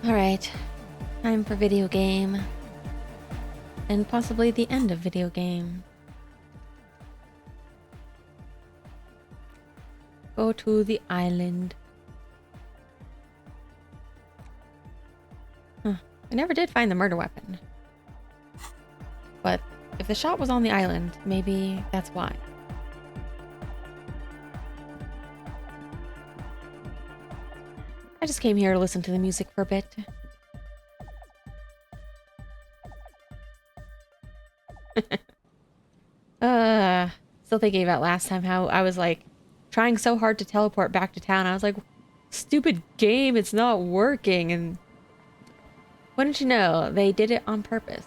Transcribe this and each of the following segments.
Alright, time for video game. And possibly the end of video game. Go to the island. Huh. I never did find the murder weapon. But if the shot was on the island, maybe that's why. I just came here to listen to the music for a bit. Still thinking about last time how I was like trying so hard to teleport back to town. I was like, stupid game, it's not working. And wouldn't you know, they did it on purpose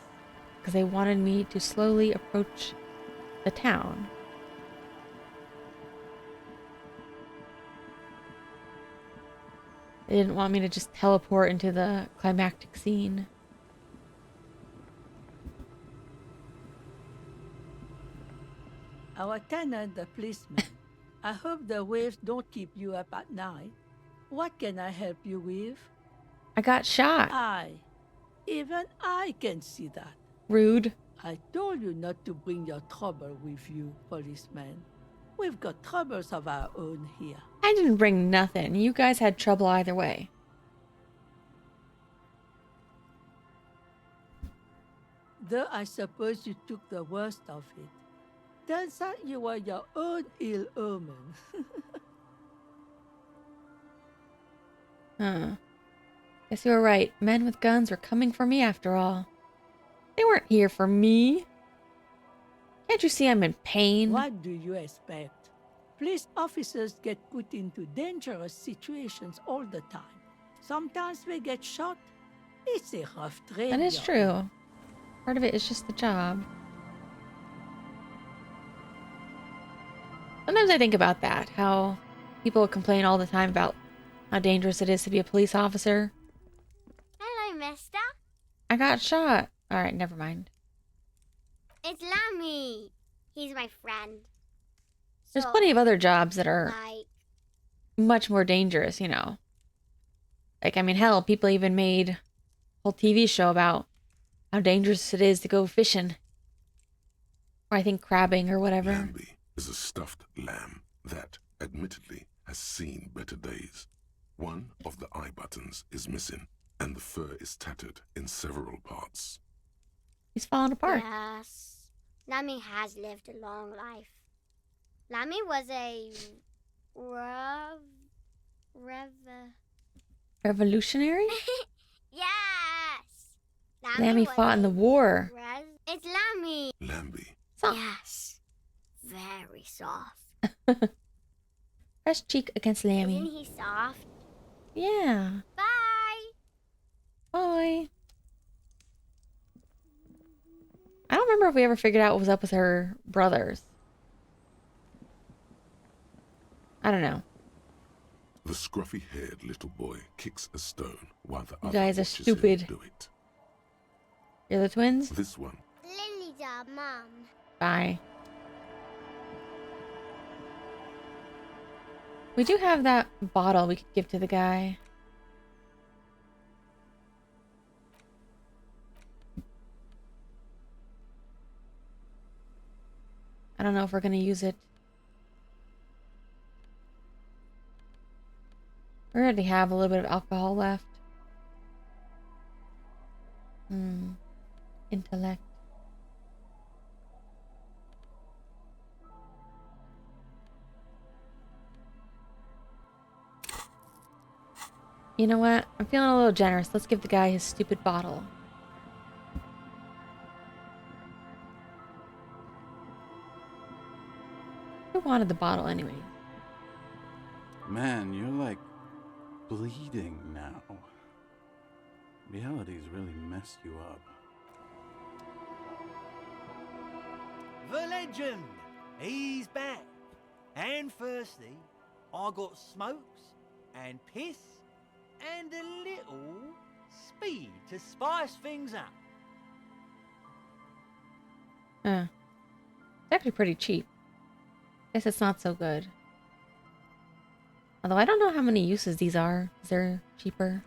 because they wanted me to slowly approach the town. They didn't want me to just teleport into the climactic scene. Our tenant, the policeman. I hope the waves don't keep you up at night. What can I help you with? I got shot. Even I can see that. Rude. I told you not to bring your trouble with you, policeman. We've got troubles of our own here. I didn't bring nothing. You guys had trouble either way. Though I suppose you took the worst of it. Turns out you were your own ill omen. Huh. Guess you were right. Men with guns were coming for me after all. They weren't here for me. Can't you see I'm in pain? What do you expect? Police officers get put into dangerous situations all the time. Sometimes they get shot. It's a rough trade. That is true. Part of it is just the job. Sometimes I think about that, how people complain all the time about how dangerous it is to be a police officer. Hello, mister. I got shot. Alright, never mind. It's Lammy. He's my friend. There's plenty of other jobs that are much more dangerous, you know. Like, I mean, hell, people even made a whole TV show about how dangerous it is to go fishing. Or I think crabbing or whatever. Lambie is a stuffed lamb that, admittedly, has seen better days. One of the eye buttons is missing, and the fur is tattered in several parts. He's falling apart. Yes. Lammy has lived a long life. Lammy was a Revolutionary? Yes. Lammy fought in the war. It's Lammy. Lambie. Soft. Yes. Very soft. Fresh cheek against Lammy. Isn't he soft? Yeah. Bye. Bye. I don't remember if we ever figured out what was up with her brothers. I don't know. The scruffy-haired little boy kicks a stone while the You other guys are watches him stupid. do it. You're the twins? This one. Lily's our mom. Bye. We do have that bottle we could give to the guy. I don't know if we're gonna use it. We already have a little bit of alcohol left. Intellect. You know what? I'm feeling a little generous. Let's give the guy his stupid bottle. Who wanted the bottle anyway? Man, you're like bleeding now. Reality's really messed you up. The legend, he's back. And firstly, I got smokes and piss and a little speed to spice things up. It's actually pretty cheap. Guess it's not so good. Although I don't know how many uses these are, 'cause they're cheaper.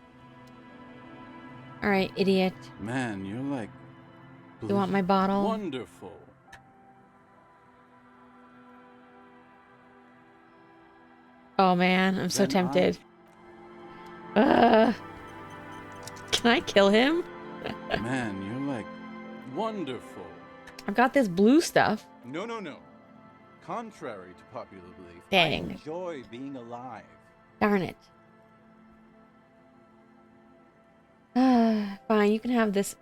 All right, idiot. Man, you're like... You want my bottle? Wonderful. Oh man, I'm so Then tempted. Can I kill him? Man, you're like... Wonderful. I've got this blue stuff. No, no, no. Contrary to popular belief, I Dang. enjoy being alive. Darn it. Fine, you can have this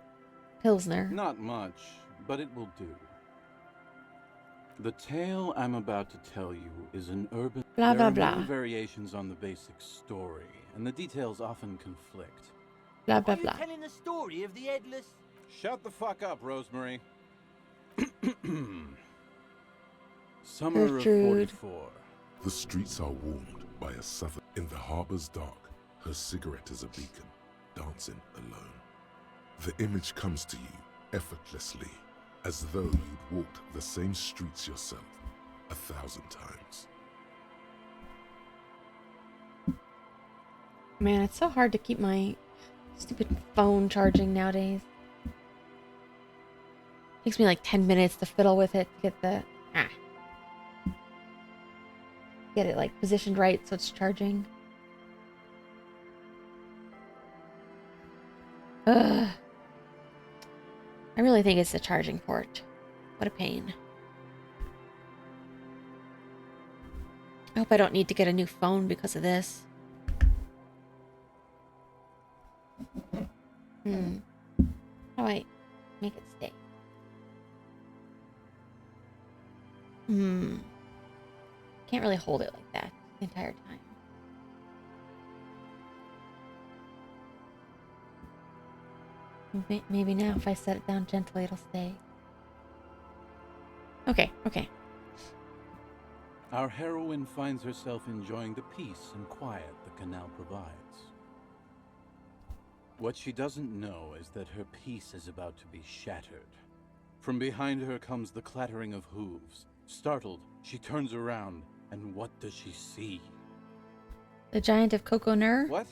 Pilsner. Not much, but it will do. The tale I'm about to tell you is an urban... Blah, there blah, are many blah. variations on the basic story, and the details often conflict. Blah, blah, Are you blah. telling the story of the headless? Shut the fuck up, Rosemary. Summer of Gertrude. 44. The streets are warmed by a southern. In the harbor's dark, her cigarette is a beacon, dancing alone. The image comes to you effortlessly, as though you'd walked the same streets yourself 1,000 times. Man, it's so hard to keep my stupid phone charging nowadays. Takes me like 10 minutes to fiddle with it to get the... Get it like positioned right so it's charging. Ugh. I really think it's the charging port. What a pain. I hope I don't need to get a new phone because of this. How do I make it stay? Can't really hold it like that the entire time. Maybe now if I set it down gently, it'll stay. Okay, okay. Our heroine finds herself enjoying the peace and quiet the canal provides. What she doesn't know is that her peace is about to be shattered. From behind her comes the clattering of hooves. Startled, she turns around, and what does she see? The Giant of Coco Nur? What?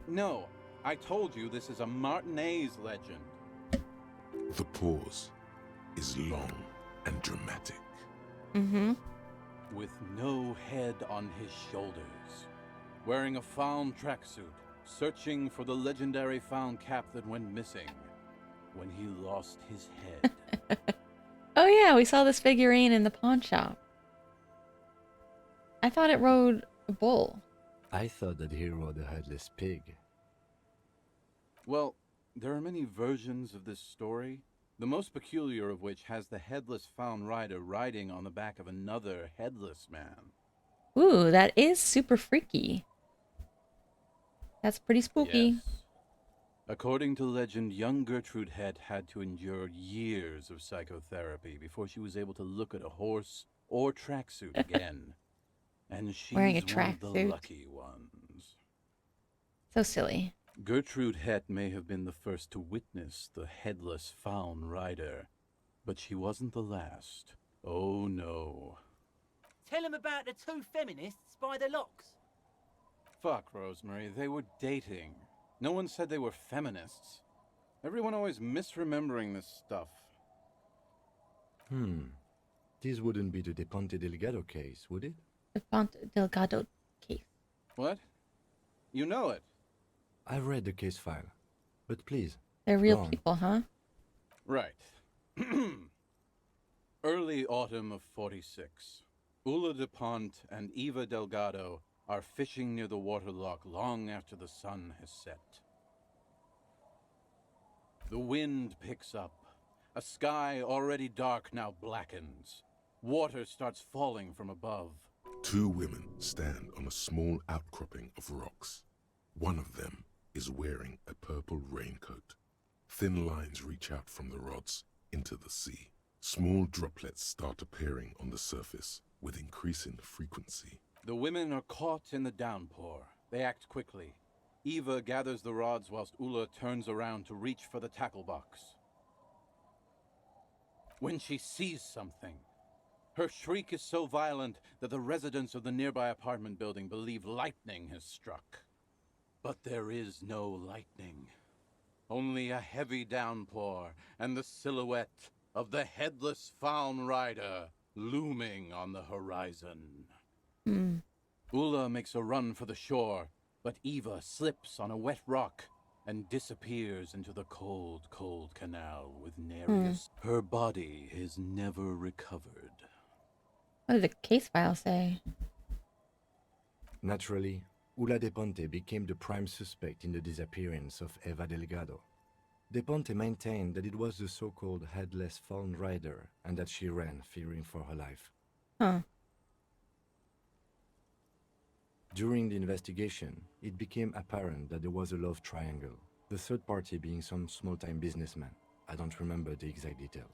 No, I told you this is a Martinez legend. The pause is long and dramatic. With no head on his shoulders, wearing a found tracksuit, searching for the legendary found cap that went missing when he lost his head. Oh yeah, we saw this figurine in the pawn shop. I thought it rode a bull. I thought that he rode a headless pig. Well, there are many versions of this story, the most peculiar of which has the headless found rider riding on the back of another headless man. Ooh, that is super freaky. That's pretty spooky. Yes. According to legend, young Gertrude Het had to endure years of psychotherapy before she was able to look at a horse or tracksuit again. And she's Wearing a one of the tracksuit. lucky ones. So silly. Gertrude Het may have been the first to witness the headless found rider, but she wasn't the last. Oh no. Tell him about the two feminists by the locks. Fuck, Rosemary, they were dating. No one said they were feminists. Everyone always misremembering this stuff. This wouldn't be the Ponte Delgado case, would it? The Ponte Delgado case. What? You know it? I've read the case file, but please. They're real go on. people, huh? Right. Early autumn of 46. Ulla de Pont and Eva Delgado are fishing near the waterlock long after the sun has set. The wind picks up. A sky already dark now blackens. Water starts falling from above. Two women stand on a small outcropping of rocks. One of them is wearing a purple raincoat. Thin lines reach out from the rods into the sea. Small droplets start appearing on the surface with increasing frequency. The women are caught in the downpour. They act quickly. Eva gathers the rods whilst Ulla turns around to reach for the tackle box. When she sees something, her shriek is so violent that the residents of the nearby apartment building believe lightning has struck. But there is no lightning. Only a heavy downpour and the silhouette of the headless Faln Rider looming on the horizon. Hmm. Ula makes a run for the shore, but Eva slips on a wet rock and disappears into the cold, cold canal with Nereus. Her body is never recovered. What did the case file say? Naturally, Ula de Ponte became the prime suspect in the disappearance of Eva Delgado. De Ponte maintained that it was the so-called headless Fallen Rider and that she ran, fearing for her life. Huh. During the investigation, it became apparent that there was a love triangle, the third party being some small-time businessman. I don't remember the exact details.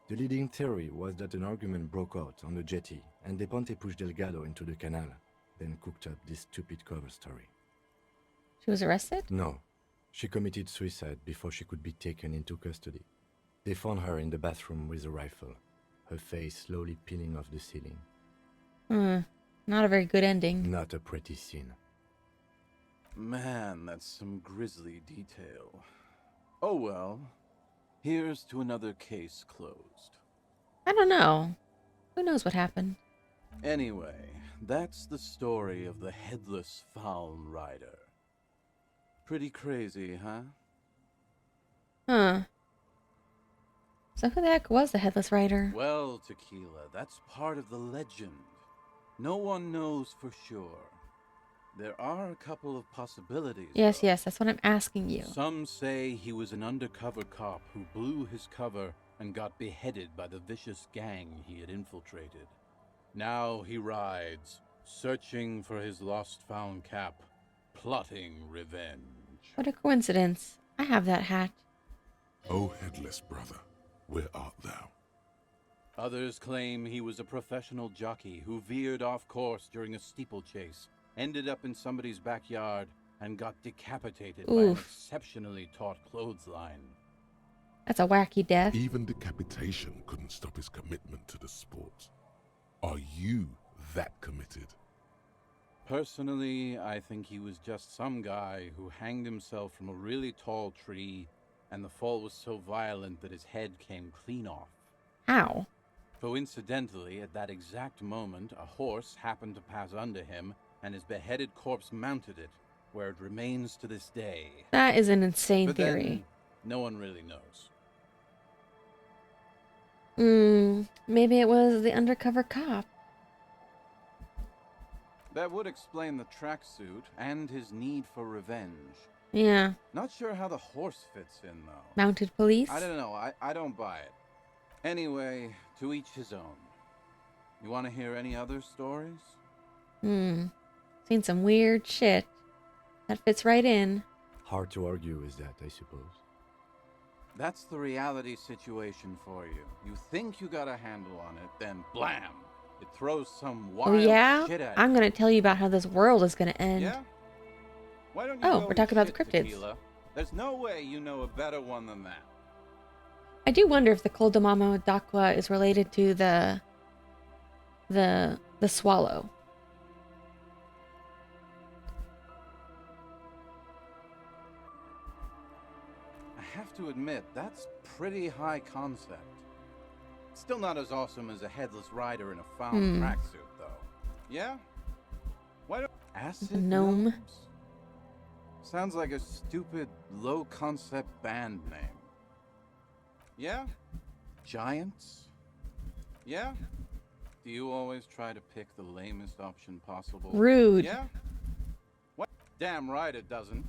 The leading theory was that an argument broke out on the jetty and De Ponte pushed Delgado into the canal, then cooked up this stupid cover story. She was arrested? No, she committed suicide before she could be taken into custody. They found her in the bathroom with a rifle, her face slowly peeling off the ceiling. Not a very good ending. Not a pretty scene. Man, that's some grisly detail. Oh well. Here's to another case closed. I don't know. Who knows what happened? Anyway, that's the story of the headless Faln Rider. Pretty crazy, huh? Huh. So who the heck was the Headless Rider? Well, Tequila, that's part of the legend. No one knows for sure. There are a couple of possibilities. Yes, though. yes, that's what I'm asking you. Some say he was an undercover cop who blew his cover and got beheaded by the vicious gang he had infiltrated. Now he rides, searching for his lost-found cap, plotting revenge. What a coincidence. I have that hat. O headless brother, where art thou? Others claim he was a professional jockey who veered off course during a steeplechase, ended up in somebody's backyard, and got decapitated by an Oof. exceptionally taut clothesline. That's a wacky death. Even decapitation couldn't stop his commitment to the sport. Are you that committed? Personally, I think he was just some guy who hanged himself from a really tall tree, and the fall was so violent that his head came clean off. How? Coincidentally, at that exact moment, a horse happened to pass under him, and his beheaded corpse mounted it, where it remains to this day. That is an insane But theory. then, no one really knows. Maybe it was the undercover cop. That would explain the tracksuit and his need for revenge. Yeah. Not sure how the horse fits in, though. Mounted police? I don't know. I don't buy it. Anyway, to each his own. You want to hear any other stories? Seen some weird shit. That fits right in. Hard to argue with that, I suppose. That's the reality situation for you. You think you got a handle on it, then blam! It throws some wild Oh yeah? shit at I'm you. gonna tell you about how this world is gonna end. Yeah? Why don't you Oh, go we're talking about shit, the cryptids. Tequila? There's no way you know a better one than that. I do wonder if the Coldomamo Dakwa is related to the swallow. I have to admit, that's pretty high concept. Still not as awesome as a headless rider in a found tracksuit, though. Yeah? Why don't acid Gnome. gnomes? Sounds like a stupid, low-concept band name. Yeah? Giants? Yeah? Do you always try to pick the lamest option possible? Rude. Yeah? What? Damn right it doesn't.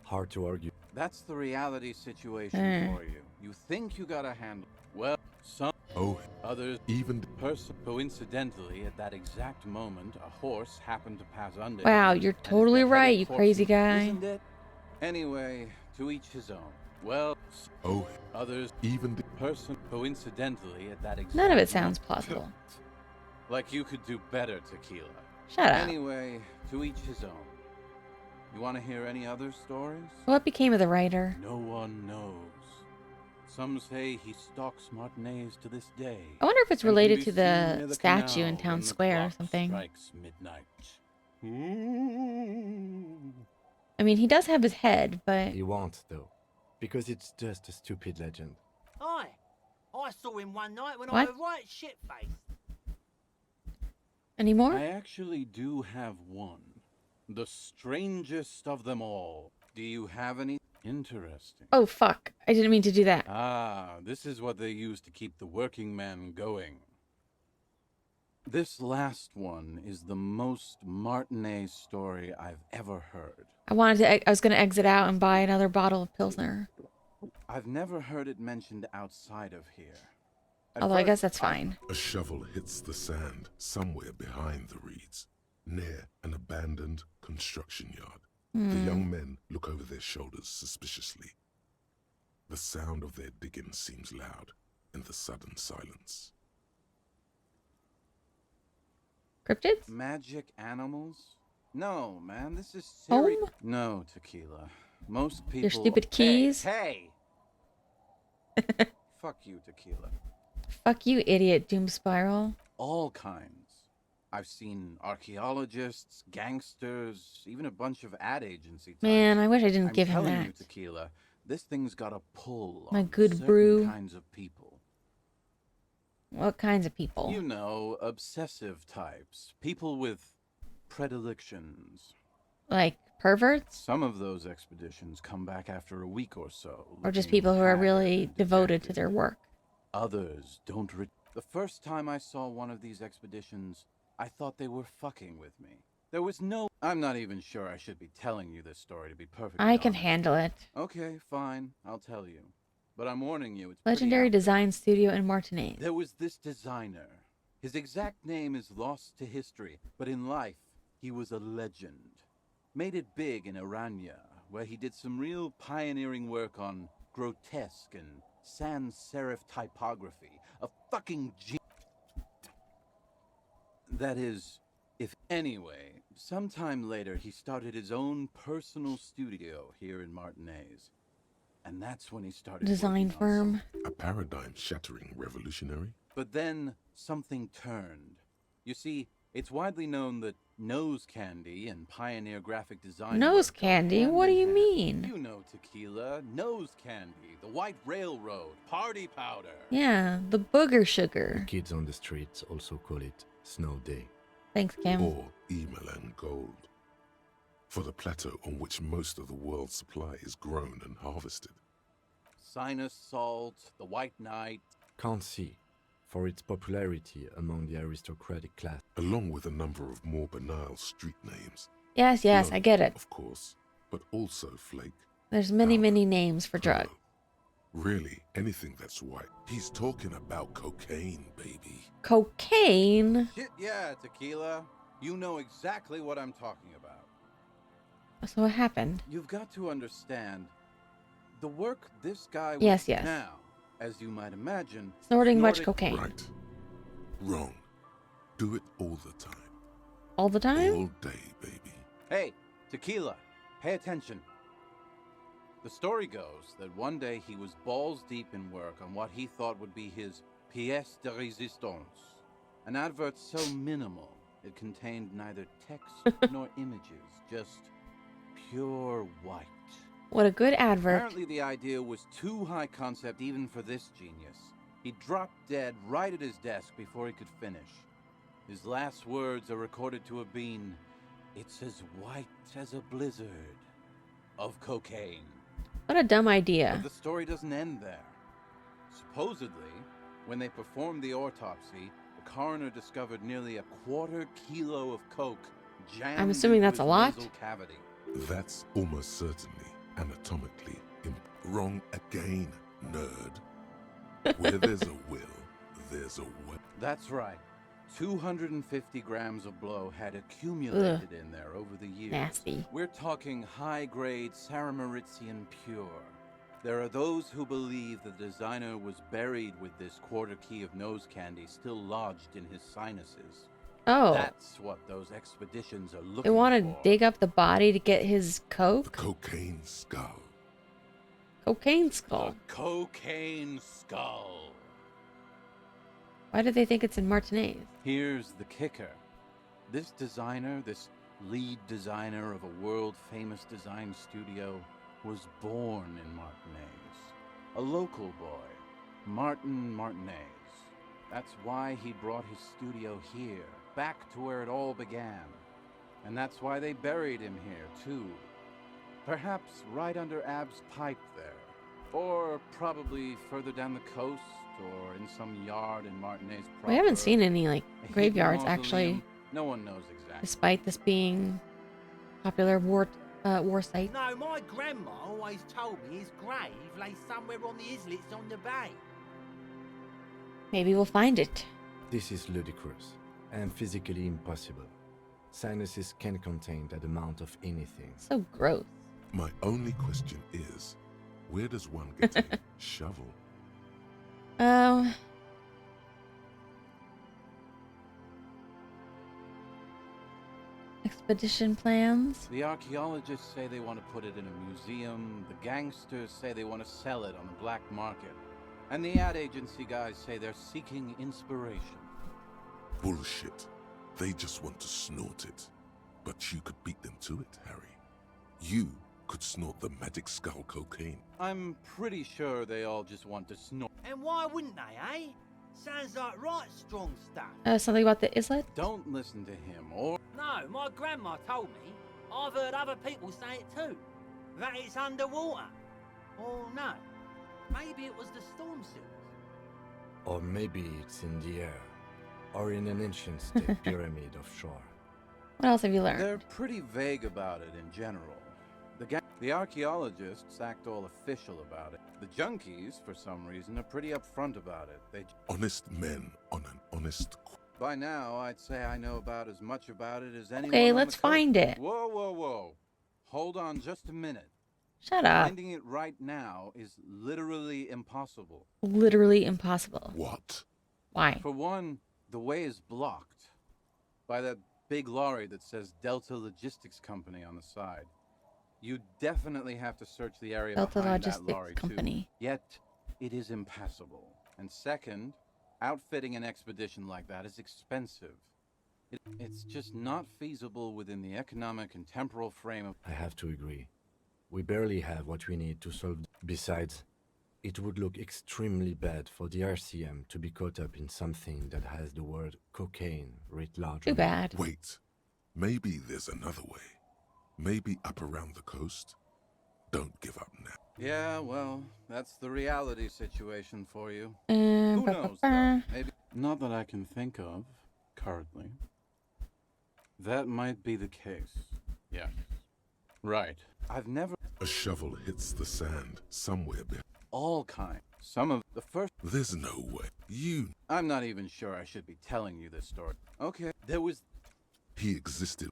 Hard to argue. That's the reality situation for you. You think you got a handle. Well, some Oh, others even person coincidentally at that exact moment a horse happened to pass under Wow, him, you're and his totally beheaded right, you corpse crazy was- guy. Isn't it? Anyway, to each his own. Well, oh, others even person coincidentally at that exact None of it sounds moment- plausible. Like you could do better, Tequila. Shut up. Anyway, to each his own. You want to hear any other stories? What became of the writer? No one knows. Some say he stalks Martinez to this day. I wonder if it's and can related be to seen near the the statue canal in Town when the Square or clock something. strikes midnight. Ooh. I mean, he does have his head, but He won't, though, because it's just a stupid legend. Aye. I saw him one night when I What? was right shit-faced. anymore? I actually do have one. The strangest of them all. Do you have any? Interesting. Oh, fuck. I didn't mean to do that. Ah, this is what they use to keep the working man going. This last one is the most Martinet story I've ever heard. I was going to exit out and buy another bottle of Pilsner. I've never heard it mentioned outside of here. At Although I guess first, that's fine. A shovel hits the sand somewhere behind the reeds, near an abandoned construction yard. The young men look over their shoulders suspiciously. The sound of their digging seems loud in the sudden silence. Cryptids? Magic animals? No, man, this is Home? serious. No, Tequila. Most people. Your stupid keys? Hey! Fuck you, Tequila. Fuck you, idiot Doom Spiral. All kinds. I've seen archaeologists, gangsters, even a bunch of ad agency types. Man, I wish I didn't I'm give him telling that. you, Tequila, this thing's got a pull My on good certain brew. kinds of people. What kinds of people? You know, obsessive types. People with predilections. Like perverts? Some of those expeditions come back after a week or so. Or just looking people who are haggard really and devoted to dejected. their work? Others don't. The first time I saw one of these expeditions, I thought they were fucking with me. There was no. I'm not even sure I should be telling you this story, to be perfectly I can honest. handle it. Okay, fine. I'll tell you. But I'm warning you, it's pretty Legendary out there. Design Studio in Martinez. There was this designer. His exact name is lost to history, but in life, he was a legend. Made it big in Aranya, where he did some real pioneering work on grotesque and sans serif typography. A fucking That is, if anyway, sometime later he started his own personal studio here in Martinez. And that's when he started Design working on firm. A paradigm-shattering revolutionary? But then something turned. You see, it's widely known that nose candy and pioneer graphic design. Nose work go candy? hand What do in you hand. mean? You know Tequila, nose candy, the white railroad, party powder. Yeah, the booger sugar. Kids on the streets also call it Snow Day. Thanks, Kim. Or Emelan gold? For the plateau on which most of the world's supply is grown and harvested. Sinus salt, the white knight. Can't see, for its popularity among the aristocratic class. Along with a number of more banal street names. Yes, yes, Blow, I get it. Of course, but also flake. There's many, powder, many names for Polo. drugs. Really, anything that's white. He's talking about cocaine, baby. Cocaine? Shit, yeah, Tequila. You know exactly what I'm talking about. So what happened? You've got to understand, the work this guy was Yes, yes. now, as you might imagine, Snorting much snorted- cocaine. Right. Wrong. Do it all the time. All the time? All day, baby. Hey, Tequila, pay attention. The story goes that one day he was balls deep in work on what he thought would be his pièce de résistance, an advert so minimal it contained neither text nor images, just pure white. What a good advert. Apparently the idea was too high concept even for this genius. He dropped dead right at his desk before he could finish. His last words are recorded to have been, "It's as white as a blizzard of cocaine." What a dumb But idea. the story doesn't end there. Supposedly, when they performed the autopsy, the coroner discovered nearly a quarter kilo of coke jammed I'm assuming into that's a his lot? nasal cavity. That's almost certainly anatomically wrong again, nerd. Where there's a will, there's a way. That's right. 250 grams of blow had accumulated in there over the years. Nasty. We're talking high-grade Saramaritsian pure. There are those who believe the designer was buried with this quarter key of nose candy still lodged in his sinuses. Oh, That's what those expeditions are looking they want to for. dig up the body to get his The coke? cocaine skull. Cocaine The skull. cocaine skull. Why do they think it's in Martinez? Here's the kicker. This designer, this lead designer of a world-famous design studio, was born in Martinez. A local boy, Martin Martinez. That's why he brought his studio here, back to where it all began. And that's why they buried him here, too. Perhaps right under Ab's pipe there. Or probably further down the coast, or in some yard in Martinez proper. We haven't seen any like A hidden graveyards mausoleum. actually, No one knows exactly. despite this being popular war site. No, my grandma always told me his grave lay somewhere on the islets on the bay. Maybe we'll find it. This is ludicrous and physically impossible. Sinuses can contain that amount of anything. So gross. My only question is, where does one get a shovel? Expedition plans. The archaeologists say they want to put it in a museum. The gangsters say they want to sell it on the black market. And the ad agency guys say they're seeking inspiration. Bullshit. They just want to snort it. But you could beat them to it, Harry. You could snort the magic skull cocaine. I'm pretty sure they all just want to snort. And why wouldn't they, eh? Sounds like right strong stuff. Something about the islet? Don't listen to him, or... No, my grandma told me. I've heard other people say it too. That it's underwater. Or no, maybe it was the storm sewers. Or maybe it's in the air. Or in an ancient state pyramid offshore. What else have you learned? They're pretty vague about it in general. The archaeologists act all official about it. The junkies, for some reason, are pretty upfront about it. They... Honest men on an honest... By now, I'd say I know about as much about it as anyone. Okay, on let's the coast. find it. Whoa, whoa, whoa. Hold on just a minute. Shut up. Finding it right now is literally impossible. Literally impossible. What? Why? For one, the way is blocked by that big lorry that says Delta Logistics Company on the side. You definitely have to search the area Delta behind Logistics that lorry Company. too. Yet, it is impassable. And second, outfitting an expedition like that is expensive. It's just not feasible within the economic and temporal frame of... I have to agree. We barely have what we need to solve. Besides, it would look extremely bad for the RCM to be caught up in something that has the word cocaine writ large. Too bad. Wait. Maybe there's another way. Maybe up around the coast. Don't give up now. Yeah, well, that's the reality situation for you. Who Who knows, though? Maybe... Not that I can think of, currently. That might be the case. Yeah. Right. I've never... A shovel hits the sand somewhere behind. All kinds. Some of the first... There's no way. You... I'm not even sure I should be telling you this story. Okay, there was... He existed.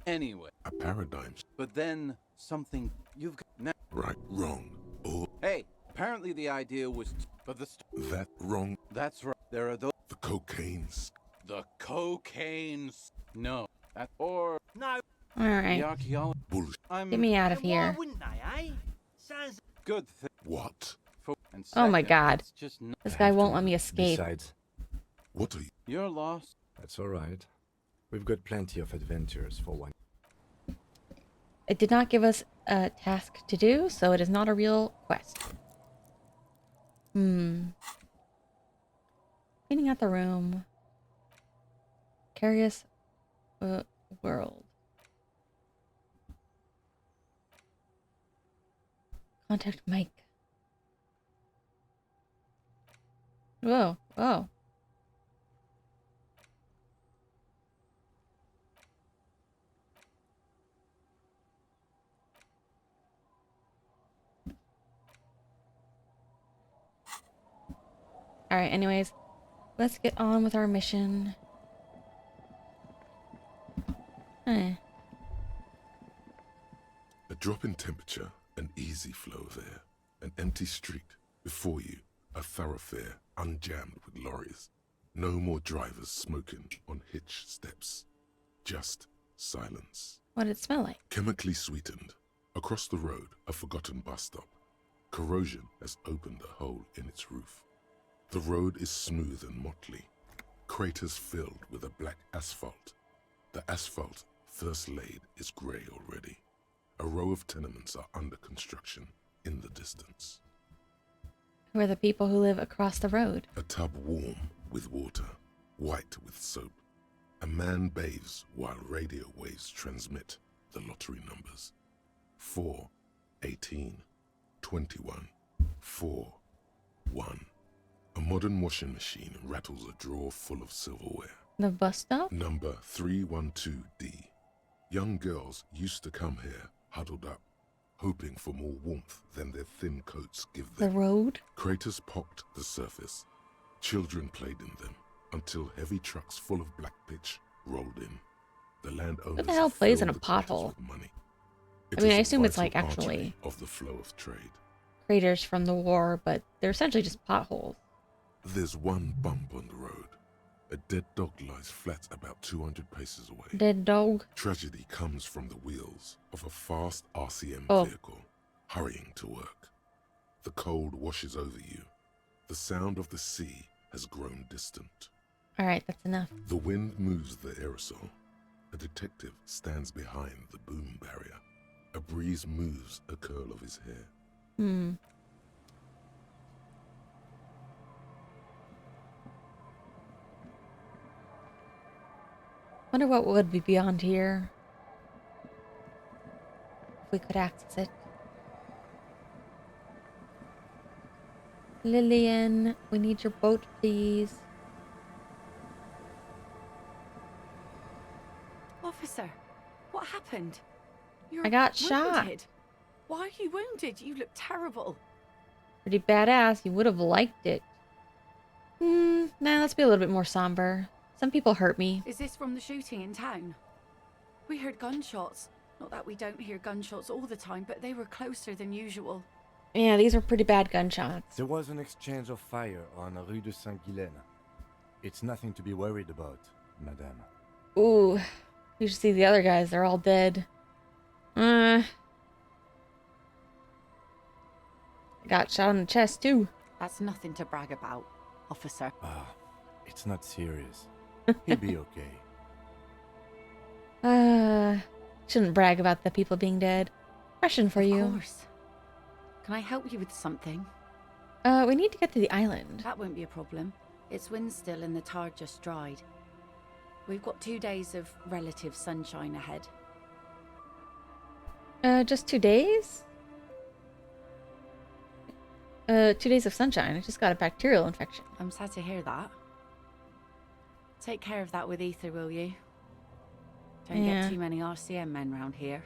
Anyway. A paradigm. But then, something... You've got... Now... Right, wrong. Or... Hey, apparently the idea was... But the... That wrong. That's right. There are those... The cocaine's. The cocaine's... No. That... Or... No. The Alright. archaeology... Bullshit. Get me out of And why here. wouldn't they, eh? Sounds Good thing. What? And Oh my second, God. It's just not... This I guy have to won't let me agree. escape. Besides, What are you? You're lost. that's all right. We've got plenty of adventures for one. It did not give us a task to do, so it is not a real quest. Cleaning out the room. Curious world. Contact Mike. Whoa, whoa. Alright, anyways, let's get on with our mission. Eh. A drop in temperature, an easy flow there. An empty street. Before you, a thoroughfare unjammed with lorries. No more drivers smoking on hitch steps. Just silence. What did it smell like? Chemically sweetened. Across the road, a forgotten bus stop. Corrosion has opened a hole in its roof. The road is smooth and motley. Craters filled with a black asphalt. The asphalt First Lade is grey already. A row of tenements are under construction in the distance. Who are the people who live across the road? A tub warm with water, white with soap. A man bathes while radio waves transmit the lottery numbers. 4, 18, 21, 4, 1. A modern washing machine rattles a drawer full of silverware. The bus stop? Number 312D. Young girls used to come here, huddled up, hoping for more warmth than their thin coats give The them. road? Craters pocked the surface. Children played in them until heavy trucks full of black pitch rolled in. The landowners Who the hell plays in a filled the craters pothole? with money. I mean, is I a assume it's vital like actually artery of the flow of trade. craters from the war, but they're essentially just potholes. There's one bump on the road. A dead dog lies flat about 200 paces away. Dead dog. Tragedy comes from the wheels of a fast RCM Oh. vehicle hurrying to work. The cold washes over you. The sound of the sea has grown distant. Alright, that's enough. The wind moves the aerosol. A detective stands behind the boom barrier. A breeze moves a curl of his hair. Hmm. Wonder what would be beyond here. If we could access it. Lillian, we need your boat, please. Officer, what happened? You're I got shot. wounded. Why are you wounded? You look terrible. Pretty badass. You would have liked it. Nah, let's be a little bit more somber. Some people hurt me. Is this from the shooting in town? We heard gunshots. Not that we don't hear gunshots all the time, but they were closer than usual. Yeah, these are pretty bad gunshots. There was an exchange of fire on Rue de Saint-Guylaine. It's nothing to be worried about, madame. Ooh, you should see the other guys. They're all dead. I got shot in the chest, too. That's nothing to brag about, officer. Ah, it's not serious. He'll be okay. Shouldn't brag about the people being dead. Question for you. Of course. Can I help you with something? We need to get to the island. That won't be a problem. It's wind still and the tar just dried. We've got 2 days of relative sunshine ahead. Just 2 days? 2 days of sunshine. I just got a bacterial infection. I'm sad to hear that. Take care of that with Ether, will you? Don't Yeah. get too many RCM men round here.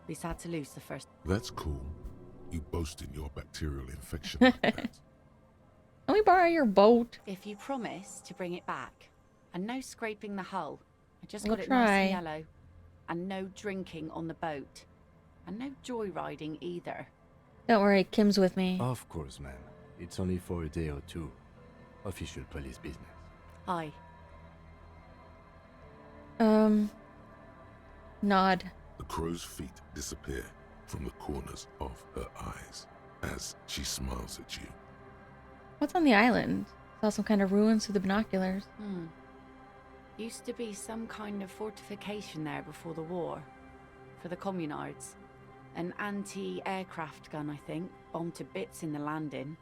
Be sad to lose the first. That's cool. You boasting your bacterial infection like that. Can we borrow your boat? If you promise to bring it back, and no scraping the hull. I just We'll got it try. nice and yellow. And no drinking on the boat. And no joyriding either. Don't worry, Kim's with me. Of course, ma'am. It's only for a day or two. Official police business. Aye. Nod. The crow's feet disappear from the corners of her eyes as she smiles at you. What's on the island? Saw some kind of ruins through the binoculars. Used to be some kind of fortification there before the war. For the communards. An anti-aircraft gun, I think. Bombed to bits in the landing.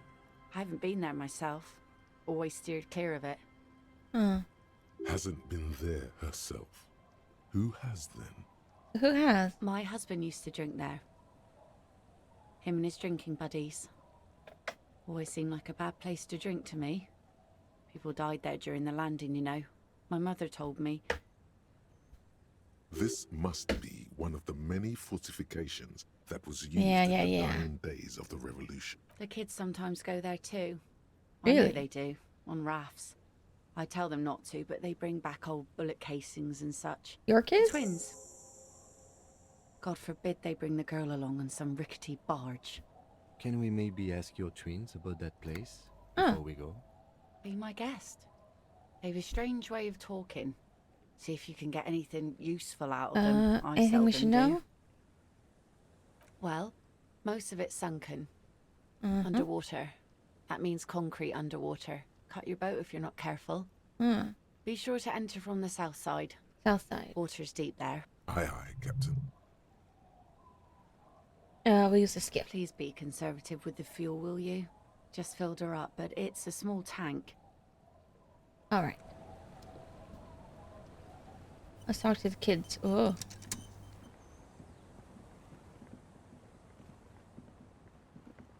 I haven't been there myself. Always steered clear of it. Huh. Hasn't been there herself. Who has then? Who has? My husband used to drink there. Him and his drinking buddies. Always seemed like a bad place to drink to me. People died there during the landing, you know. My mother told me. This must be one of the many fortifications that was used Yeah, in the yeah. dying days of the revolution. The kids sometimes go there too. I know Really? they do, on rafts. I tell them not to, but they bring back old bullet casings and such. Your The kids? twins. God forbid they bring the girl along on some rickety barge. Can we maybe ask your twins about that place Ah. before we go? Be my guest. They've a strange way of talking. See if you can get anything useful out of them. I Anything we seldom should do. know? Well, most of it's sunken. Mhm. Underwater. That means concrete underwater. Cut your boat if you're not careful. Hmm. Be sure to enter from the south side. South side. Water's deep there. Aye, aye, Captain. We use the skip. Please be conservative with the fuel, will you? Just filled her up, but it's a small tank. All right. Let's talk to the kids. Oh.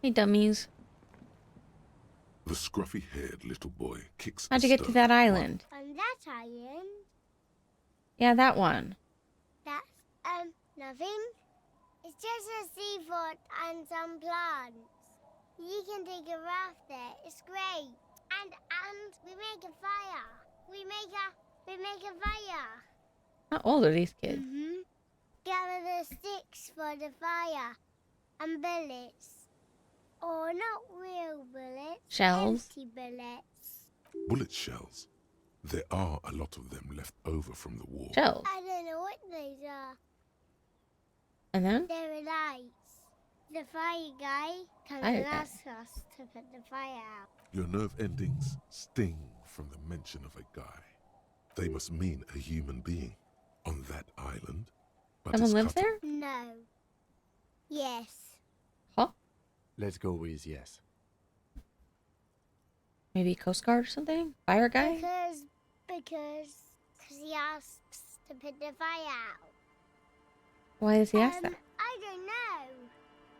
Hey, dummies. The scruffy-haired little boy kicks. How'd a you get to stone. that island? On that island, Yeah, that one. that's, nothing. It's just a seafort and some plants. You can take a raft there. It's great. And we make a fire. We make a fire. How old are these kids? Mm-hmm. Gather the sticks for the fire. And bullets. Or not real bullets. Shells? Empty bullets. Bullet shells. There are a lot of them left over from the war. Shells. I don't know what those are. And then? They're lights. The fire guy comes Fire and guy. asks us to put the fire out. Your nerve endings sting from the mention of a guy. They must mean a human being on that island. But Someone it's lives cut- there? No. Yes. Huh? Let's go with yes. Maybe Coast Guard or something? Fire guy? Because he asks to put the fire out. Why does he ask that? I don't know.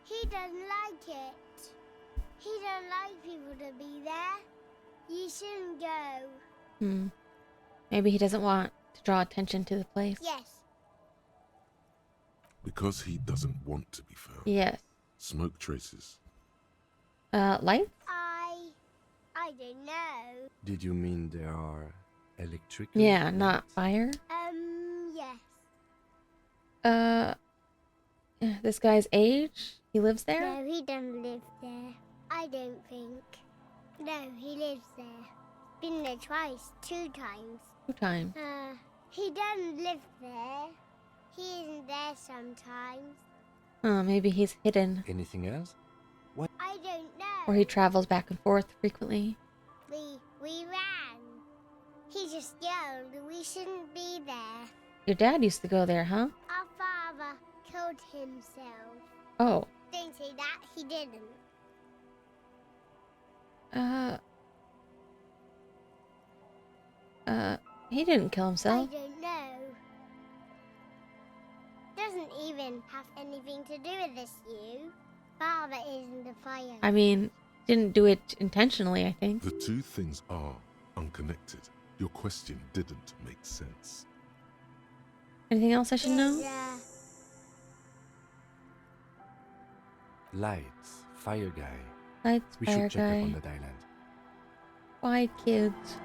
He doesn't like it. He don't like people to be there. You shouldn't go. Maybe he doesn't want to draw attention to the place. Yes. Because he doesn't want to be found. Yes. Smoke traces. Lights? I don't know. Did you mean there are electric? Yeah, not fire. Yes. This guy's age? He lives there? No, he doesn't live there. I don't think. No, he lives there. Been there twice, 2 times. 2 times. He doesn't live there. He isn't there sometimes. Oh, maybe he's hidden. Anything else? I don't know. Or he travels back and forth frequently. We ran. He just yelled we shouldn't be there. Your dad used to go there, huh? Our father killed himself. Oh. Don't say that, he didn't. He didn't kill I himself. don't know. Doesn't even have anything to do with this, you. Father isn't the fire. I mean, didn't do it intentionally, I think. The two things are unconnected. Your question didn't make sense. Anything else I should know? Lights, fire guy. Lights, We fire should check up on guy. that island. Why kids?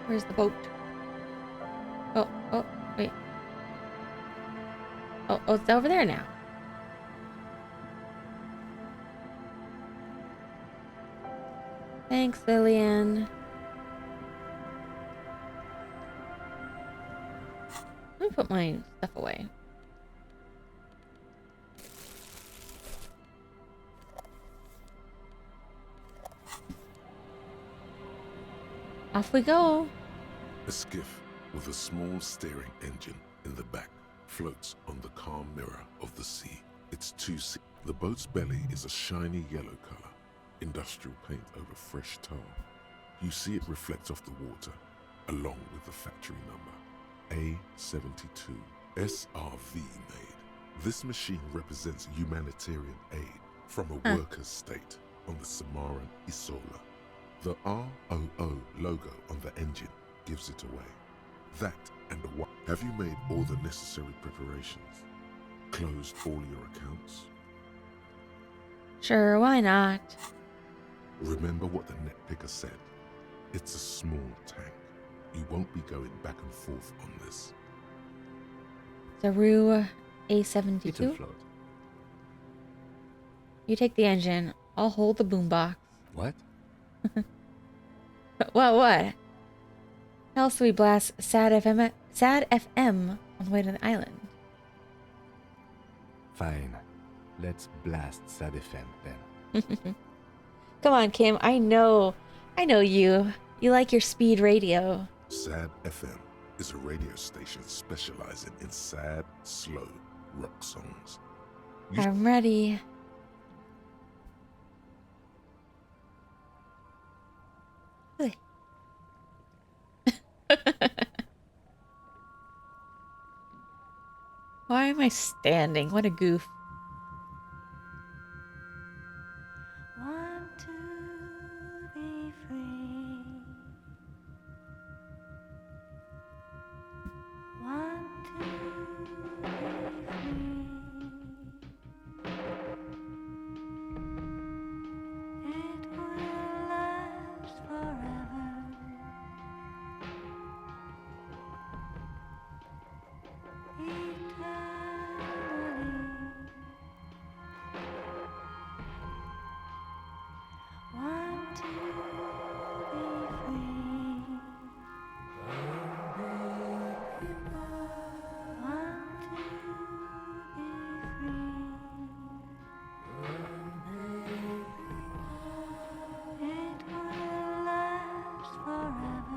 Where's the boat? Oh, wait. Oh, it's over there now. Thanks, Lillian. Let me put my stuff away. Off we go. A skiff with a small steering engine in the back floats on the calm mirror of the sea. Its 2 seats. The boat's belly is a shiny yellow color, industrial paint over fresh tar. You see it reflect off the water, along with the factory number, A72, SRV made. This machine represents humanitarian aid from a workers' state on the Samaran Isola. The ROO logo on the engine gives it away. That and the white. Have you made all the necessary preparations? Closed all your accounts? Sure, why not? Remember what the net picker said. It's a small tank. You won't be going back and forth on this. Zaru It'll A72. float. You take the engine. I'll hold the boombox. What? What? How else do we blast Sad FM on the way to the island? Fine. Let's blast Sad FM then. Come on, Kim. I know you. You like your speed radio. Sad FM is a radio station specializing in sad, slow rock songs. I'm ready. Why am I standing? What a goof. Want to be free. Want to be free. It will last forever. Eternally. Want to be free. Want to be free. It will last forever.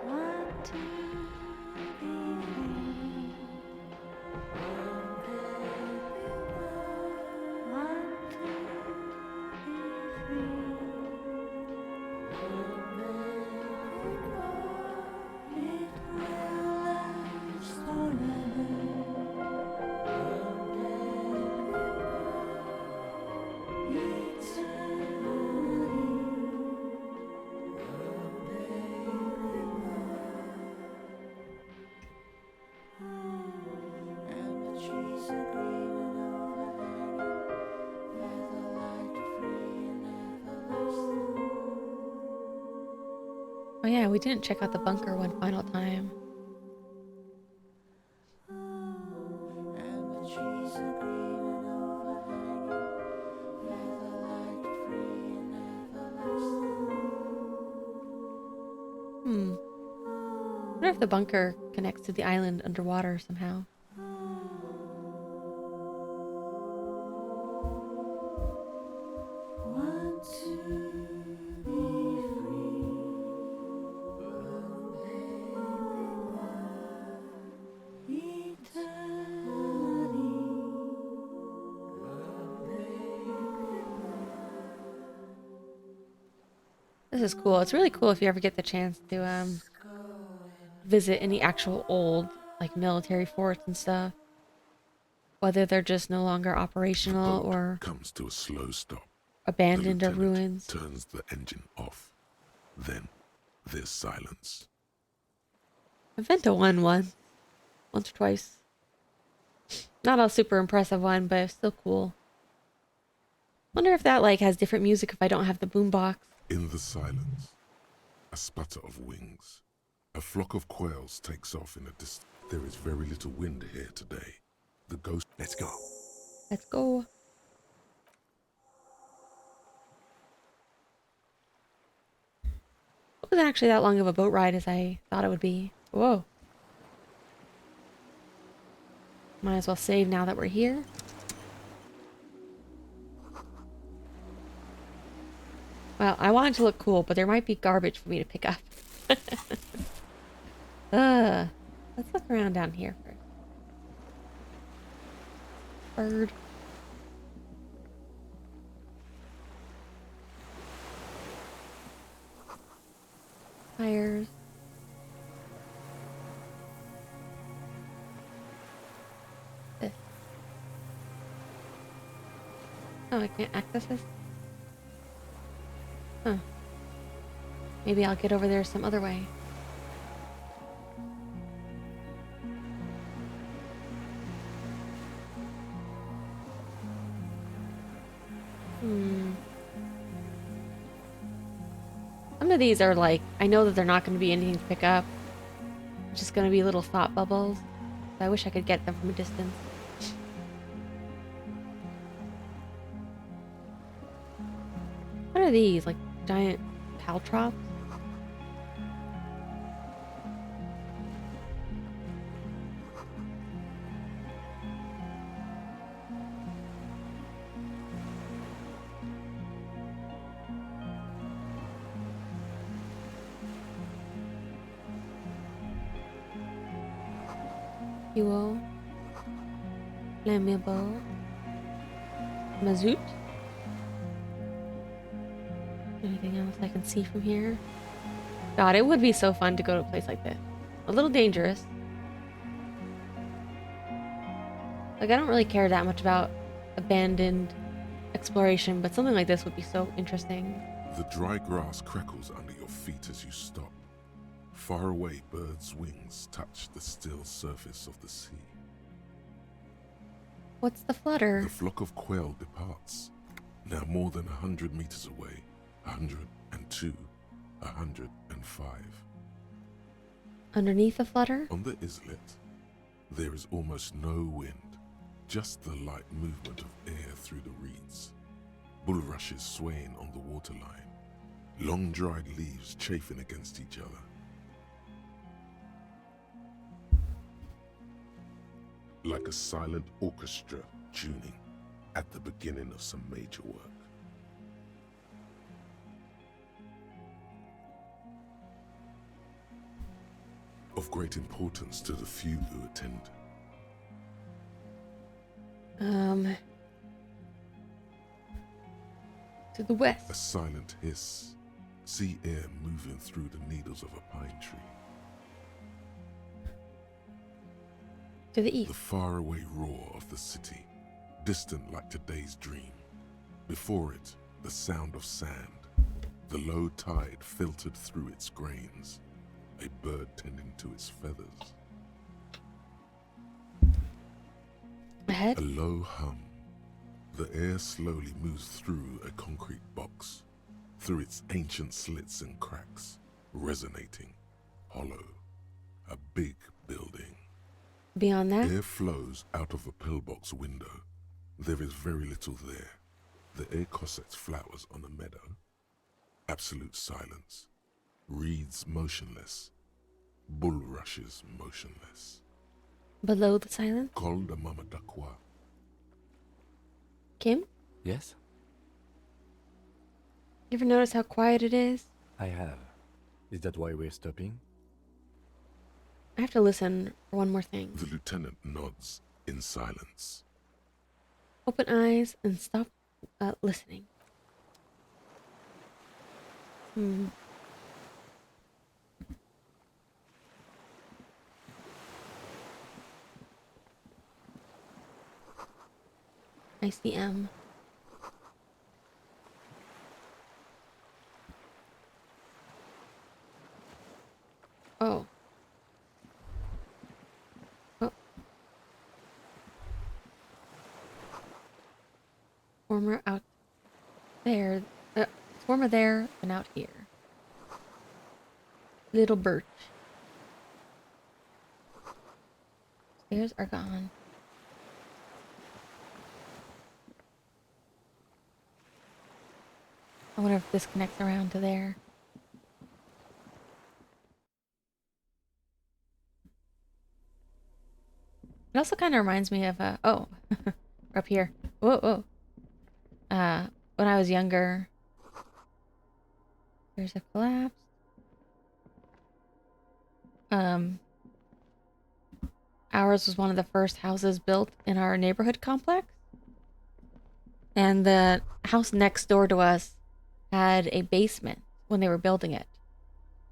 Want to be free. Want to be free. It will last forever. Oh yeah, we didn't check out the bunker one final time. I wonder if the bunker connects to the island underwater somehow. Want to be free. This is cool. It's really cool if you ever get the chance to visit any actual old like military forts and stuff. Whether they're just no longer operational The boat or comes to a slow stop. abandoned The or lieutenant ruins. turns the engine off. Then there's silence. I've been to one once or twice. Not a super impressive one, but it's still cool. Wonder if that like has different music if I don't have the boombox. In the silence, a sputter of wings. A flock of quails takes off in a distance. There is very little wind here today. The ghost... Let's go. Let's go. It wasn't actually that long of a boat ride as I thought it would be. Whoa. Might as well save now that we're here. Well, I want it to look cool, but there might be garbage for me to pick up. Let's look around down here first. Bird. Tires. This. Oh, I can't access this? Huh. Maybe I'll get over there some other way. of these are like, I know that they're not going to be anything to pick up. It's just going to be little thought bubbles. I wish I could get them from a distance. What are these? Like giant caltrops? Fuel. Flammable. Mazout. Anything else I can see from here? God, it would be so fun to go to a place like this. A little dangerous. Like, I don't really care that much about abandoned exploration, but something like this would be so interesting. The dry grass crackles under your feet as you stop. Far away, birds' wings touch the still surface of the sea. What's the flutter? The flock of quail departs, now more than 100 meters away. 102, 105. Underneath the flutter? On the islet, there is almost no wind, just the light movement of air through the reeds. Bulrushes swaying on the waterline, long dried leaves chafing against each other. Like a silent orchestra tuning at the beginning of some major work. Of great importance to the few who attend. To the west. A silent hiss, sea air moving through the needles of a pine tree. To the The east. faraway roar of the city, distant like today's dream. Before it, the sound of sand, the low tide filtered through its grains, a bird tending to its feathers. Ahead. A low hum. The air slowly moves through a concrete box, through its ancient slits and cracks, resonating, hollow. A big building. Beyond that. Air flows out of a pillbox window. There is very little there. The air cossets flowers on a meadow. Absolute silence. Reeds motionless. Bulrushes motionless. Below the silence. Col de Mamadakwa. Kim? Yes, You ever notice how quiet it is? I have. Is that why we're stopping? I have to listen for one more thing. The lieutenant nods in silence. Open eyes and stop listening. I see M. Oh. Oh. Former out there. Former there and out here. Little birch. Stairs are gone. I wonder if this connects around to there. It also kind of reminds me of oh, we're up here. Whoa, whoa. When I was younger, there's a collapse. Ours was one of the first houses built in our neighborhood complex, and the house next door to us had a basement when they were building it.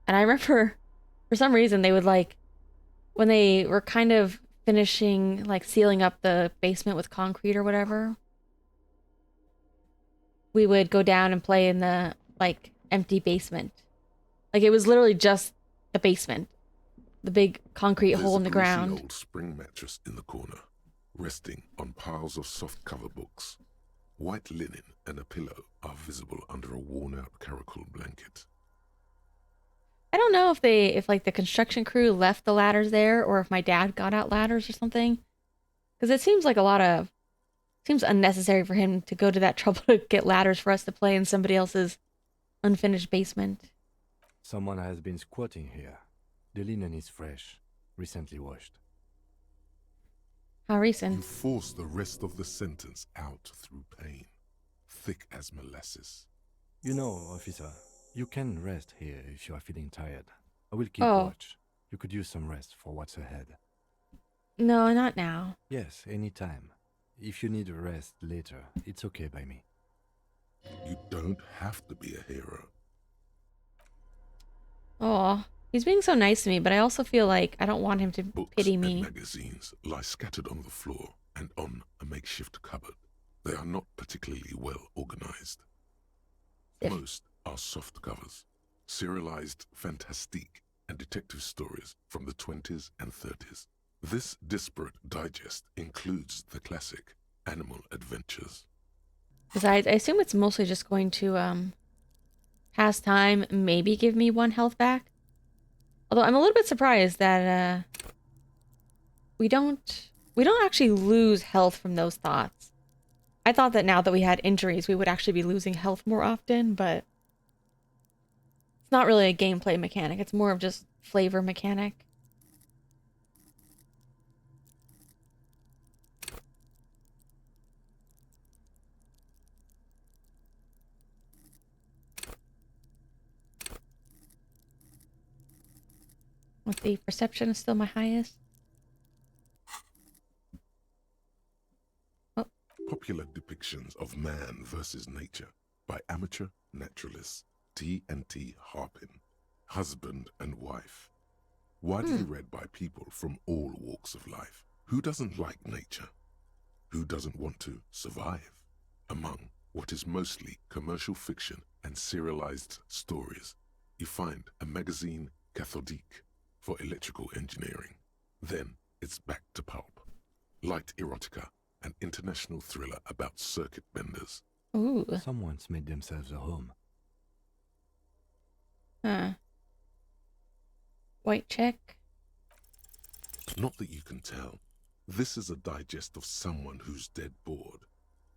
And I remember, for some reason, they would like, when they were kind of finishing, like sealing up the basement with concrete or whatever, we would go down and play in the like empty basement. Like it was literally just the basement, the big concrete hole in the ground. There's a old spring mattress in the corner, resting on piles of soft cover books. White linen and a pillow are visible under a worn-out caracal blanket. I don't know if like the construction crew left the ladders there or if my dad got out ladders or something. Because it seems like seems unnecessary for him to go to that trouble to get ladders for us to play in somebody else's unfinished basement. Someone has been squatting here. The linen is fresh, recently washed. How You recent? force the rest of the sentence out through pain, thick as molasses. You know, officer, you can rest here if you are feeling tired. I will keep Oh. watch. You could use some rest for what's ahead. No, not now. Yes, anytime. If you need a rest later, it's okay by me. You don't have to be a hero. Oh, he's being so nice to me, but I also feel like I don't want him to Books pity and me. magazines lie scattered on the floor and on a makeshift cupboard. They are not particularly well organized. Most are soft covers, serialized fantastique and detective stories from the 20s and 30s. This disparate digest includes the classic Animal Adventures. Besides, I assume it's mostly just going to pass time, maybe give me 1 health back. Although I'm a little bit surprised that we don't actually lose health from those thoughts. I thought that now that we had injuries, we would actually be losing health more often, but it's not really a gameplay mechanic. It's more of just flavor mechanic. With the perception is still my highest. Oh, Popular depictions of man versus nature by amateur naturalists T&T Harpin, husband and wife. Widely read by people from all walks of life. Who doesn't like nature? Who doesn't want to survive? Among what is mostly commercial fiction and serialized stories, you find a magazine cathodique for electrical engineering. Then it's back to pulp. Light erotica, an international thriller about circuit benders. ooh. Someone's made themselves a home. Huh. White check. Not that you can tell. This is a digest of someone who's dead bored.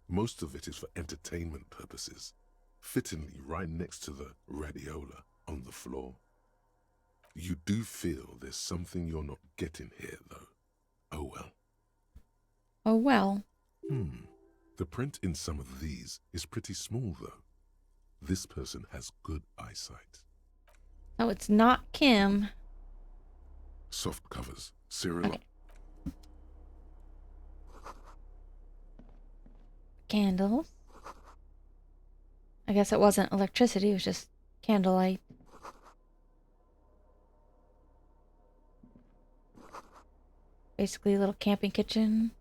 Most of it is for entertainment purposes, fittingly right next to the radiola on the floor. You do feel there's something you're not getting here, though. Oh well. Oh well. The print in some of these is pretty small, though. This person has good eyesight. Oh, it's not Kim. Soft covers, serial. Okay. Candles. I guess it wasn't electricity, it was just candlelight. Basically a little camping kitchen.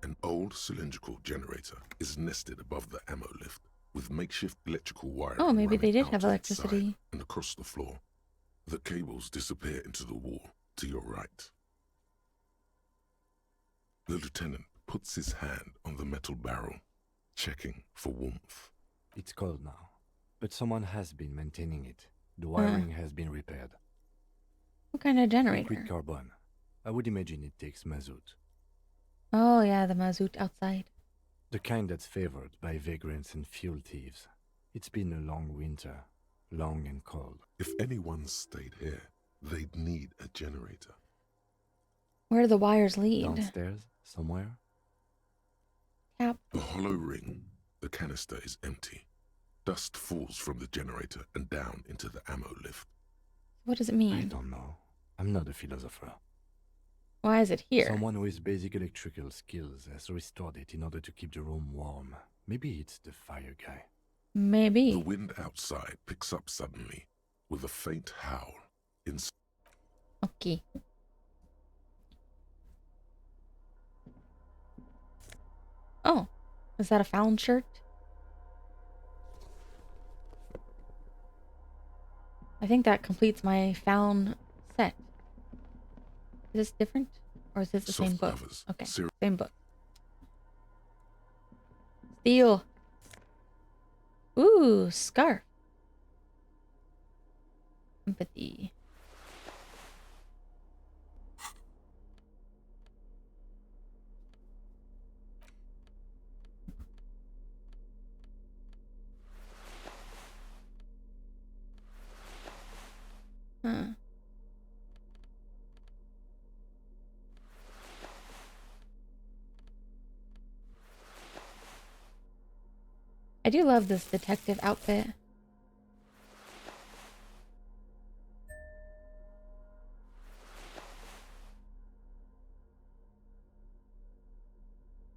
An old cylindrical generator is nested above the ammo lift with makeshift electrical wiring. Oh, maybe they running did out have to its electricity. side and across the floor. The cables disappear into the wall to your right. The lieutenant puts his hand on the metal barrel, checking for warmth. It's cold now, but someone has been maintaining it. The wiring has been repaired. What kind of generator? Liquid carbon. I would imagine it takes mazout. Oh yeah, the mazout outside. The kind that's favored by vagrants and fuel thieves. It's been a long winter, long and cold. If anyone stayed here, they'd need a generator. Where do the wires lead? Downstairs, somewhere? Tap. The hollow ring, the canister is empty. Dust falls from the generator and down into the ammo lift. What does it I mean? don't know. I'm not a philosopher. Why is it here? Someone with basic electrical skills has restored it in order to keep the room warm. Maybe it's the fire guy. Maybe. The wind outside picks up suddenly with a faint howl. Okay. Oh, is that a Fallon shirt? I think that completes my Fallon set. Is this different? Or is this the same Soft book? covers, Okay, serial. same book. Steal. Ooh, scarf. Empathy. Huh. I do love this detective outfit.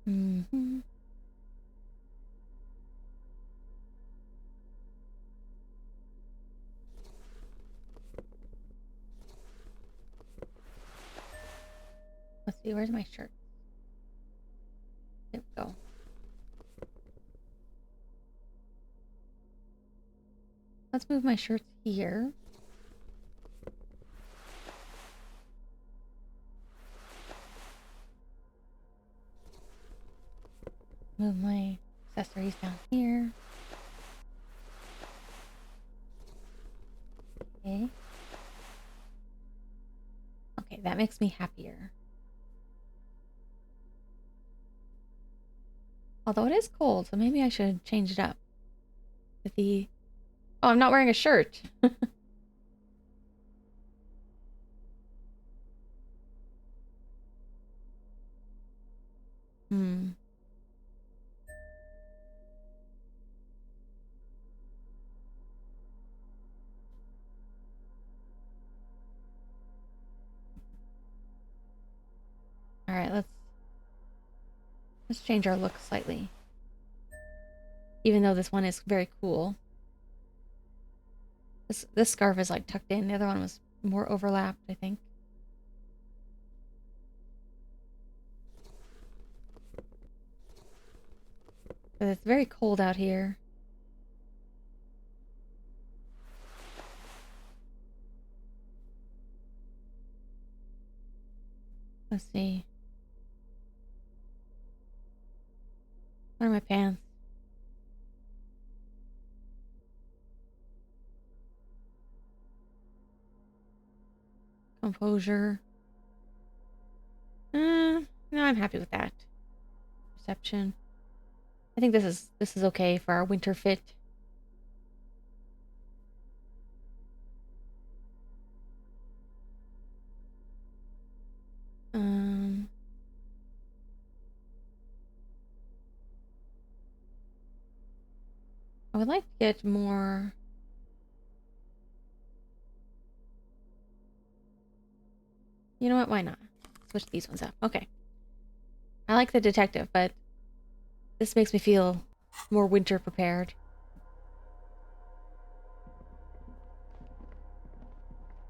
Mm-hmm. Let's see, where's my shirt? There we go. Let's move my shirts here. Move my accessories down here. Okay. Okay, that makes me happier. Although it is cold, so maybe I should change it up. With the... Oh, I'm not wearing a shirt. Hmm. All right, let's change our look slightly. Even though this one is very cool. This scarf is like tucked in. The other one was more overlapped, I think. But it's very cold out here. Let's see. What are my pants? Composure. No, I'm happy with that. Perception. I think this is okay for our winter fit. I would like to get more. You know what? Why not? Switch these ones up. Okay. I like the detective, but this makes me feel more winter prepared.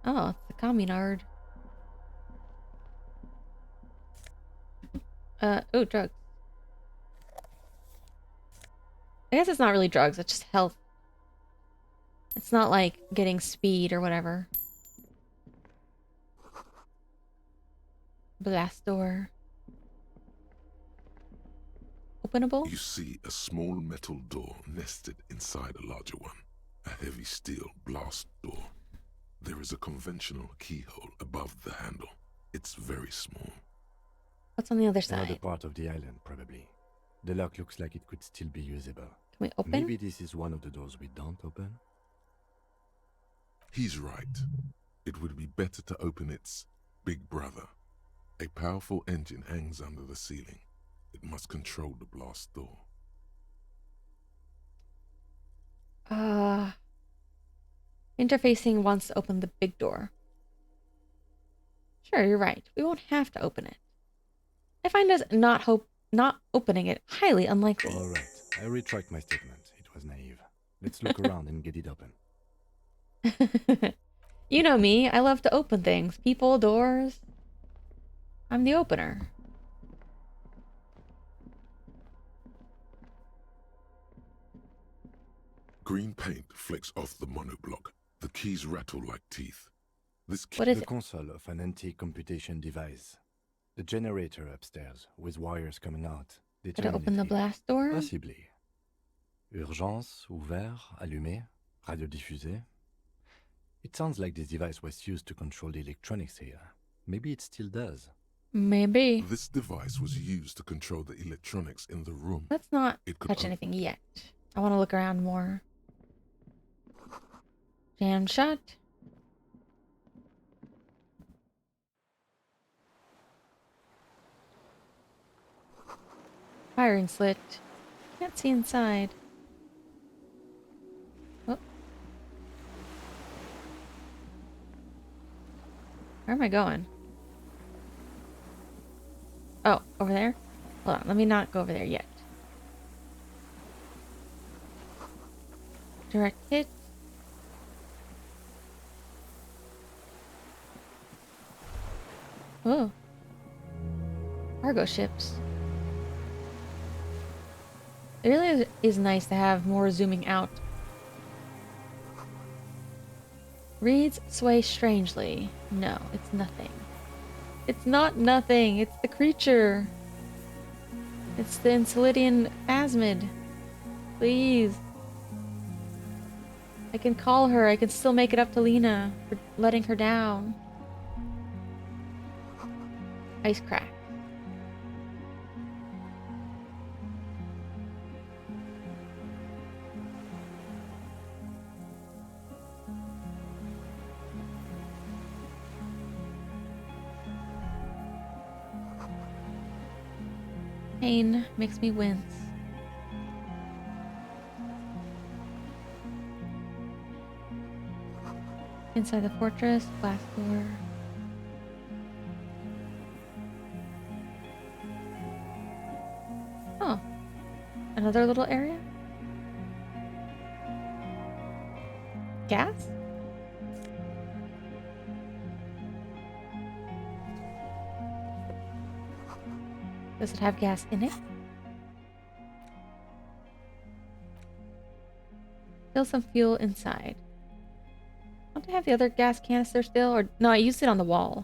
Oh, it's the communard. Oh, drugs. I guess it's not really drugs, it's just health. It's not like getting speed or whatever. Blast door. Openable? You see a small metal door nested inside a larger one. A heavy steel blast door. There is a conventional keyhole above the handle. It's very small. What's on the other Another side? part of the island, probably. The lock looks like it could still be usable. Can we open? Maybe this is one of the doors we don't open? He's right. It would be better to open its big brother. A powerful engine hangs under the ceiling. It must control the blast door. Interfacing wants to open the big door. Sure, you're right. We won't have to open it. I find us not opening it highly unlikely. All right, I retract my statement. It was naive. Let's look around and get it open. You know me. I love to open things. People, doors. I'm the opener. Green paint flecks off the monoblock. The keys rattle like teeth. This key What is The it? console of an anti-computation device. The generator upstairs, with wires coming out. Could I open the blast door? Possibly. Urgence, ouvert, allumé, radiodiffusé. It sounds like this device was used to control the electronics here. Maybe it still does. Maybe. This device was used to control the electronics in the room. Let's not It could touch open- anything yet. I want to look around more. Jam shut. Firing slit. Can't see inside. Oh. Where am I going? Oh, over there? Hold on, let me not go over there yet. Direct hit. Oh. Cargo ships. It really is nice to have more zooming out. Reeds sway strangely. No, it's nothing. It's not nothing. It's the creature. It's the Enceladine phasmid. Please. I can call her. I can still make it up to Lena for letting her down. Ice crack. Pain makes me wince. Inside the fortress, glass door. Oh, another little area? Gas? Does it have gas in it? Fill some fuel inside. Don't I have the other gas canister still? Or no, I used it on the wall.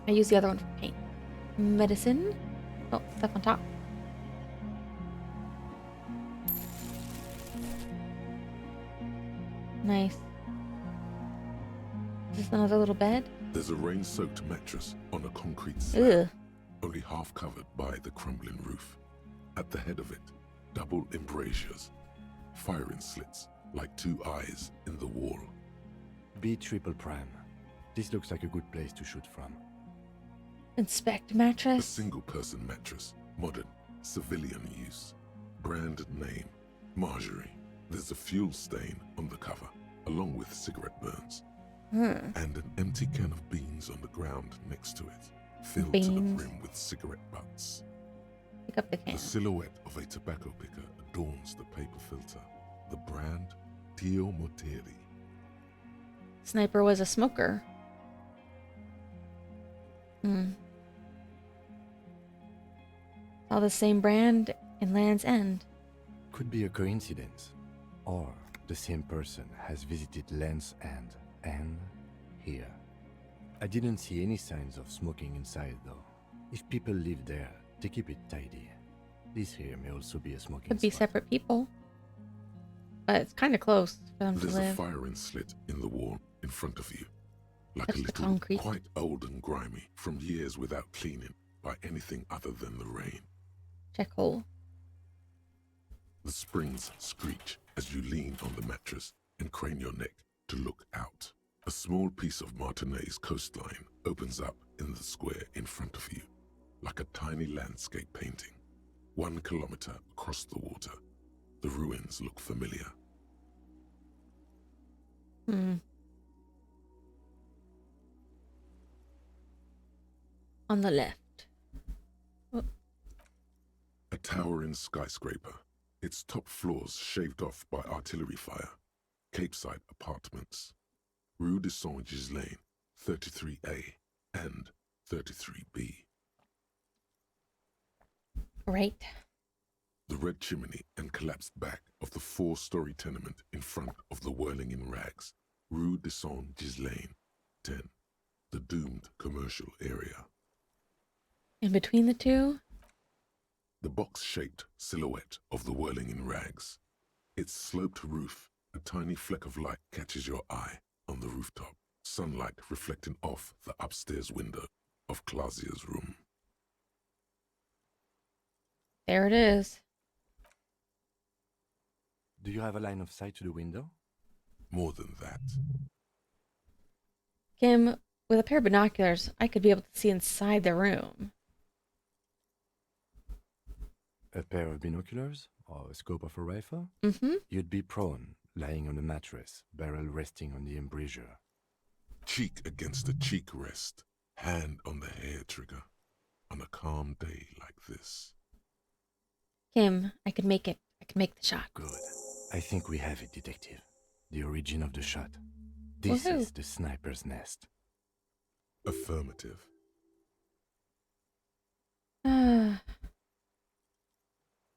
I used the other one for paint. Medicine? Oh, stuff on top. Nice. Is this another little bed? There's a rain-soaked mattress on a concrete slab, Ugh. only half covered by the crumbling roof. At the head of it, double embrasures, firing slits like two eyes in the wall. B triple prime. This looks like a good place to shoot from. Inspect A mattress. single-person mattress, modern, civilian use. Brand name, Marjorie. There's a fuel stain on the cover, along with cigarette burns. And an empty can of beans on the ground next to it, filled to the Beans. brim with cigarette butts. Pick up the can. The silhouette of a tobacco picker adorns the paper filter. The brand, Tio Morteri. Sniper was a smoker. All the same brand in Land's End. Could be a coincidence. Or the same person has visited Land's End and here. I didn't see any signs of smoking inside though. If people live there, they keep it tidy. This here may also be a smoking Could be spot. separate people. But it's kind of close for them to There's a live. firing slit in the wall in front of you. Like Touch a the little, concrete. quite old and grimy, from years without cleaning by anything other than the rain. Check hole. The springs screech as you lean on the mattress and crane your neck to look out. A small piece of Martinez coastline opens up in the square in front of you, like a tiny landscape painting. 1 kilometer across the water. The ruins look familiar. On the left. A towering skyscraper, its top floors shaved off by artillery fire. Capeside apartments. Rue de Saint-Ghislain, 33A and 33B. Right. The red chimney and collapsed back of the 4-story tenement in front of the whirling in rags. Rue de Saint-Ghislain, 10. The doomed commercial area. In between the two, The box-shaped silhouette of the whirling in rags. Its sloped roof, a tiny fleck of light catches your eye on the rooftop, sunlight reflecting off the upstairs window of Clausia's room. There it is. Do you have a line of sight to the window? More than that, Kim, with a pair of binoculars, I could be able to see inside the room. A pair of binoculars? Or a scope of a rifle? Mm-hmm. You'd be prone, lying on a mattress, barrel resting on the embrasure. cheek against a cheek rest, hand on the hair trigger, on a calm day like this. Kim, I could make it. I could make the shot. Good. I think we have it, Detective. The origin of the shot. This Woohoo. is the sniper's nest. Affirmative.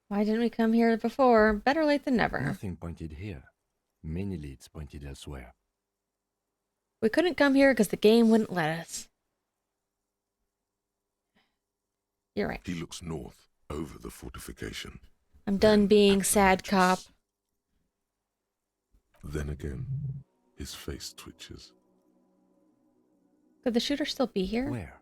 Why didn't we come here before? Better late than never. Nothing pointed here. Many leads pointed elsewhere. We couldn't come here because the game wouldn't let us. You're right. He looks north, over the fortification. I'm done being at the sad cop. mattress. Then again, his face twitches. Could the shooter still be here? Where?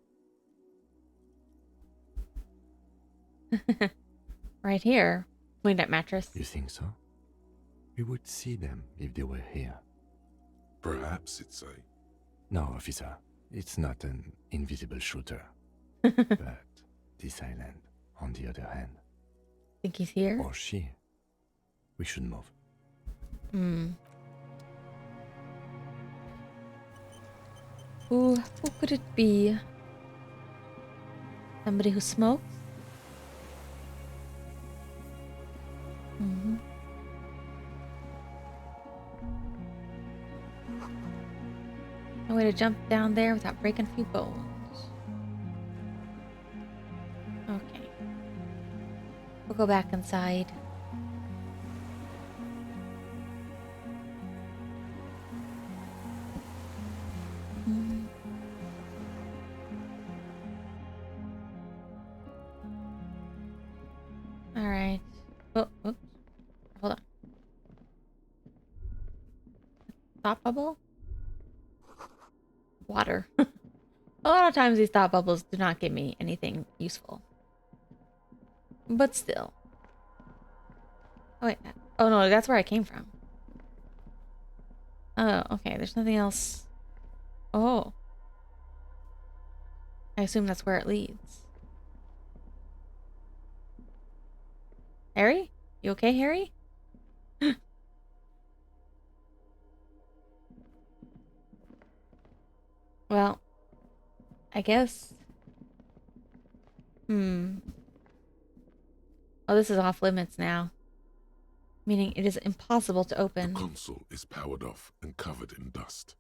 Right here. Point at mattress. You think so? We would see them if they were here. Perhaps it's a... No, officer. It's not an invisible shooter. But this island, on the other hand, Think he's here? or she. We should move. Hmm. Who could it be? Somebody who smokes? Mm-hmm. No way to jump down there without breaking a few bones. Okay. We'll go back inside. Mm. All right. Oh, oops. Hold on. Thought bubble? Water. A lot of times these thought bubbles do not give me anything useful. But still. Oh, wait. Oh, no, that's where I came from. Oh, okay. There's nothing else. Oh. I assume that's where it leads. Harry? You okay, Harry? Well, I guess. Oh, this is off limits now. Meaning it is impossible to The open. console is powered off and covered in dust.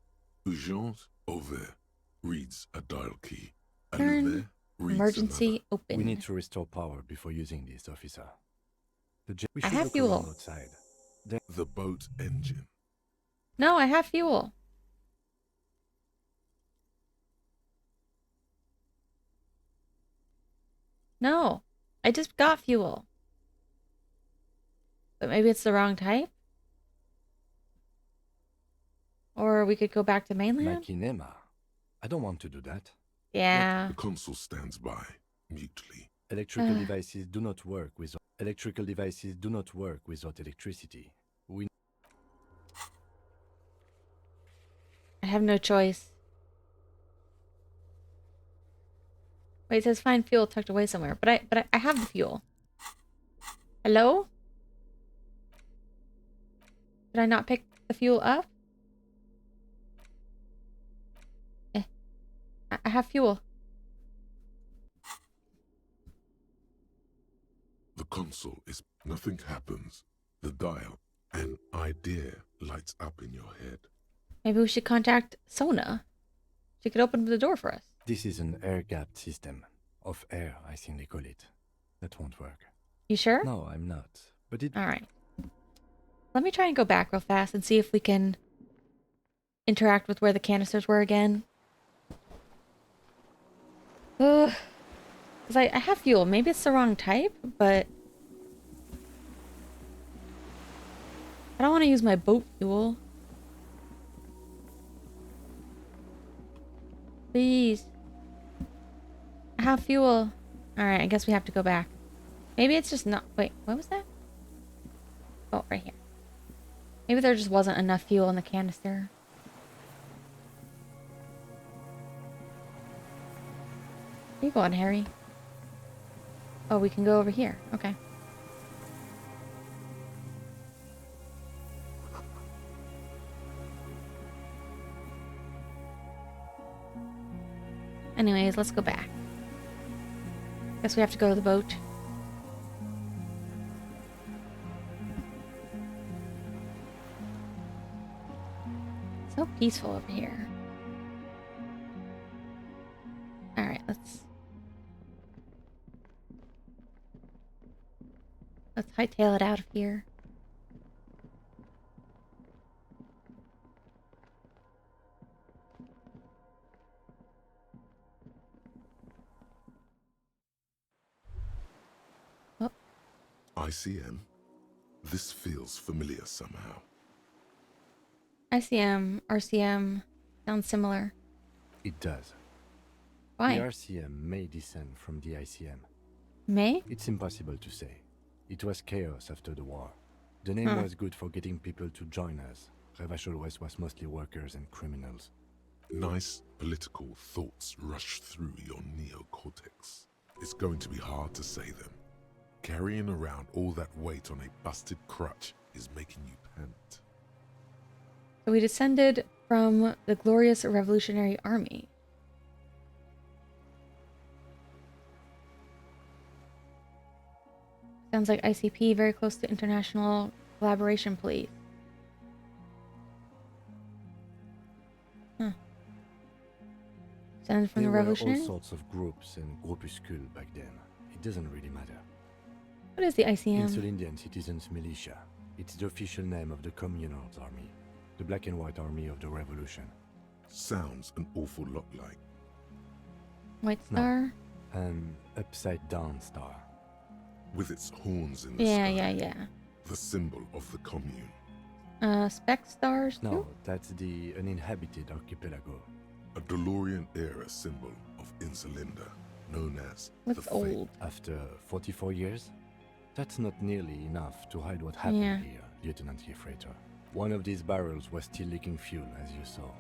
Urgence ouvert reads a dial key. Turn Allumé reads emergency another. open. We need to restore power before using this, officer. We I should have look fuel. around outside. The boat engine. No, I have fuel. No, I just got fuel. But maybe it's the wrong type? Or we could go back to mainland? Machinema. I don't want to do that. Yeah. The console stands by, mutely. Electrical devices do not work without electricity. I have no choice. Wait, it says find fuel tucked away somewhere. But I have the fuel. Hello? Did I not pick the fuel up? I have fuel. The console is... Nothing happens. The dial, an idea lights up in your head. Maybe we should contact Sona. She could open the door for us. This is an air-gapped system. Of air, I think they call it. That won't work. You sure? No, I'm not. But it... Alright. Let me try and go back real fast and see if we can interact with where the canisters were again. Ugh. Because I have fuel. Maybe it's the wrong type, but I don't want to use my boat fuel. Please. I have fuel. Alright, I guess we have to go back. Maybe it's just not... Wait, what was that? Oh, right here. Maybe there just wasn't enough fuel in the canister. Where you going, Harry? Oh, we can go over here. Okay. Anyways, let's go back. Guess we have to go to the boat. So peaceful over here. Alright, let's hightail it out of here. Oh, ICM? This feels familiar somehow. ICM, RCM, sounds similar. It does. Why? The RCM may descend from the ICM. May? It's impossible to say. It was chaos after the war. The name was good for getting people to join us. Revachol West was mostly workers and criminals. Nice political thoughts rush through your neocortex. It's going to be hard to say them. Carrying around all that weight on a busted crutch is making you pant. So we descended from the glorious Revolutionary Army. Sounds like ICP, very close to international collaboration, please. Huh. Descended from There the were all Revolutionaries? sorts of groups and groupuscules back then. It doesn't really matter. What is the ICM? Insul Indian Citizens Militia. It's the official name of the Communards Army, the black and white army of the revolution. Sounds an awful lot like. White No. Star? An upside-down star. With its horns in the Yeah, sky. yeah. The symbol of the commune. Spec Stars too? No, that's the uninhabited archipelago. A DeLorean-era symbol of Insulinda, known as Looks the Fate. old. After 44 years? That's not nearly enough to hide what happened Yeah. here, Lieutenant Freighter. One of these barrels was still leaking fuel, as you saw.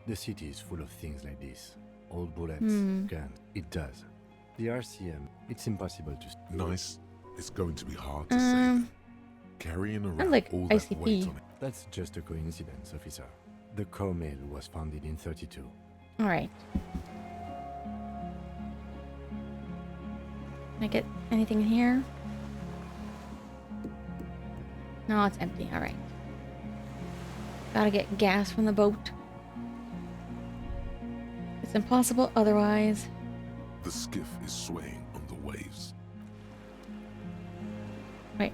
The city is full of things like this. Old bullets, guns. It does. The RCM, it's impossible to... Nice. It's going to be hard to say. Um, Carrying I around like all that ICP. weight on it. That's just a coincidence, officer. The Comil was founded in 32. Alright. Can I get anything in here? No, it's empty. Alright. Gotta get gas from the boat. It's impossible otherwise. The skiff is swaying on the waves. Wait.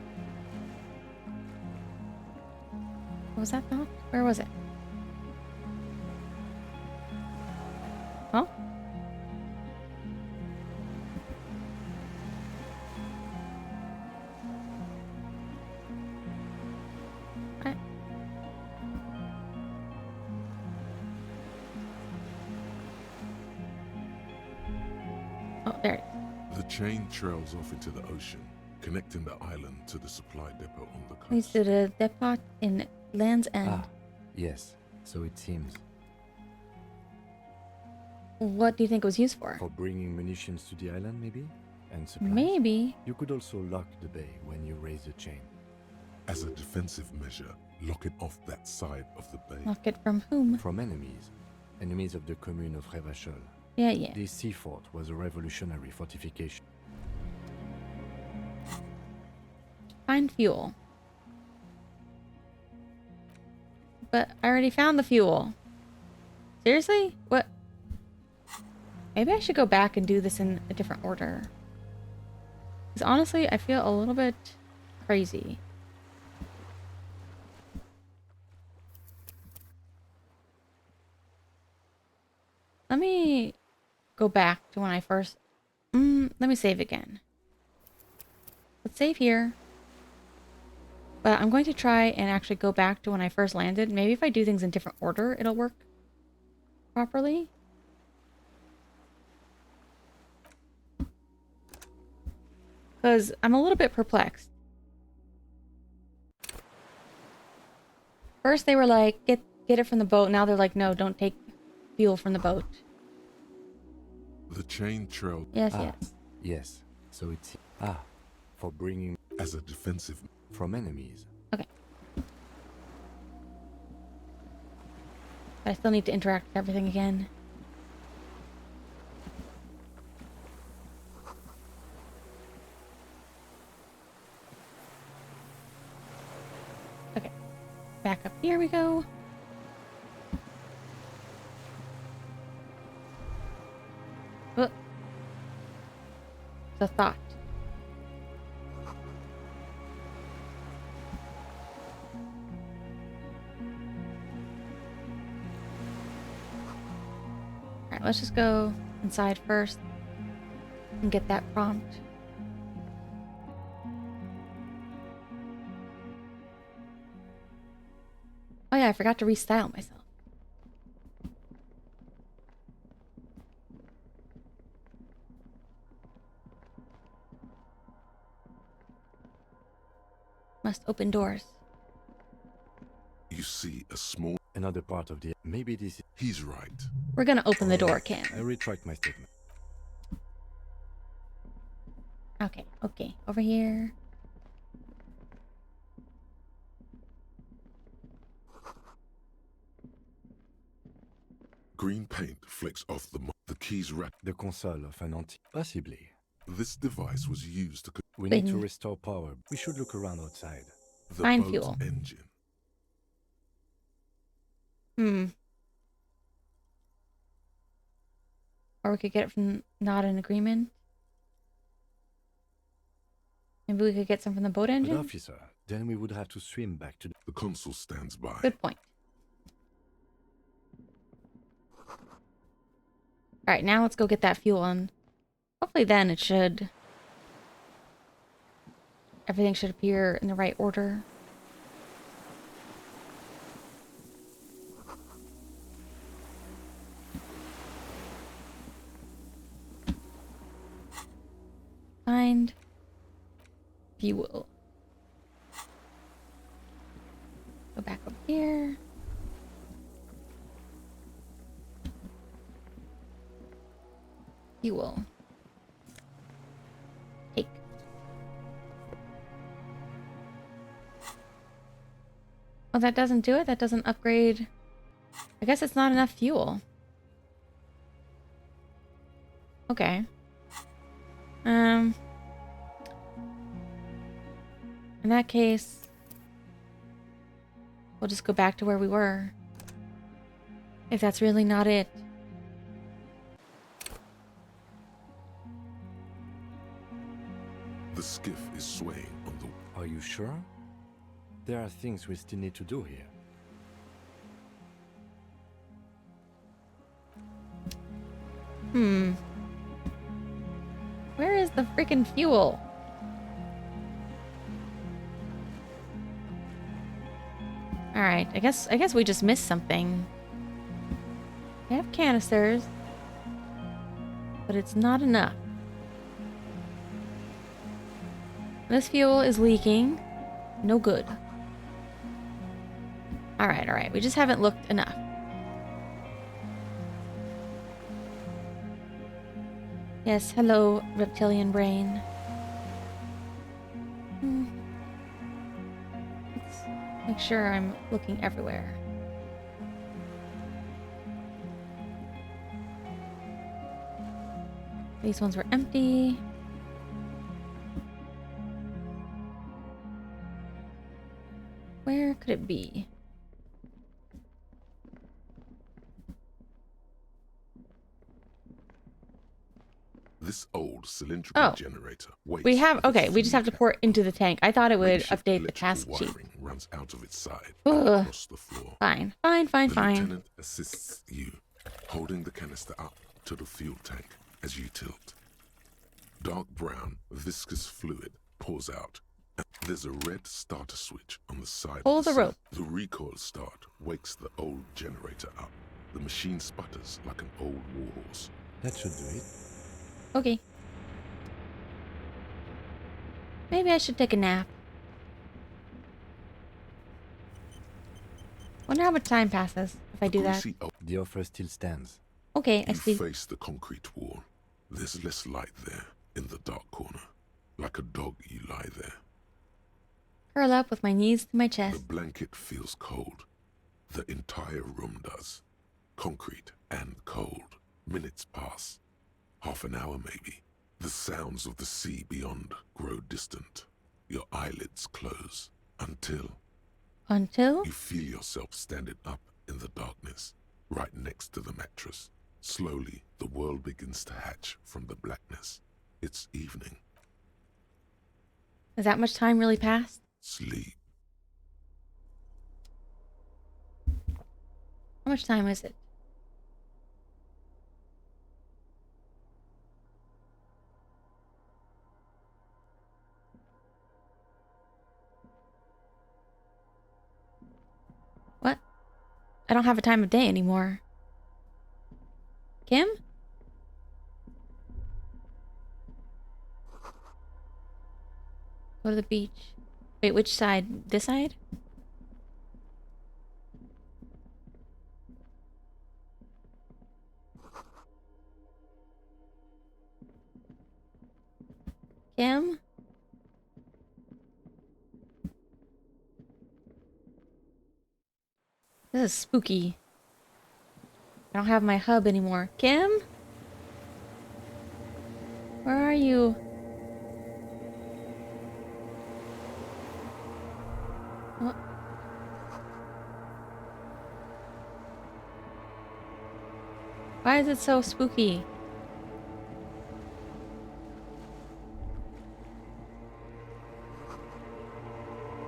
What was that not? Where was it? Huh? I... Oh, there it is. The chain trails off into the ocean, connecting the island to the supply depot on the Leads coast. to the depot in Land's End. Ah, yes. So it seems. What do you think it was used for? For bringing munitions to the island, maybe? And supplies? Maybe. You could also lock the bay when you raise the chain. As a defensive measure, lock it off that side of the bay. Lock it from whom? From enemies. Enemies of the commune of Revachol. Yeah, yeah. This sea fort was a revolutionary fortification. Find fuel. But I already found the fuel. Seriously? What? Maybe I should go back and do this in a different order. Because honestly, I feel a little bit crazy. Let me go back to when I first Let me save again. Let's save here. But I'm going to try and actually go back to when I first landed. Maybe if I do things in different order, it'll work properly. Because I'm a little bit perplexed. First they were like, get it from the boat. Now they're like, no, don't take fuel from the boat. The chain trail Yes, yes. Yes. So it's for bringing as a defensive. from enemies. Okay. But I still need to interact with everything again. Okay. Back up here we go. Oh. The thought. Alright, let's just go inside first and get that prompt. Oh yeah, I forgot to restyle myself. Must open doors. You see a small. Another part of the... Maybe this is... He's right. We're gonna open the door, Kim. I retract my statement. Okay, okay. Over here. Green paint flicks off the keys wrap. The console of an anti... Possibly. This device was used to We need to Bin. restore power. We should look around outside. the Find boat's fuel. engine. Or we could get it from not an agreement. Maybe we could get some from the boat But engine? officer, then we would have to swim back to the... The consul stands by. Good point. Alright, now let's go get that fuel and hopefully then it should... Everything should appear in the right order. Find fuel. Go back up here. Fuel. Take. Oh, that doesn't do it? That doesn't upgrade. I guess it's not enough fuel. Okay. In that case, we'll just go back to where we were. If that's really not it. The skiff is swaying on the. Are you sure? There are things we still need to do here. Where is the freaking fuel? Alright, I guess we just missed something. We have canisters, but it's not enough. This fuel is leaking. No good. Alright. We just haven't looked enough. Yes, hello, reptilian brain. Let's make sure I'm looking everywhere. These ones were empty. Where could it be? This old cylindrical generator waits. We have, for the okay, we just have to feed pour it into the tank. I thought it would Makeshift update the electrical task sheet. wiring runs out of its side Ugh. and across the floor. Fine. The lieutenant assists you, holding the canister up to the fuel tank as you tilt. Dark brown, viscous fluid pours out. And there's a red starter switch on the side Pull of the the seat. rope. The recoil start wakes the old generator up. The machine sputters like an old warhorse. That should do it. Okay. Maybe I should take a nap. Wonder how much time passes if I do that. Greasy old The offer still stands. Okay, I You see. face the concrete wall. There's less light there, in the dark corner. Like a dog, you lie there. Curl up with my knees to my The chest. blanket feels cold. The entire room does. Concrete and cold. Minutes pass. Half an hour, maybe. The sounds of the sea beyond grow distant. Your eyelids close. Until Until? you feel yourself standing up in the darkness, right next to the mattress. Slowly, the world begins to hatch from the blackness. It's evening. Has that much time really passed? Sleep. How much time is it? What? I don't have a time of day anymore. Kim? Go to the beach. Wait, which side? This side? Kim? This is spooky. I don't have my hub anymore. Kim? Where are you? What? Why is it so spooky?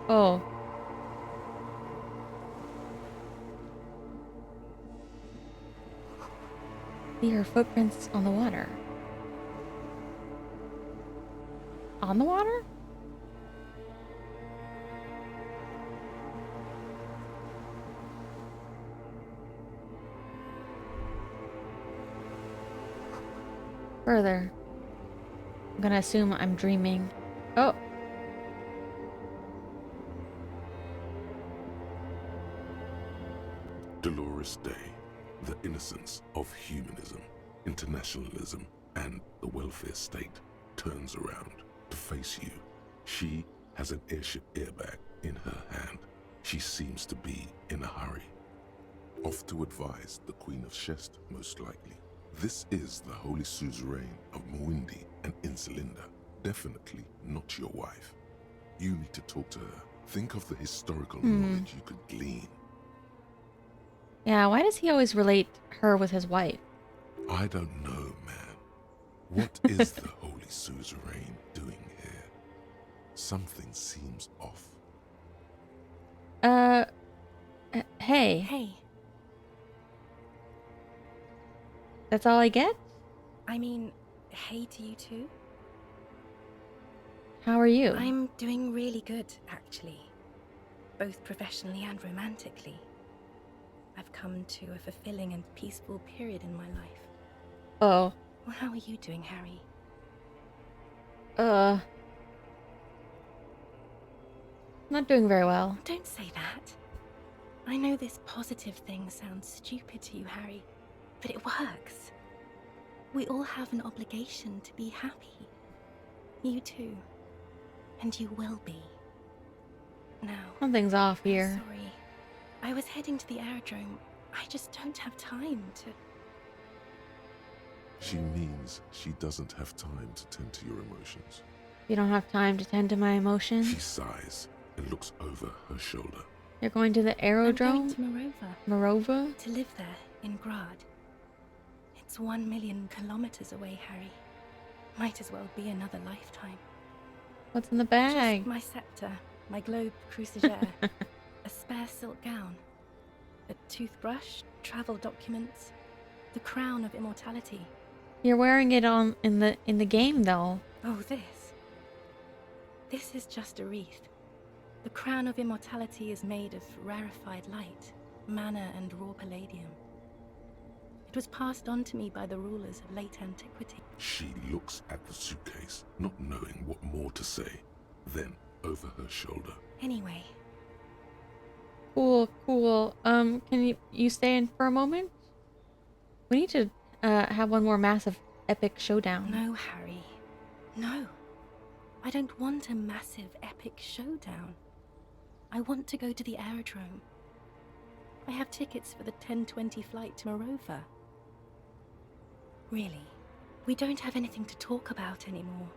Oh. See her footprints on the water. On the water? Further. I'm gonna assume I'm dreaming. Oh. Dolores Day, the innocence of humanism, internationalism, and the welfare state turns around to face you. She has an airship airbag in her hand. She seems to be in a hurry. Off to advise the Queen of Shest, most likely. This is the Holy Suzerain of Mwindi and Insulinda. Definitely not your wife. You need to talk to her. Think of the historical knowledge you could glean. Yeah, why does he always relate her with his wife? I don't know, man. What is the Holy Suzerain doing here? Something seems off. Hey. Hey, That's all I get? I mean, hey to you too. How are you? I'm doing really good, actually. Both professionally and romantically. I've come to a fulfilling and peaceful period in my life. Oh. Well, how are you doing, Harry? Not doing very well. Don't say that. I know this positive thing sounds stupid to you, Harry, but it works. We all have an obligation to be happy. You too. And you will be. Now, Something's off I'm here. sorry. I was heading to the aerodrome. I just don't have time to... She means she doesn't have time to tend to your emotions. You don't have time to tend to my She emotions? sighs and looks over her shoulder. You're going to the I'm aerodrome? going to Morova. Morova? To live there, in Grad. It's 1 million kilometers away, Harry. Might as well be another lifetime. What's in the bag? Just my scepter, my globe cruciger, a spare silk gown, a toothbrush, travel documents, the crown of immortality. You're wearing it on in the game though. Oh, this. This is just a wreath. The crown of immortality is made of rarefied light, mana and raw palladium. It was passed on to me by the rulers of late antiquity. She looks at the suitcase, not knowing what more to say. Then, over her shoulder. Anyway, Cool, cool. Can you stay in for a moment? We need to have one more massive epic showdown. no, Harry. No. I don't want a massive epic showdown. I want to go to the aerodrome. I have tickets for the 10:20 flight to Morova. Really, we don't have anything to talk about anymore.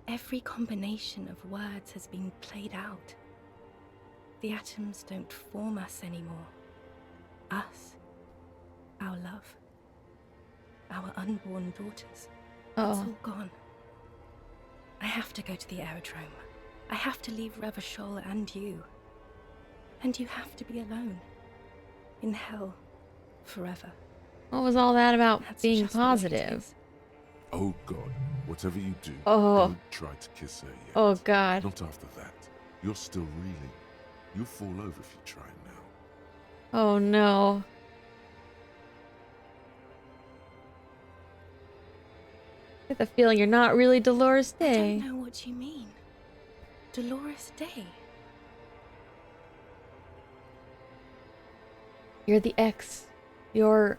Every combination of words has been played out. The atoms don't form us anymore. Us, our love, our unborn daughters. It's Oh, all gone. I have to go to the aerodrome. I have to leave Revachol and you. And you have to be alone. In hell. Forever. what was all that about That's being just the way it positive? is. Oh God, whatever you do, Oh. don't try to kiss her yet. Oh God. Not after that. You're still reeling. You'll fall over if you try now. Oh no. I get the feeling you're not really Dolores I Day. don't know what you mean. Dolores Day. You're the X. You're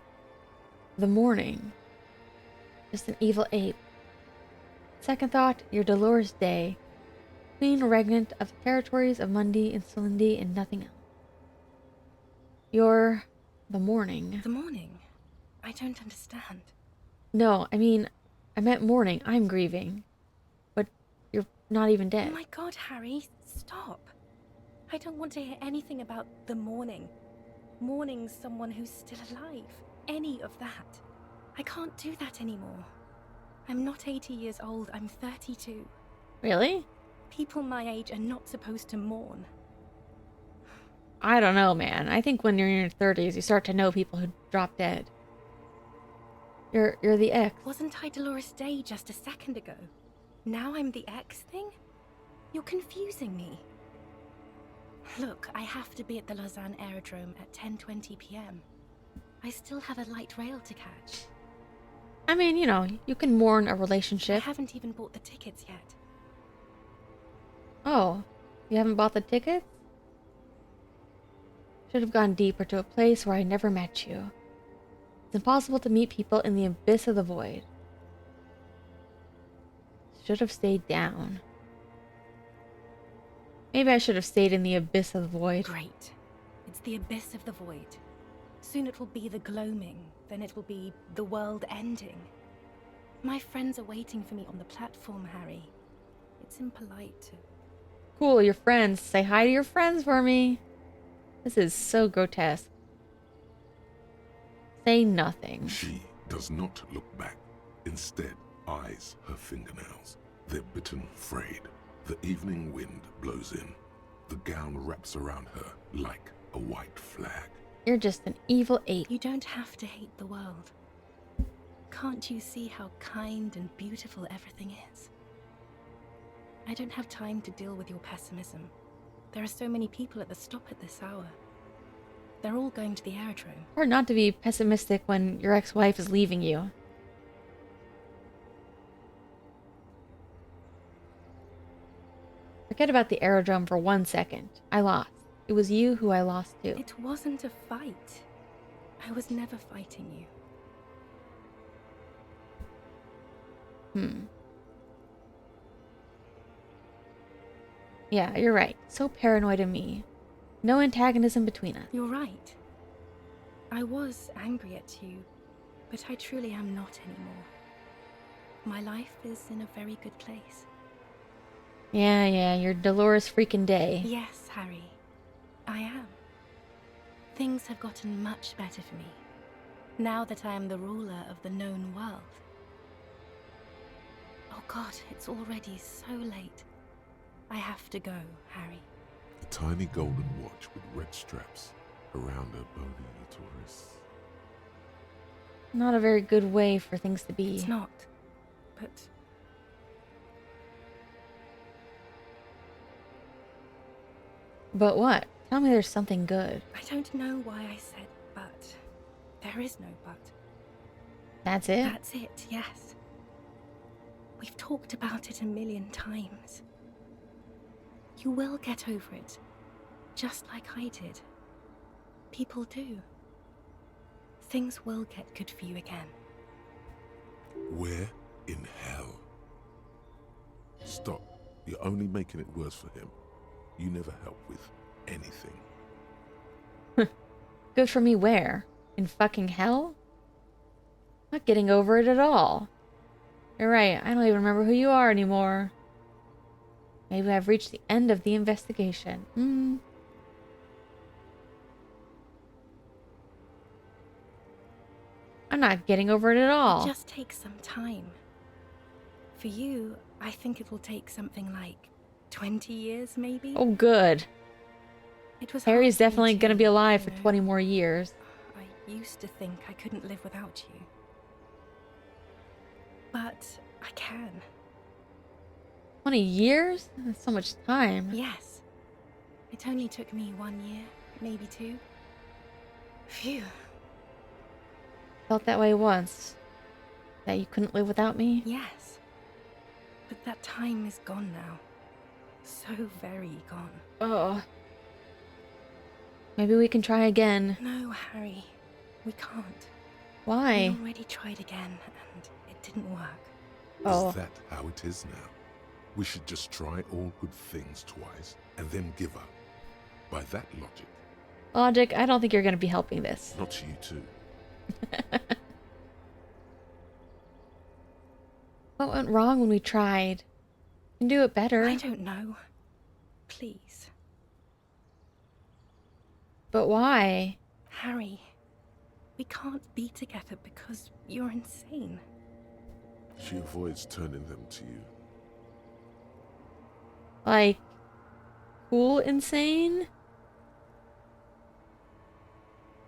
the morning. Just an evil ape. Second thought, you're Dolores Day. Queen regnant of the territories of Mundi and Silindi and nothing else. You're the morning. The morning. I don't understand. No, I mean, I meant mourning. I'm grieving. But you're not even Oh dead. my god, Harry, stop. I don't want to hear anything about the morning. Mourning someone who's still alive. Any of that. I can't do that anymore. I'm not 80 years old, I'm 32. Really? People my age are not supposed to mourn. I don't know, man. I think when you're in your 30s, you start to know people who drop dead. You're the X. Wasn't I Dolores Day just a second ago? Now I'm the X thing? You're confusing me. Look, I have to be at the Lausanne Aerodrome at 10:20 p.m. I still have a light rail to catch. I mean, you know, you can mourn a I relationship. haven't even bought the tickets yet. Oh, you haven't bought the tickets? Should have gone deeper to a place where I never met you. It's impossible to meet people in the abyss of the void. Should have stayed down. Maybe I should have stayed in the abyss of the void. Great. It's the abyss of the void. Soon it will be the gloaming, then it will be the world ending. My friends are waiting for me on the platform, Harry. It's impolite to... Cool, your friends. Say hi to your friends for me. This is so grotesque. Say nothing. She does not look back. Instead, eyes her fingernails. They're bitten, frayed. The evening wind blows in. The gown wraps around her like a white flag. You're just an evil ape. You don't have to hate the world. Can't you see how kind and beautiful everything is? I don't have time to deal with your pessimism. There are so many people at the stop at this hour. They're all going to the aerodrome. Hard not to be pessimistic when your ex-wife is leaving you. Forget about the aerodrome for 1 second. I lost. It was you who I lost to. It wasn't a fight. I was never fighting you. Yeah, you're right. So paranoid of me. No antagonism between us. You're right. I was angry at you, but I truly am not anymore. My life is in a very good place. Yeah, you're Dolores freaking Day. Yes, Harry. I am. Things have gotten much better for me, now that I am the ruler of the known world. Oh God, it's already so late. I have to go, Harry. A tiny golden watch with red straps around her bony little wrists. not a very good way for things to be. It's not. But But what? Tell me there's something good. I don't know why I said but. There is no but. That's it? That's it, yes. We've talked about it a million times. You will get over it, just like I did. People do. Things will get good for you again. Where in hell? Stop. You're only making it worse for him. You never help with anything. Good for me where? In fucking hell? Not getting over it at all. You're right, I don't even remember who you are anymore. Maybe I've reached the end of the investigation. I'm not getting over it at all. It just takes some time. For you, I think it will take something like 20 years, maybe? Oh, good. It was Harry's hard for me definitely too, gonna be alive for you know. 20 more years. I used to think I couldn't live without you. But I can. 20 years? That's so much time. Yes. It only took me 1 year, maybe 2. Phew. Felt that way once. That you couldn't live without me? Yes. But that time is gone now. So very gone. Oh. Maybe we can try again. No, Harry. We can't. Why? We already tried again, and it didn't work. Oh. Is that how it is now? We should just try all good things twice and then give up. By that logic, Logic, I don't think you're gonna be helping this. not you too. What went wrong when we tried? We can do it better. I don't know. Please. But why? Harry, we can't be together because you're insane. She avoids turning them to you. Like, cool insane?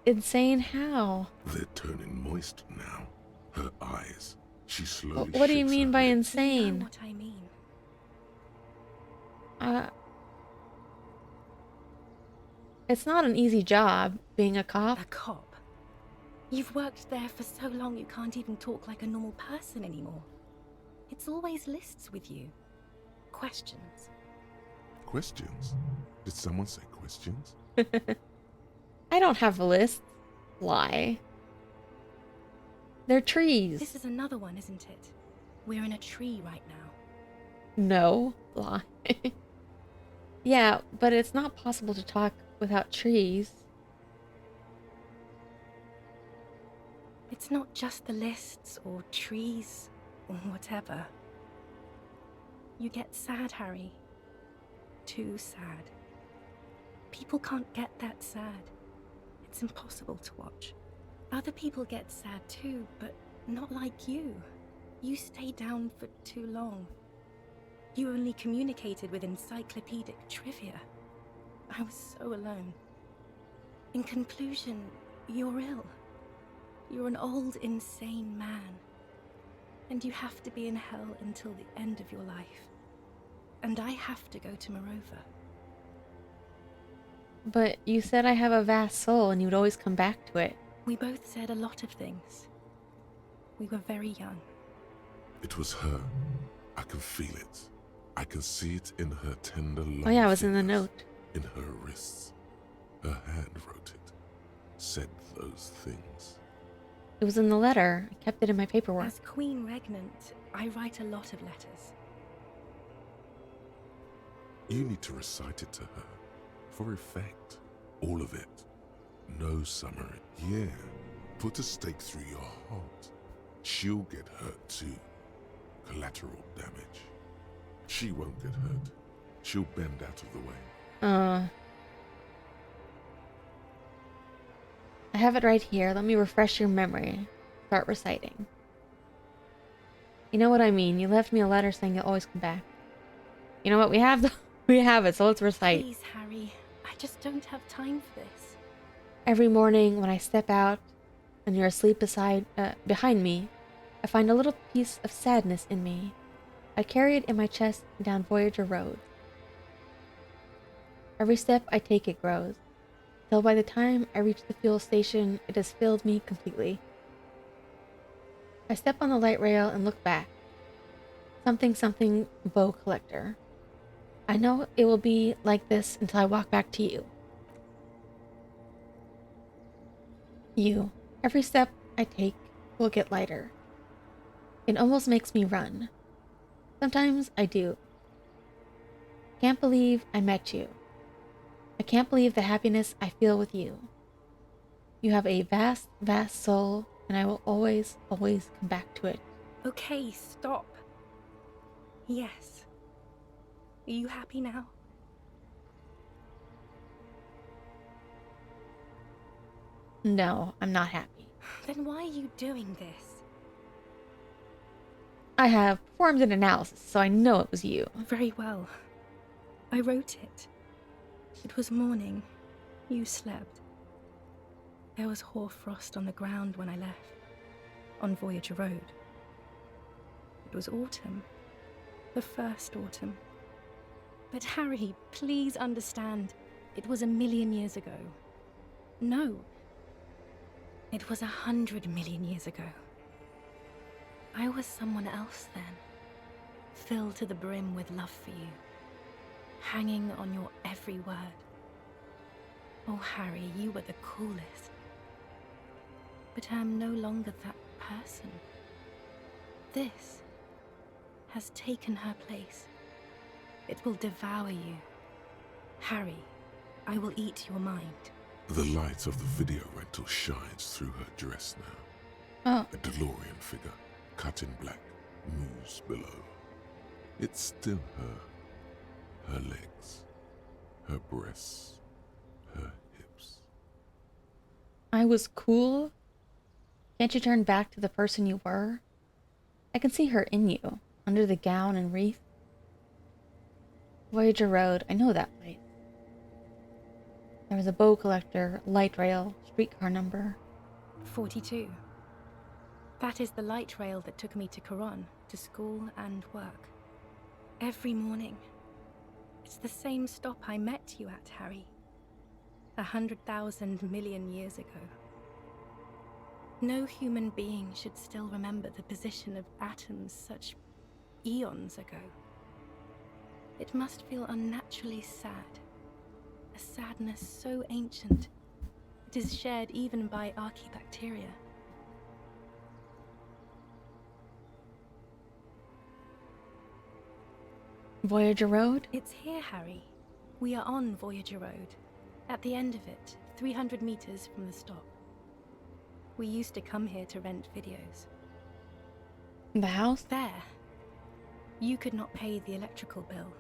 Insane how? They're turning moist now. Her eyes. She slowly What do you shakes mean her by head. You know insane? what I mean. It's not an easy job, being a cop. A cop. You've worked there for so long you can't even talk like a normal person anymore. It's always lists with you. Questions. Questions? Did someone say questions? I don't have a list. Lie. They're trees. This is another one, isn't it? We're in a tree right now. No. Lie. Yeah, but it's not possible to talk without trees. It's not just the lists or trees or whatever. You get sad, Harry. Too sad. People can't get that sad. It's impossible to watch. Other people get sad too, but not like you. You stay down for too long. You only communicated with encyclopedic trivia. I was so alone. In conclusion, you're ill. You're an old, insane man. And you have to be in hell until the end of your life. And I have to go to Morova. But you said I have a vast soul and you'd always come back to it. We both said a lot of things. We were very young. It was her. I can feel it. I can see it in her tender long Oh yeah, it was in the fingers, note. in her wrists. Her hand wrote it. Said those things. It was in the letter. I kept it in my paperwork. As Queen Regnant, I write a lot of letters. You need to recite it to her. For effect. All of it. No summary. Yeah. Put a stake through your heart. She'll get hurt too. Collateral damage. She won't get hurt. She'll bend out of the way. I have it right here. Let me refresh your memory. Start reciting. You know what I mean. You left me a letter saying you'll always come back. You know what? We have we have it, so let's recite. Please, Harry. I just don't have time for this. Every morning when I step out and you're asleep behind me, I find a little piece of sadness in me. I carry it in my chest down Voyager Road. Every step I take, it grows, till by the time I reach the fuel station, it has filled me completely. I step on the light rail and look back. Something bow collector. I know it will be like this until I walk back to you. You. Every step I take will get lighter. It almost makes me run. Sometimes I do. Can't believe I met you. I can't believe the happiness I feel with you. You have a vast, vast soul, and I will always, always come back to it. Okay, stop. Yes. Are you happy now? No, I'm not happy. Then why are you doing this? I have performed an analysis, so I know it was you. Very well. I wrote it. It was morning. You slept. There was hoarfrost on the ground when I left, on Voyager Road. It was autumn. The first autumn. But Harry, please understand, it was 1,000,000 years ago. No. It was 100 million years ago. I was someone else then, filled to the brim with love for you, hanging on your every word. Oh, Harry, you were the coolest. But I am no longer that person. This has taken her place. It will devour you. Harry, I will eat your mind. The light of the video rental shines through her dress now. Oh, A DeLorean figure, cut in black, moves below. It's still her. Her legs, her breasts, her hips. I was cool. Can't you turn back to the person you were? I can see her in you, under the gown and wreath. Voyager Road, I know that place. There was a bow collector, light rail, streetcar number. 42. That is the light rail that took me to Coron, to school and work. Every morning. It's the same stop I met you at, Harry. 100,000 million years ago. No human being should still remember the position of atoms such eons ago. It must feel unnaturally sad. A sadness so ancient, it is shared even by archaebacteria. Voyager Road? It's here, Harry. We are on Voyager Road. At the end of it, 300 meters from the stop. We used to come here to rent videos. The house? There. You could not pay the electrical bill.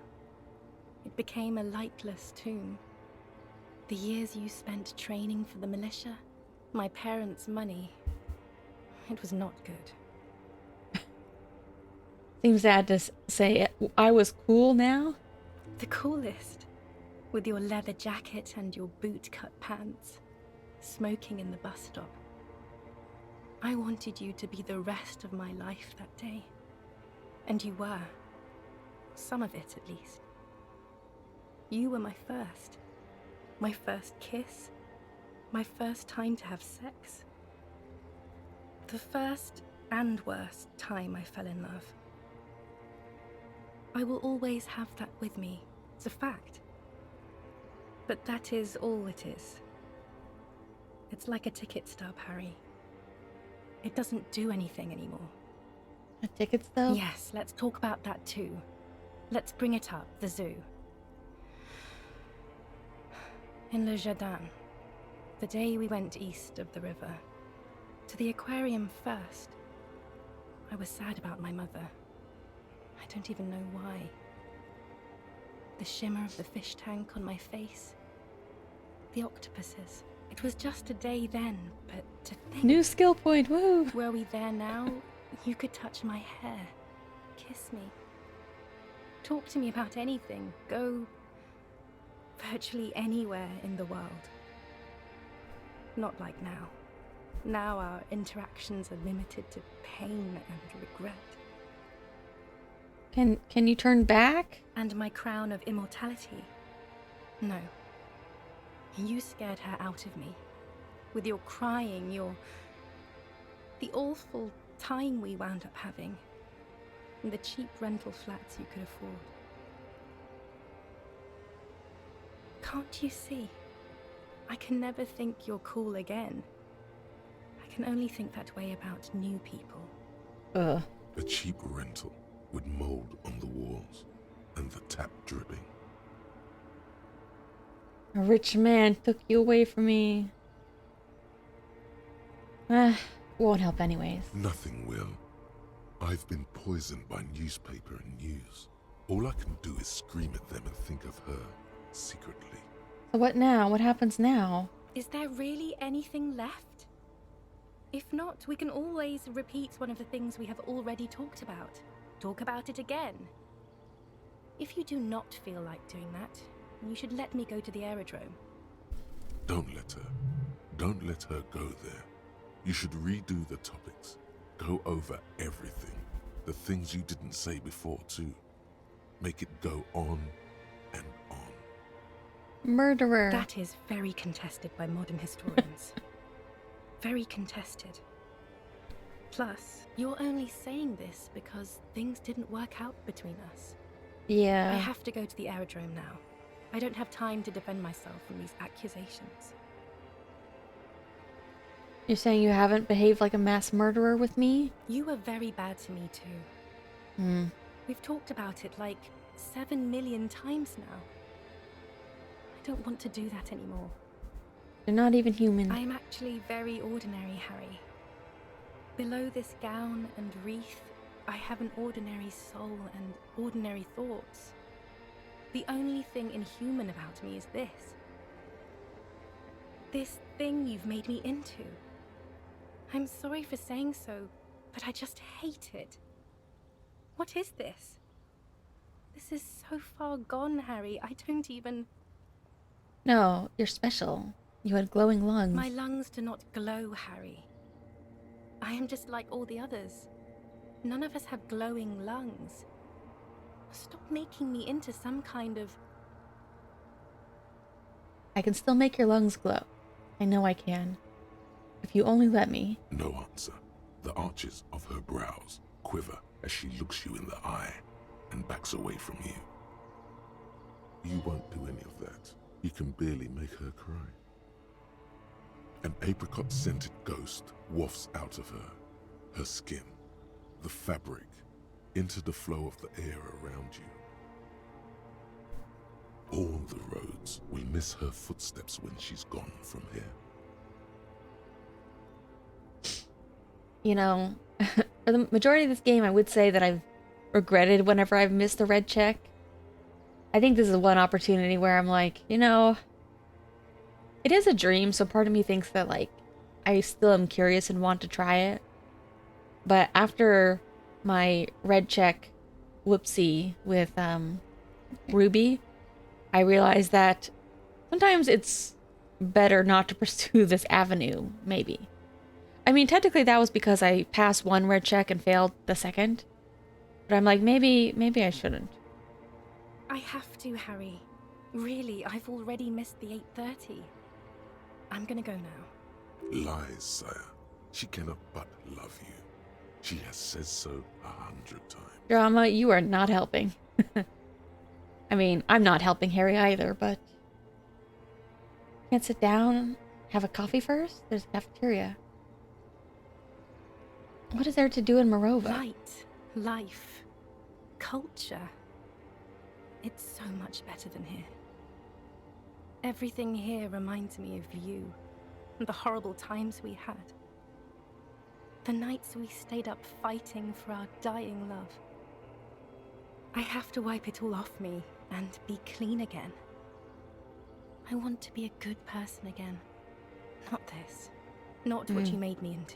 It became a lightless tomb. The years you spent training for the militia, my parents' money, it was not good. Seems sad to say I was cool now. The coolest. With your leather jacket and your boot-cut pants, smoking in the bus stop. I wanted you to be the rest of my life that day. And you were. Some of it, at least. You were my first. My first kiss. My first time to have sex. The first and worst time I fell in love. I will always have that with me. It's a fact. But that is all it is. It's like a ticket stub, Harry. It doesn't do anything anymore. A ticket stub? Yes, let's talk about that too. Let's bring it up, the zoo. In Le Jardin, the day we went east of the river, to the aquarium first, I was sad about my mother. I don't even know why. The shimmer of the fish tank on my face. The octopuses. It was just a day then, but to think... New skill point, woo! Were we there now, you could touch my hair, kiss me. Talk to me about anything, go virtually anywhere in the world. Not like now. Now our interactions are limited to pain and regret. Can you turn back? And my crown of immortality? No. You scared her out of me. With your crying, the awful time we wound up having. And the cheap rental flats you could afford. Can't you see? I can never think you're cool again. I can only think that way about new people. Ugh. A cheap rental with mold on the walls and the tap dripping. A rich man took you away from me. Won't help anyways. Nothing will. I've been poisoned by newspaper and news. All I can do is scream at them and think of her secretly. So what now? What happens now? Is there really anything left? If not, we can always repeat one of the things we have already talked about. Talk about it again. If you do not feel like doing that, you should let me go to the aerodrome. Don't let her. Don't let her go there. You should redo the topics. Go over everything. The things you didn't say before, too. Make it go on and on. Murderer. That is very contested by modern historians. Very contested. Plus, you're only saying this because things didn't work out between us. Yeah. I have to go to the aerodrome now. I don't have time to defend myself from these accusations. You're saying you haven't behaved like a mass murderer with me? You were very bad to me too. Hmm. We've talked about it like 7 million times now. I don't want to do that anymore. You're not even human. I am actually very ordinary, Harry. Below this gown and wreath, I have an ordinary soul and ordinary thoughts. The only thing inhuman about me is this. This thing you've made me into. I'm sorry for saying so, but I just hate it. What is this? This is so far gone, Harry. I don't even... No, you're special. You had glowing lungs. My lungs do not glow, Harry. I am just like all the others. None of us have glowing lungs. Stop making me into some kind of... I can still make your lungs glow. I know I can. If you only let me. No answer. The arches of her brows quiver as she looks you in the eye and backs away from you. You won't do any of that. You can barely make her cry. An apricot-scented ghost wafts out of her, her skin, the fabric, into the flow of the air around you. All the roads will miss her footsteps when she's gone from here. You know, for the majority of this game, I would say that I've regretted whenever I've missed the red check. I think this is one opportunity where I'm like, you know, it is a dream, so part of me thinks that, like, I still am curious and want to try it. But after my red check whoopsie with Ruby, I realized that sometimes it's better not to pursue this avenue, maybe. I mean, technically that was because I passed one red check and failed the second. But I'm like, maybe I shouldn't. I have to, Harry. Really, I've already missed the 8:30. I'm gonna go now. Lies, sire. She cannot but love you. She has said so 100 times. Drama, you are not helping. I mean, I'm not helping Harry either, but... Can't sit down and have a coffee first? There's a cafeteria. What is there to do in Morova? Light, life, culture. It's so much better than here. Everything here reminds me of you and the horrible times we had. The nights we stayed up fighting for our dying love. I have to wipe it all off me and be clean again. I want to be a good person again. Not this. Not what you made me into.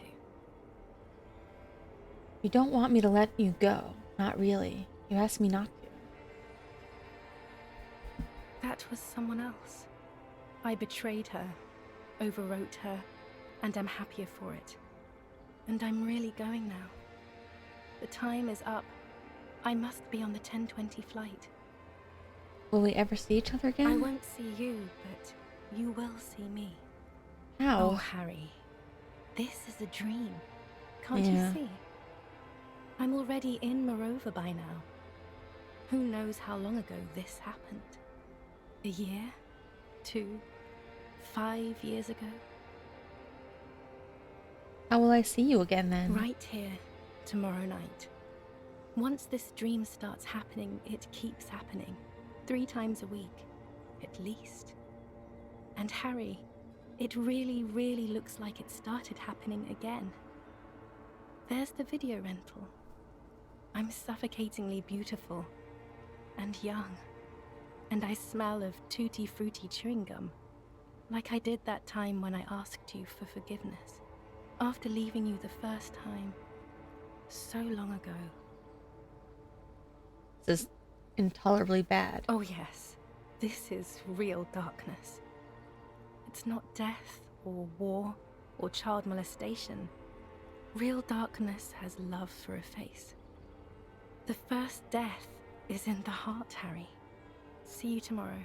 You don't want me to let you go. Not really. You asked me not to. That was someone else. I betrayed her, overwrote her, and I'm happier for it. And I'm really going now. The time is up. I must be on the 10:20 flight. Will we ever see each other again? I won't see you, but you will see me. How? Oh, Harry. This is a dream. Can't Yeah. you see? I'm already in Morova by now. Who knows how long ago this happened? A year? 2? 5 years ago? How will I see you again then? Right here, tomorrow night. Once this dream starts happening, it keeps happening. 3 times a week, at least. And Harry, it really, really looks like it started happening again. There's the video rental. I'm suffocatingly beautiful and young. And I smell of tutti frutti chewing gum, like I did that time when I asked you for forgiveness. After leaving you the first time, so long ago. This is intolerably bad. Oh yes, this is real darkness. It's not death or war or child molestation. Real darkness has love for a face. The first death is in the heart, Harry. See you tomorrow.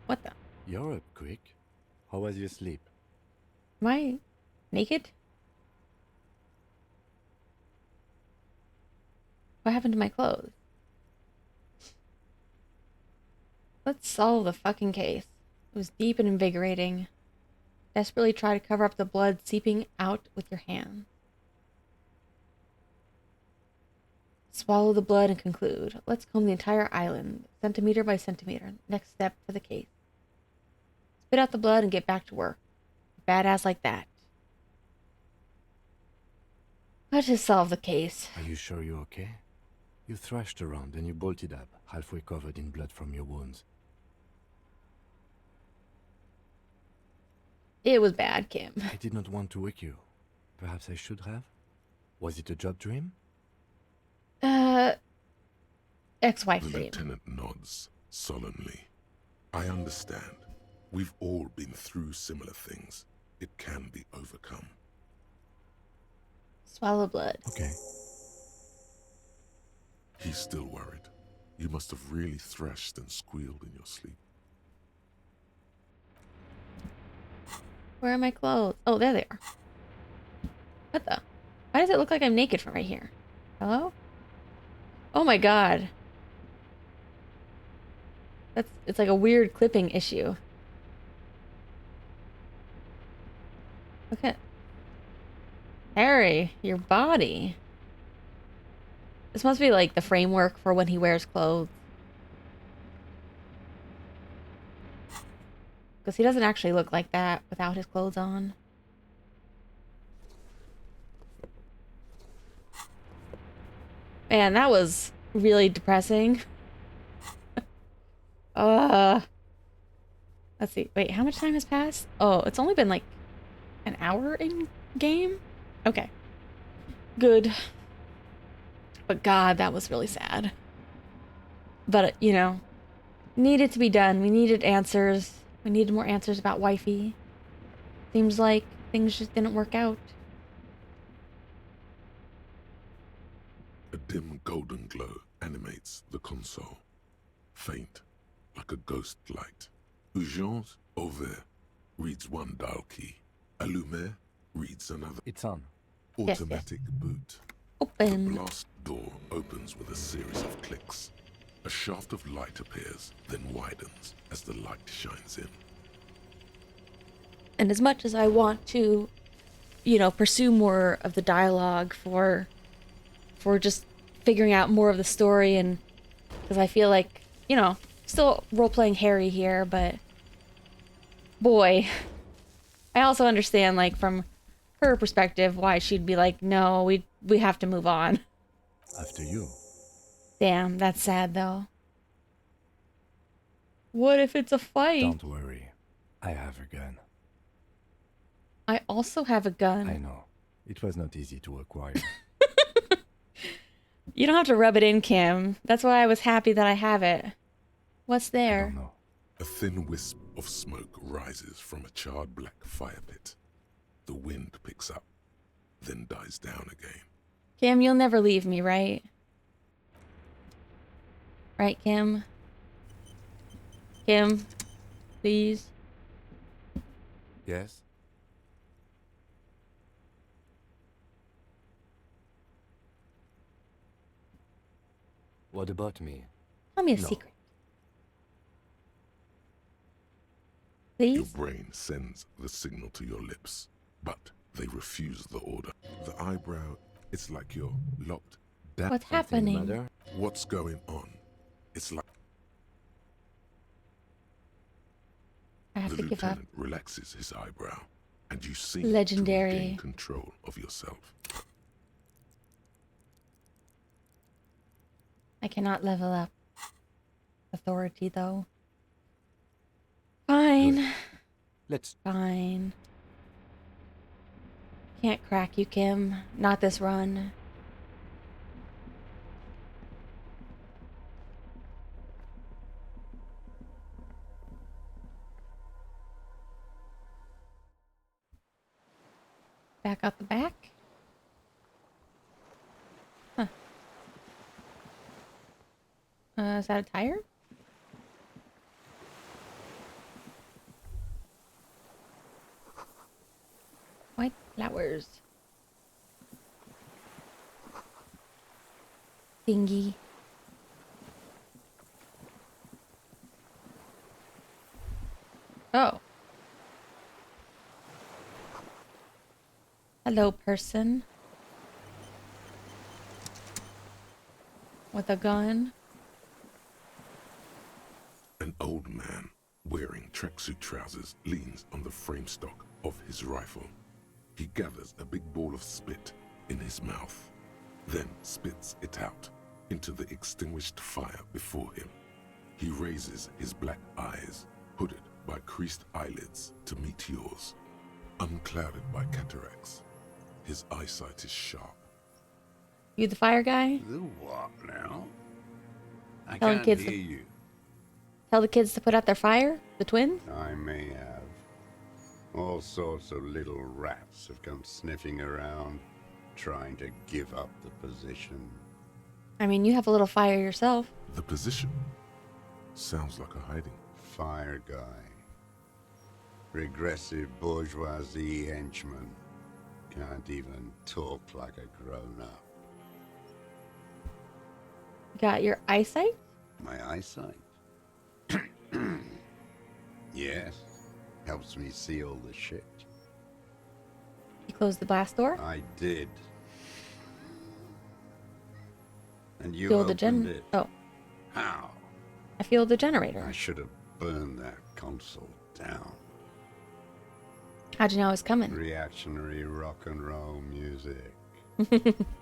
What the? You're up quick. How was your sleep? Am I naked? What happened to my clothes? Let's solve the fucking case. It was deep and invigorating. Desperately try to cover up the blood seeping out with your hand. Swallow the blood and conclude. Let's comb the entire island, centimeter by centimeter. Next step for the case. Spit out the blood and get back to work. Badass like that. Let's just solve the case. Are you sure you're okay? You thrashed around and you bolted up, halfway covered in blood from your wounds. It was bad, Kim. I did not want to wake you. Perhaps I should have? Was it a job dream? Ex-wife The dream. lieutenant nods solemnly. I understand. We've all been through similar things. It can be overcome. Swallow blood. Okay. He's still worried. You must have really thrashed and squealed in your sleep. Where are my clothes? Oh, there they are. What the? Why does it look like I'm naked from right here? Hello? Oh my god. It's like a weird clipping issue. Look at Harry, your body. This must be like the framework for when he wears clothes. Because he doesn't actually look like that without his clothes on. Man, that was really depressing. Let's see. Wait, how much time has passed? Oh, it's only been like an hour in game? Okay. Good. But God, that was really sad. But, you know, needed to be done. We needed answers. We needed more answers about wifey. Seems like things just didn't work out. A dim golden glow animates the console. Faint, like a ghost light. Urgence ouvert reads one dial key. Allumer reads another. It's on. Yes, Automatic boot. Open. The blast door opens with a series of clicks. A shaft of light appears, then widens as the light shines in. And as much as I want to, you know, pursue more of the dialogue for just figuring out more of the story, and because I feel like, you know, still role-playing Harry here, but boy, I also understand, like, from her perspective, why she'd be like, no, we have to move on. After you. Damn, that's sad though. What if it's a fight? Don't worry. I have a gun. I also have a gun. I know. It was not easy to acquire. You don't have to rub it in, Kim. That's why I was happy that I have it. What's I there? don't know. A thin wisp of smoke rises from a charred black fire pit. The wind picks up, then dies down again. Kim, you'll never leave me, right? Right, Kim? Kim, please. Yes? What about me? Tell me a No. secret. Your Please? brain sends the signal to your lips, but they refuse the order. The eyebrow, it's like you're locked down. What's Something happening? matter? What's going on? It's like I have the to give up. lieutenant relaxes his eyebrow, and you seem to Legendary. regain control of yourself. I cannot level up. Authority, though. Fine. Good. Let's... Fine. Can't crack you, Kim. Not this run. Back out the back. Huh. Is that a tire? White flowers. Thingy. Oh. Hello, person. With a gun. An old man wearing tracksuit trousers leans on the frame stock of his rifle. He gathers a big ball of spit in his mouth, then spits it out into the extinguished fire before him. He raises his black eyes, hooded by creased eyelids, to meet yours, unclouded by cataracts. His eyesight is sharp. You the fire guy? The what now? I Telling can't kids hear to- you. Tell the kids to put out their fire? The twins? I may have. All sorts of little rats have come sniffing around, trying to give up the position. I mean, you have a little fire yourself. The position sounds like a hiding. Fire guy. Regressive bourgeoisie henchman. Can't even talk like a grown-up. Got your eyesight? My eyesight? Yes. Helps me see all the shit. You closed the blast door? I did. And you Fuel the opened gen. it. Oh, How? I fueled the generator. I should have burned that console down. How'd you know I was coming? Reactionary rock and roll music.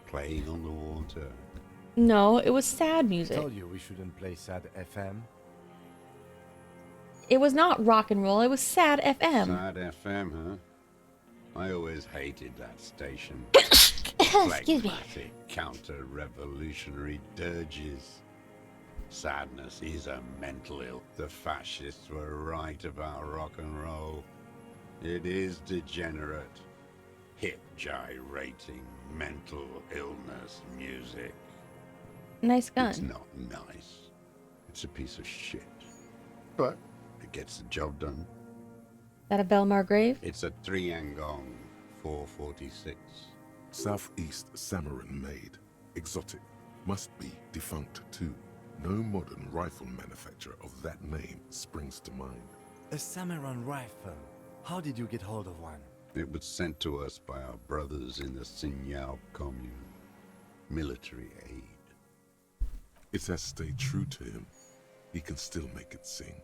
Playing on the water. No, it was sad I music. told you we shouldn't play sad FM. It was not rock and roll. It was sad FM. Sad FM, huh? I always hated that station. Excuse me. Phlegmatic counter-revolutionary dirges. Sadness is a mental ill. The fascists were right about rock and roll. It is degenerate, hip gyrating, mental illness music. Nice gun. It's not nice. It's a piece of shit. But it gets the job done. That a Belmar grave? It's a Triangong 446. Southeast Samaran made, exotic, must be defunct too. No modern rifle manufacturer of that name springs to mind. A Samaran rifle. How did you get hold of one? It was sent to us by our brothers in the Signal commune. Military aid. It has stayed true to him. He can still make it sing.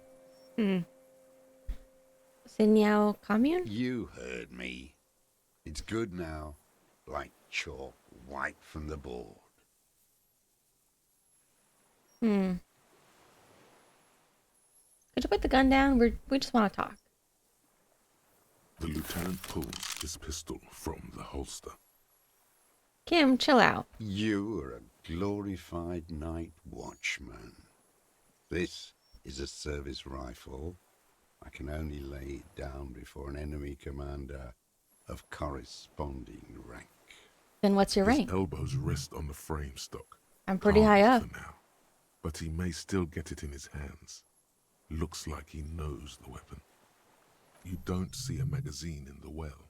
Signal commune? You heard me. It's good now. Like chalk, white from the board. Hmm. Could you put the gun down? We just want to talk. The lieutenant pulls his pistol from the holster. Kim, chill out. You are a glorified night watchman. This is a service rifle. I can only lay it down before an enemy commander of corresponding rank. Then what's your His rank? elbows rest on the frame stock. I'm pretty high up. For now, but he may still get it in his hands. Looks like he knows the weapon. You don't see a magazine in the well.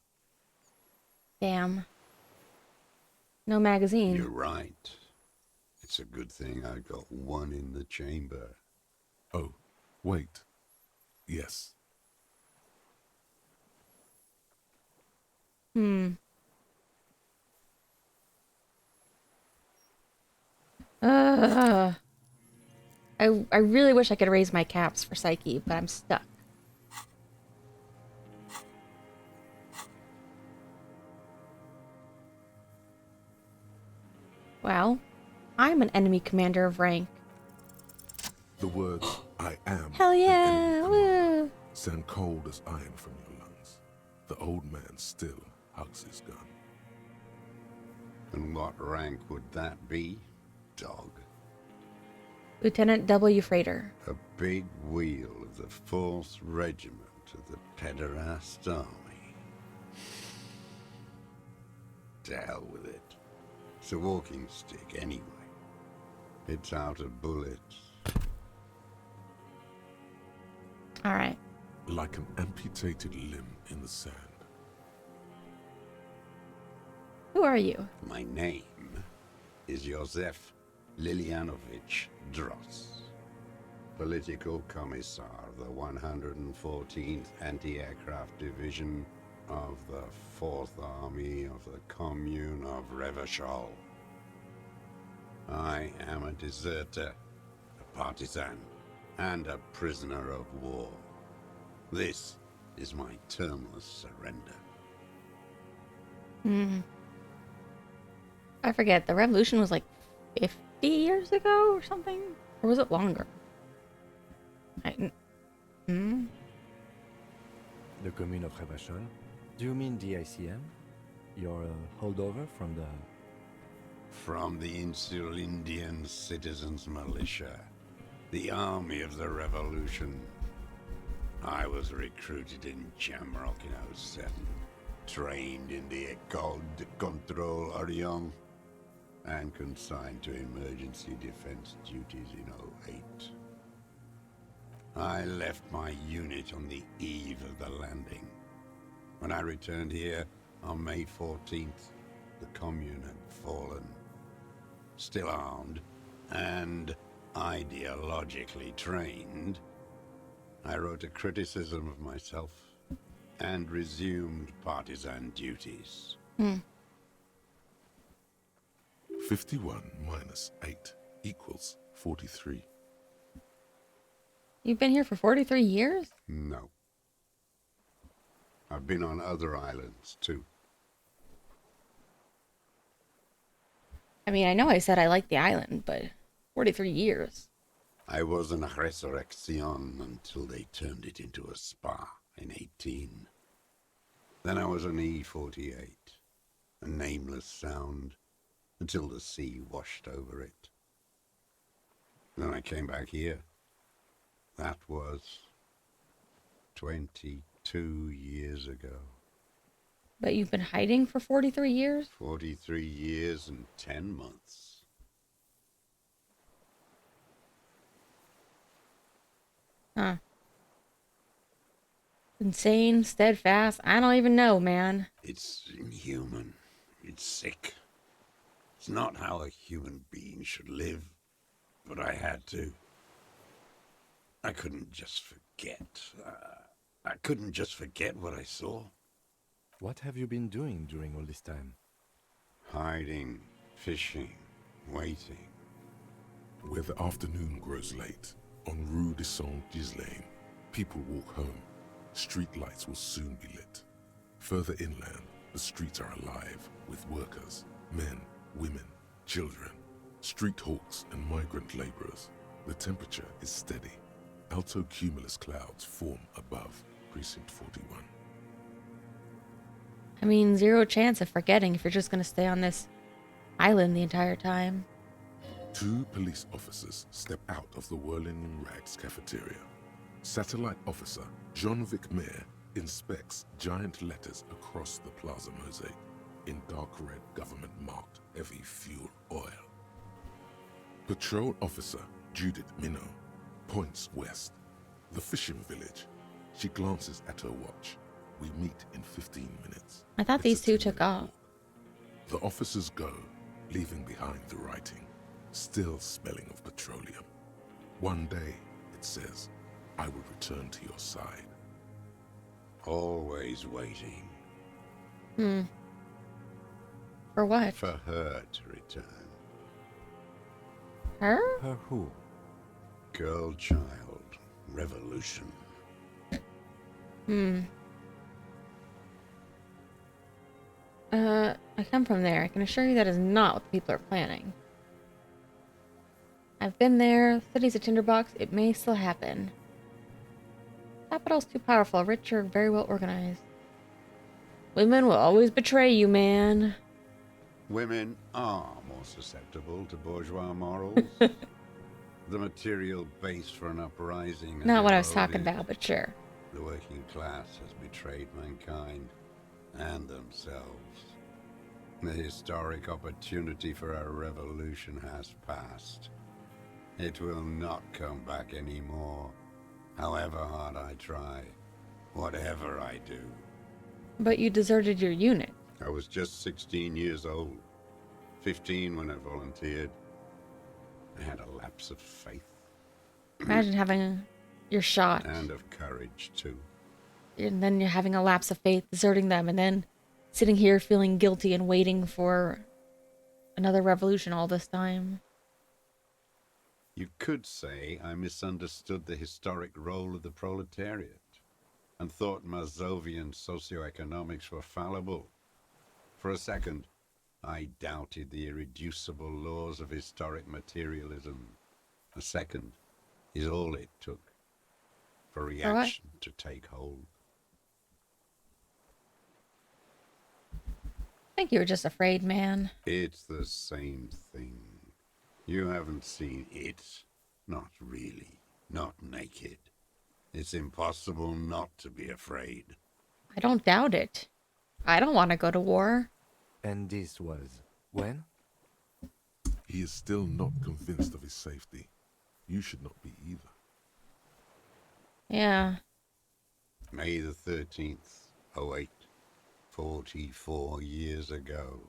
Damn. No magazine. You're right. It's a good thing I got one in the chamber. Oh, wait. Yes. I really wish I could raise my caps for Psyche, but I'm stuck. Well, I'm an enemy commander of rank. The words, I am. Hell an yeah! enemy Woo! commander, sound cold as iron from your lungs. The old man still hugs his gun. And what rank would that be, dog? Lieutenant W. Freighter. A big wheel of the 4th Regiment of the Pederast Army. To hell with it. It's a walking stick anyway. It's out of bullets. Alright. Like an amputated limb in the sand. Who are you? My name is Josef Lilianovich Dross, Political Commissar of the 114th Anti-Aircraft Division of the 4th Army of the Commune of Revachol. I am a deserter, a partisan, and a prisoner of war. This is my termless surrender. I forget. The revolution was like 50 years ago or something? Or was it longer? The commune of Revachol? Do you mean the ICM? You're a holdover from the... From the Insulindian Citizens Militia, the army of the revolution. I was recruited in Jamrock in 07, trained in the École de Contrôle Orient, and consigned to emergency defense duties in 08. I left my unit on the eve of the landing. When I returned here on May 14th, the commune had fallen. Still armed and ideologically trained, I wrote a criticism of myself and resumed partisan duties. 51 minus 8 equals 43. You've been here for 43 years? No. I've been on other islands, too. I mean, I know I said I like the island, but 43 years. I was in Resurrection until they turned it into a spa in 18. Then I was an E-48, a nameless sound, until the sea washed over it. Then I came back here. That was 22 years ago. But you've been hiding for 43 years? 43 years and 10 months. Huh. Insane, steadfast, I don't even know, man. It's inhuman. It's sick. It's not how a human being should live, but I had to. I couldn't just forget. I couldn't just forget what I saw. What have you been doing during all this time? Hiding, fishing, waiting. Where the afternoon grows late, on Rue de Saint-Ghislain, people walk home. Street lights will soon be lit. Further inland, the streets are alive with workers, men, women, children, street hawks and migrant laborers. The temperature is steady. Alto cumulus clouds form above Precinct 41. I mean, zero chance of forgetting if you're just going to stay on this island the entire time. 2 police officers step out of the Whirling in Rags cafeteria. Satellite officer John-Vic Mayer inspects giant letters across the plaza mosaic in dark red government-marked heavy fuel oil. Patrol officer Judith Minot points west. The fishing village. She glances at her watch. We meet in 15 minutes. I thought It's these a two took 10-minute off. walk. The officers go, leaving behind the writing, still smelling of petroleum. One day, it says, I will return to your side. Always waiting For what? for her to return. Her? Her who? Girl child revolution. I come from there. I can assure you that is not what the people are planning. I've been there. City's a tinderbox. It may still happen. Capital's too powerful. Rich are very well organized. Women will always betray you, man. Women are more susceptible to bourgeois morals. The material base for an uprising. has Not what I was talking eroded. about, but sure. The working class has betrayed mankind and themselves. The historic opportunity for a revolution has passed. It will not come back anymore, however hard I try, whatever I do. But you deserted your unit. I was just 16 years old, 15 when I volunteered. I had a lapse of faith Imagine having your shot, and of courage too. and then you're having a lapse of faith, deserting them, and then sitting here feeling guilty and waiting for another revolution all this time. You could say I misunderstood the historic role of the proletariat and thought Mazovian socioeconomics were fallible. For a second, I doubted the irreducible laws of historic materialism. A second is all it took for reaction to take hold. I think you were just afraid, man. It's the same thing. You haven't seen it. Not really. Not naked. It's impossible not to be afraid. I don't doubt it. I don't want to go to war. And this was when? He is still not convinced of his safety. You should not be either. Yeah. May the 13th, 08, 44 years ago.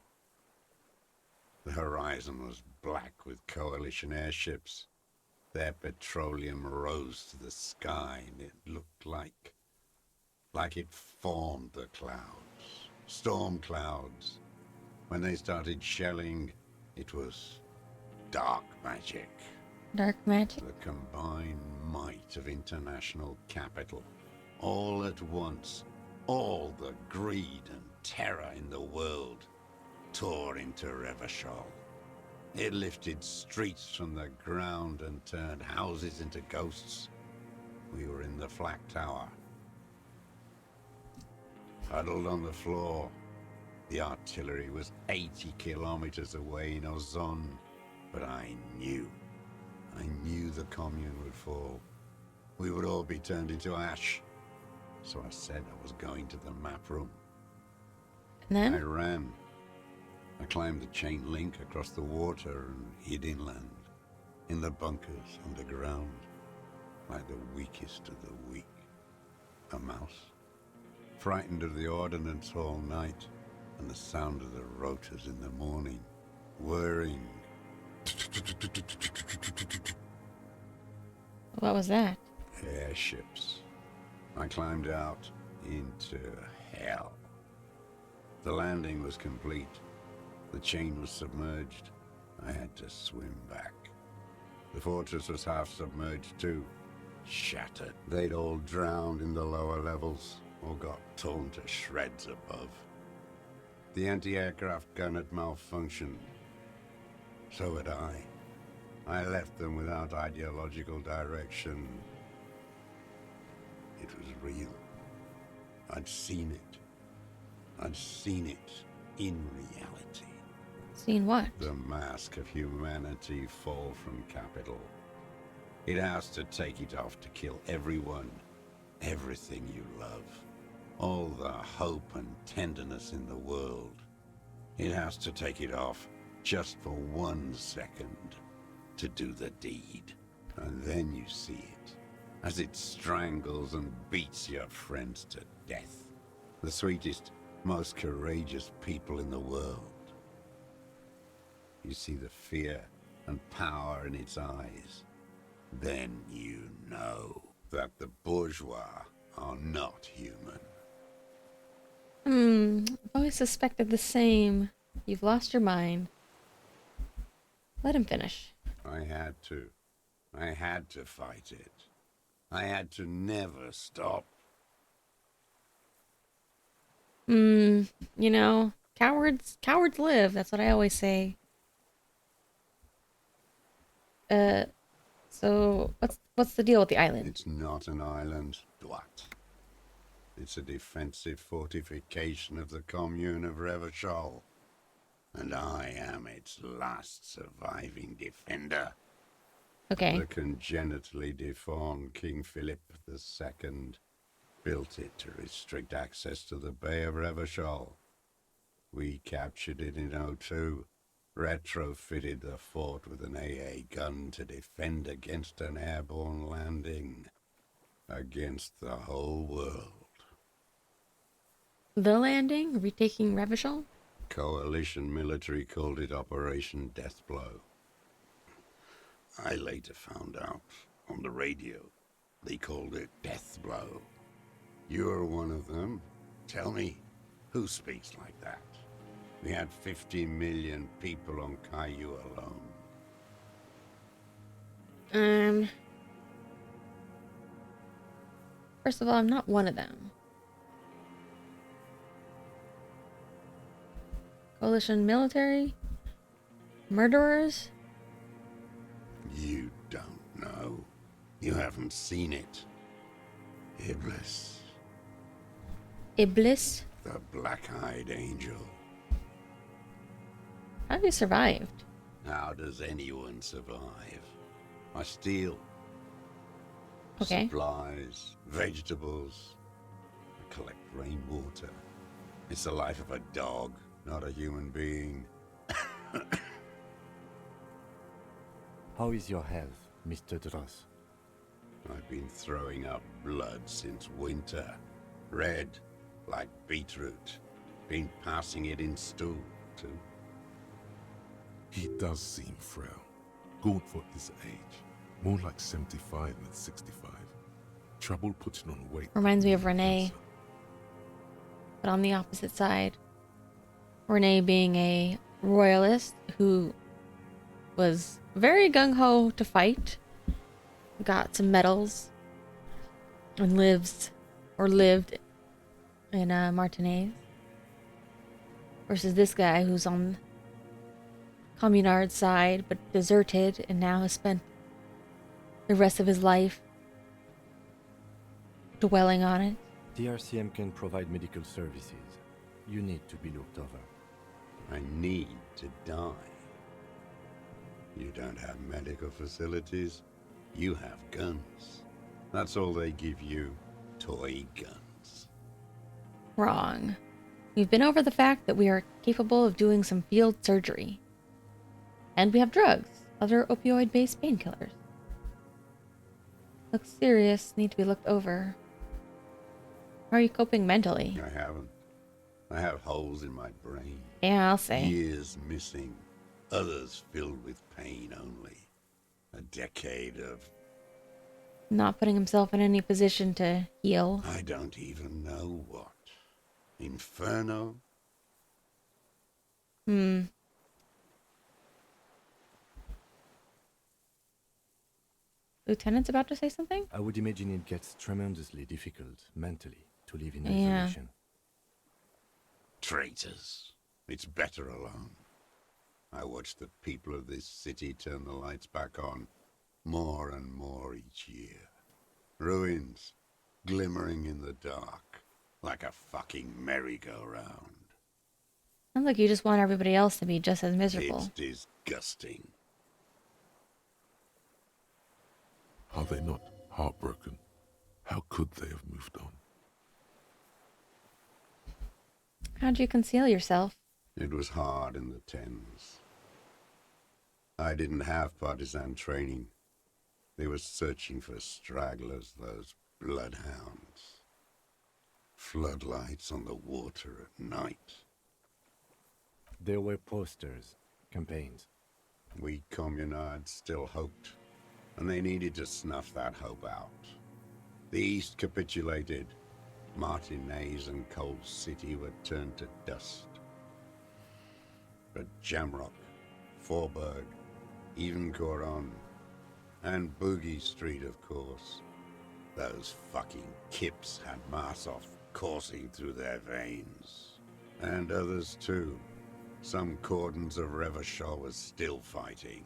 The horizon was black with coalition airships. Their petroleum rose to the sky, and it looked like it formed the clouds, storm clouds. When they started shelling, it was dark magic. Dark magic. The combined might of international capital. All at once, all the greed and terror in the world tore into Revachol. It lifted streets from the ground and turned houses into ghosts. We were in the flak tower, huddled on the floor. The artillery was 80 kilometers away in Ozon, but I knew the commune would fall. We would all be turned into ash. So I said I was going to the map room. And I then? ran. I climbed the chain link across the water and hid inland, in the bunkers underground, like the weakest of the weak. A mouse, frightened of the ordnance all night and the sound of the rotors in the morning, whirring. What was that? Airships. I climbed out into hell. The landing was complete. The chain was submerged. I had to swim back. The fortress was half submerged too. Shattered. They'd all drowned in the lower levels or got torn to shreds above. The anti-aircraft gun had malfunctioned. So had I. I left them without ideological direction. It was real. I'd seen it. I'd seen it in reality. Seen what? The mask of humanity fall from capital. It has to take it off to kill everyone, everything you love. All the hope and tenderness in the world. It has to take it off just for 1 second to do the deed. And then you see it, as it strangles and beats your friends to death. The sweetest, most courageous people in the world. You see the fear and power in its eyes. Then you know that the bourgeois are not human. I've always suspected the same. You've lost your mind. Let him finish. I had to. I had to fight it. I had to never stop. You know, cowards live. That's what I always say. So what's the deal with the island? It's not an island, Dwight. It's a defensive fortification of the commune of Revachol. And I am its last surviving defender. Okay. The congenitally deformed King Philip II built it to restrict access to the Bay of Revachol. We captured it in '02, retrofitted the fort with an AA gun to defend against an airborne landing. Against the whole world. The landing? Retaking Revachol? Coalition military called it Operation Deathblow. I later found out on the radio they called it Deathblow. You're one of them. Tell me, who speaks like that? We had 50 million people on Caillou alone. First of all, I'm not one of them. Coalition military? Murderers? You don't know. You haven't seen it. Iblis, Iblis? the black-eyed angel. How have you survived? How does anyone survive? I steal. Okay. Supplies, vegetables. I collect rainwater. It's the life of a dog, not a human being. How is your health, Mr. Dross? I've been throwing up blood since winter. Red, like beetroot. Been passing it in stew, too. He does seem frail. Gaunt for his age. More like 75 than 65. Trouble putting on weight. Reminds me of Renee, but on the opposite side. Renee being a royalist who was very gung-ho to fight, got some medals, and lived in Martinez. Versus this guy who's on Communard's side, but deserted and now has spent the rest of his life dwelling on it. The RCM can provide medical services. You need to be looked over. I need to die. You don't have medical facilities. You have guns. That's all they give you. Toy guns. Wrong. We've been over the fact that we are capable of doing some field surgery. And we have drugs, other opioid-based painkillers. Looks serious, need to be looked over. How are you coping mentally? I haven't. I have holes in my brain. Yeah, I'll say. Years missing. Others filled with pain only. A decade of... Not putting himself in any position to heal. I don't even know what. Inferno? Lieutenant's about to say something? I would imagine it gets tremendously difficult mentally to live in Yeah. isolation. Traitors. It's better alone. I watched the people of this city turn the lights back on more and more each year. Ruins, glimmering in the dark, like a fucking merry-go-round. Sounds like you just want everybody else to be just as It's miserable. disgusting. Are they not heartbroken? How could they have moved on? How'd you conceal yourself? It was hard in the Tens. I didn't have partisan training. They were searching for stragglers, those bloodhounds. Floodlights on the water at night. There were posters, campaigns. We communards still hoped, and they needed to snuff that hope out. The East capitulated. Martinez and Cold City were turned to dust. But Jamrock, Forburg, even Coron, and Boogie Street, of course. Those fucking kips had Marsov coursing through their veins. And others too. Some cordons of Revachol was still fighting.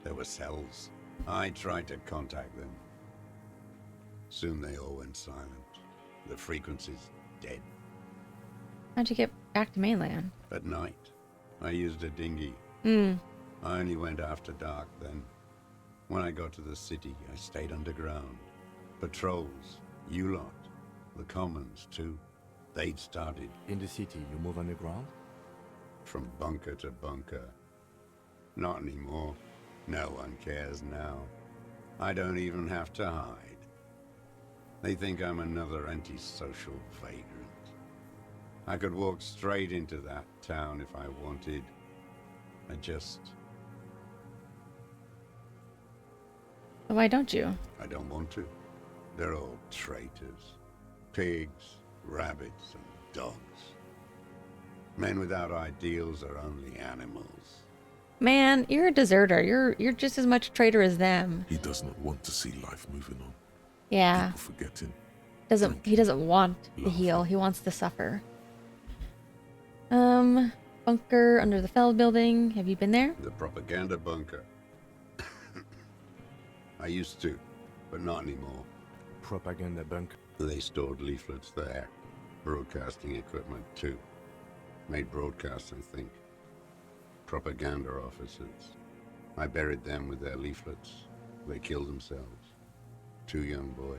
There were cells. I tried to contact them. Soon they all went silent. The frequency's dead. How'd you get back to mainland? At night, I used a dinghy. Hmm. I only went after dark then. When I got to the city, I stayed underground. Patrols, you lot, the commons too. They'd started. In the city, you move underground? From bunker to bunker. Not anymore. No one cares now. I don't even have to hide. They think I'm another antisocial vagrant. I could walk straight into that town if I wanted. I just... Why don't you? I don't want to. They're all traitors. Pigs, rabbits, and dogs. Men without ideals are only animals. Man, you're a deserter. You're just as much a traitor as them. He does not want to see life moving on. Yeah. People forgetting. He doesn't want to heal. He wants to suffer. Bunker under the Feld building. Have you been there? The propaganda bunker. I used to, but not anymore. Propaganda bunker. They stored leaflets there. Broadcasting equipment too. Made broadcasts, I think. Propaganda officers. I buried them with their leaflets. They killed themselves. 2 young boys.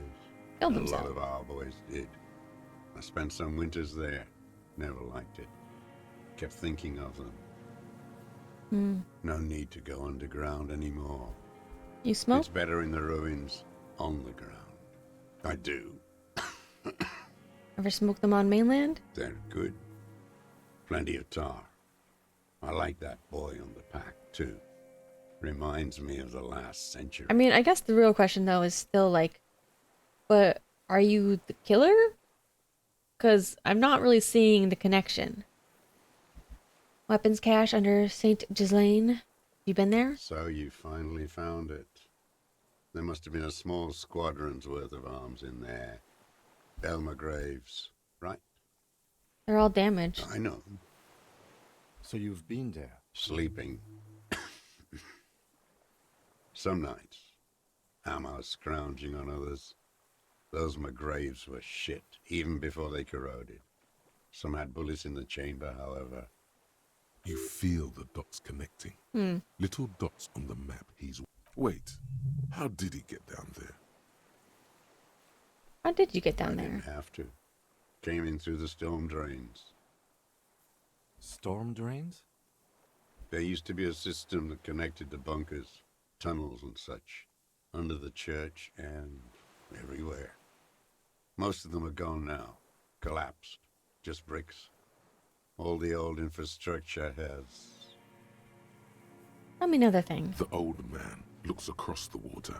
Killed A themselves. lot of our boys did. I spent some winters there. Never liked it. Kept thinking of them. Hmm. No need to go underground anymore. You smoke? It's better in the ruins, on the ground. I do. Ever smoke them on mainland? They're good. Plenty of tar. I like that boy on the pack, too. Reminds me of the last century. I mean, I guess the real question though is still like, but are you the killer? Because I'm not really seeing the connection. Weapons cache under St. Ghislaine. You been there? So you finally found it. There must have been a small squadron's worth of arms in there. Elmer Graves, right? They're all damaged. I know. So you've been there? Sleeping. Some nights. Ammo scrounging on others. Those McGraves were shit, even before they corroded. Some had bullets in the chamber, however. You feel the dots connecting. Hmm. Little dots on the map he's... Wait, how did he get down there? How did you get down I there? didn't have to. Came in through the storm drains. Storm drains? There used to be a system that connected the bunkers, tunnels and such, under the church and everywhere. Most of them are gone now, collapsed, just bricks. All the old infrastructure has... Tell me another thing. The old man looks across the water,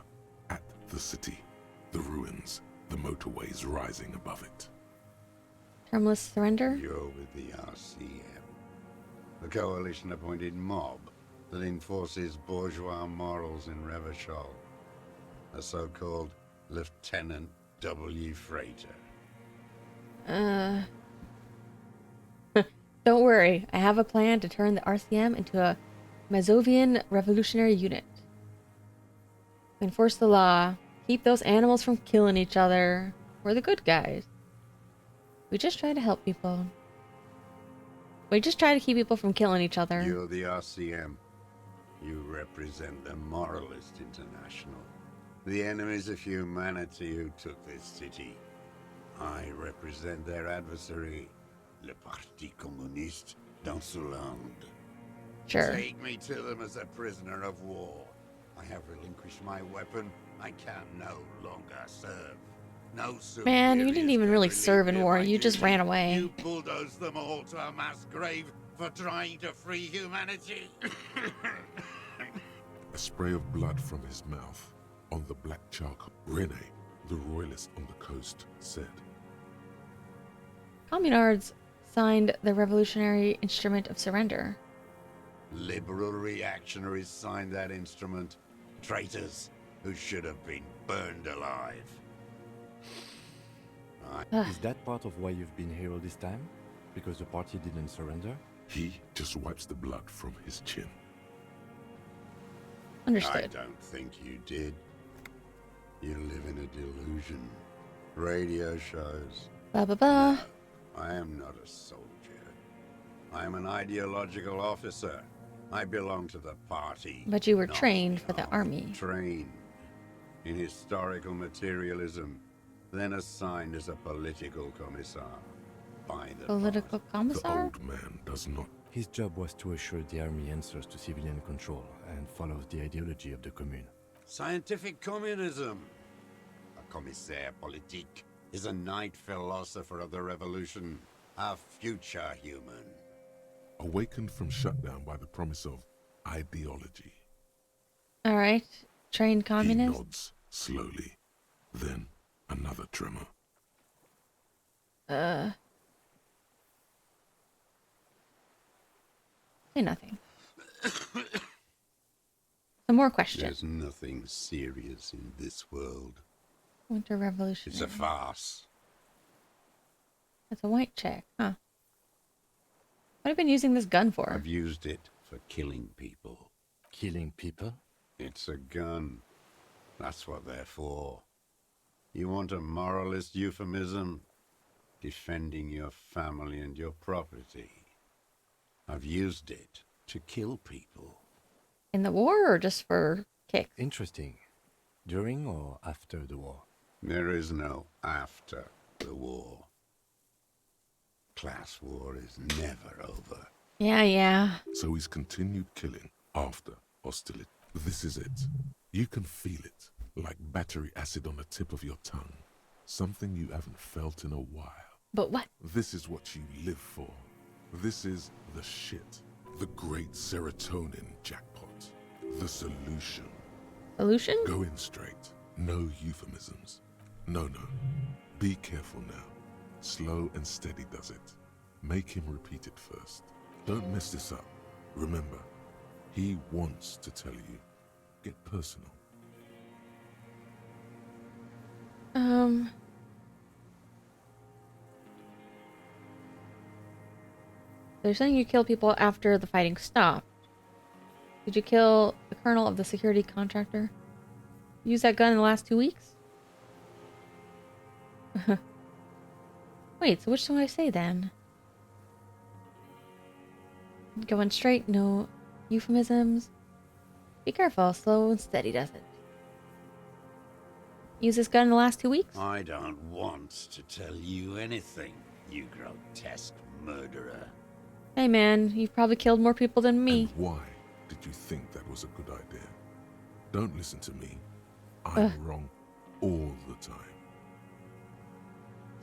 at the city, the ruins, the motorways rising above it. Termless surrender? You're with the RCM. The coalition-appointed mob that enforces bourgeois morals in Revachol. A so-called Lieutenant W. Freighter. Don't worry. I have a plan to turn the RCM into a Mazovian Revolutionary Unit. Enforce the law. Keep those animals from killing each other. We're the good guys. We just try to help people. We just try to keep people from killing each other. You're the RCM. You represent the Moralist International, the enemies of humanity who took this city. I represent their adversary, le Parti Communiste dans ce land. Sure. Take me to them as a prisoner of war. I have relinquished my weapon. I can no longer serve. No Man, you didn't superiors even can really relieve serve in me of war. my You just duty. ran away. You bulldozed them all to a mass grave for trying to free humanity. A spray of blood from his mouth on the black chalk. Rene, the royalist on the coast, said, Communards signed the Revolutionary Instrument of Surrender. Liberal reactionaries signed that instrument. Traitors who should have been burned alive. Is that part of why you've been here all this time? Because the party didn't surrender? he just wipes the blood from his chin. I Understood. don't think you did. You live in a delusion. Radio shows. Blah, blah, blah. I am not a soldier. I am an ideological officer. I belong to the party. But you were not trained for the army. Trained in historical materialism, then assigned as a political commissar by the Political party. The commissar? old man does not. His job was to assure the army answers to civilian control and follows the ideology of the commune. Scientific communism. A commissaire politique is a night philosopher of the revolution, a future human. Awakened from shutdown by the promise of ideology. Alright. Trained He communist? nods slowly. Then another tremor. Say nothing. Some more questions. There's nothing serious in this world. Winter It's Revolutionary. a farce. That's a white check, huh? What have you been using this gun for? I've used it for killing people. Killing people? It's a gun. That's what they're for. You want a moralist euphemism? Defending your family and your property. I've used it to kill people. In the war or just for kicks? Interesting. During or after the war? There is no after the war. Class war is never over. Yeah, yeah. So he's continued killing after hostility. This is it. You can feel it, like battery acid on the tip of your tongue. Something you haven't felt in a while. But what? This is what you live for. This is the shit. The great serotonin jackpot. The solution. Solution? Go in straight. No euphemisms. No. Be careful now. Slow and steady does it. Make him repeat it first. Don't mess this up. Remember, he wants to tell you. Get personal. They're saying you kill people after the fighting stopped. Did you kill the colonel of the security contractor? Use that gun in the last 2 weeks? Wait, so which do I say then? Going straight, no euphemisms. Be careful, slow and steady does it. Use this gun in the last 2 weeks? I don't want to tell you anything, you grotesque murderer. Hey man, you've probably killed more people than me. And why did you think that was a good idea? Don't listen to me. I'm wrong all the time.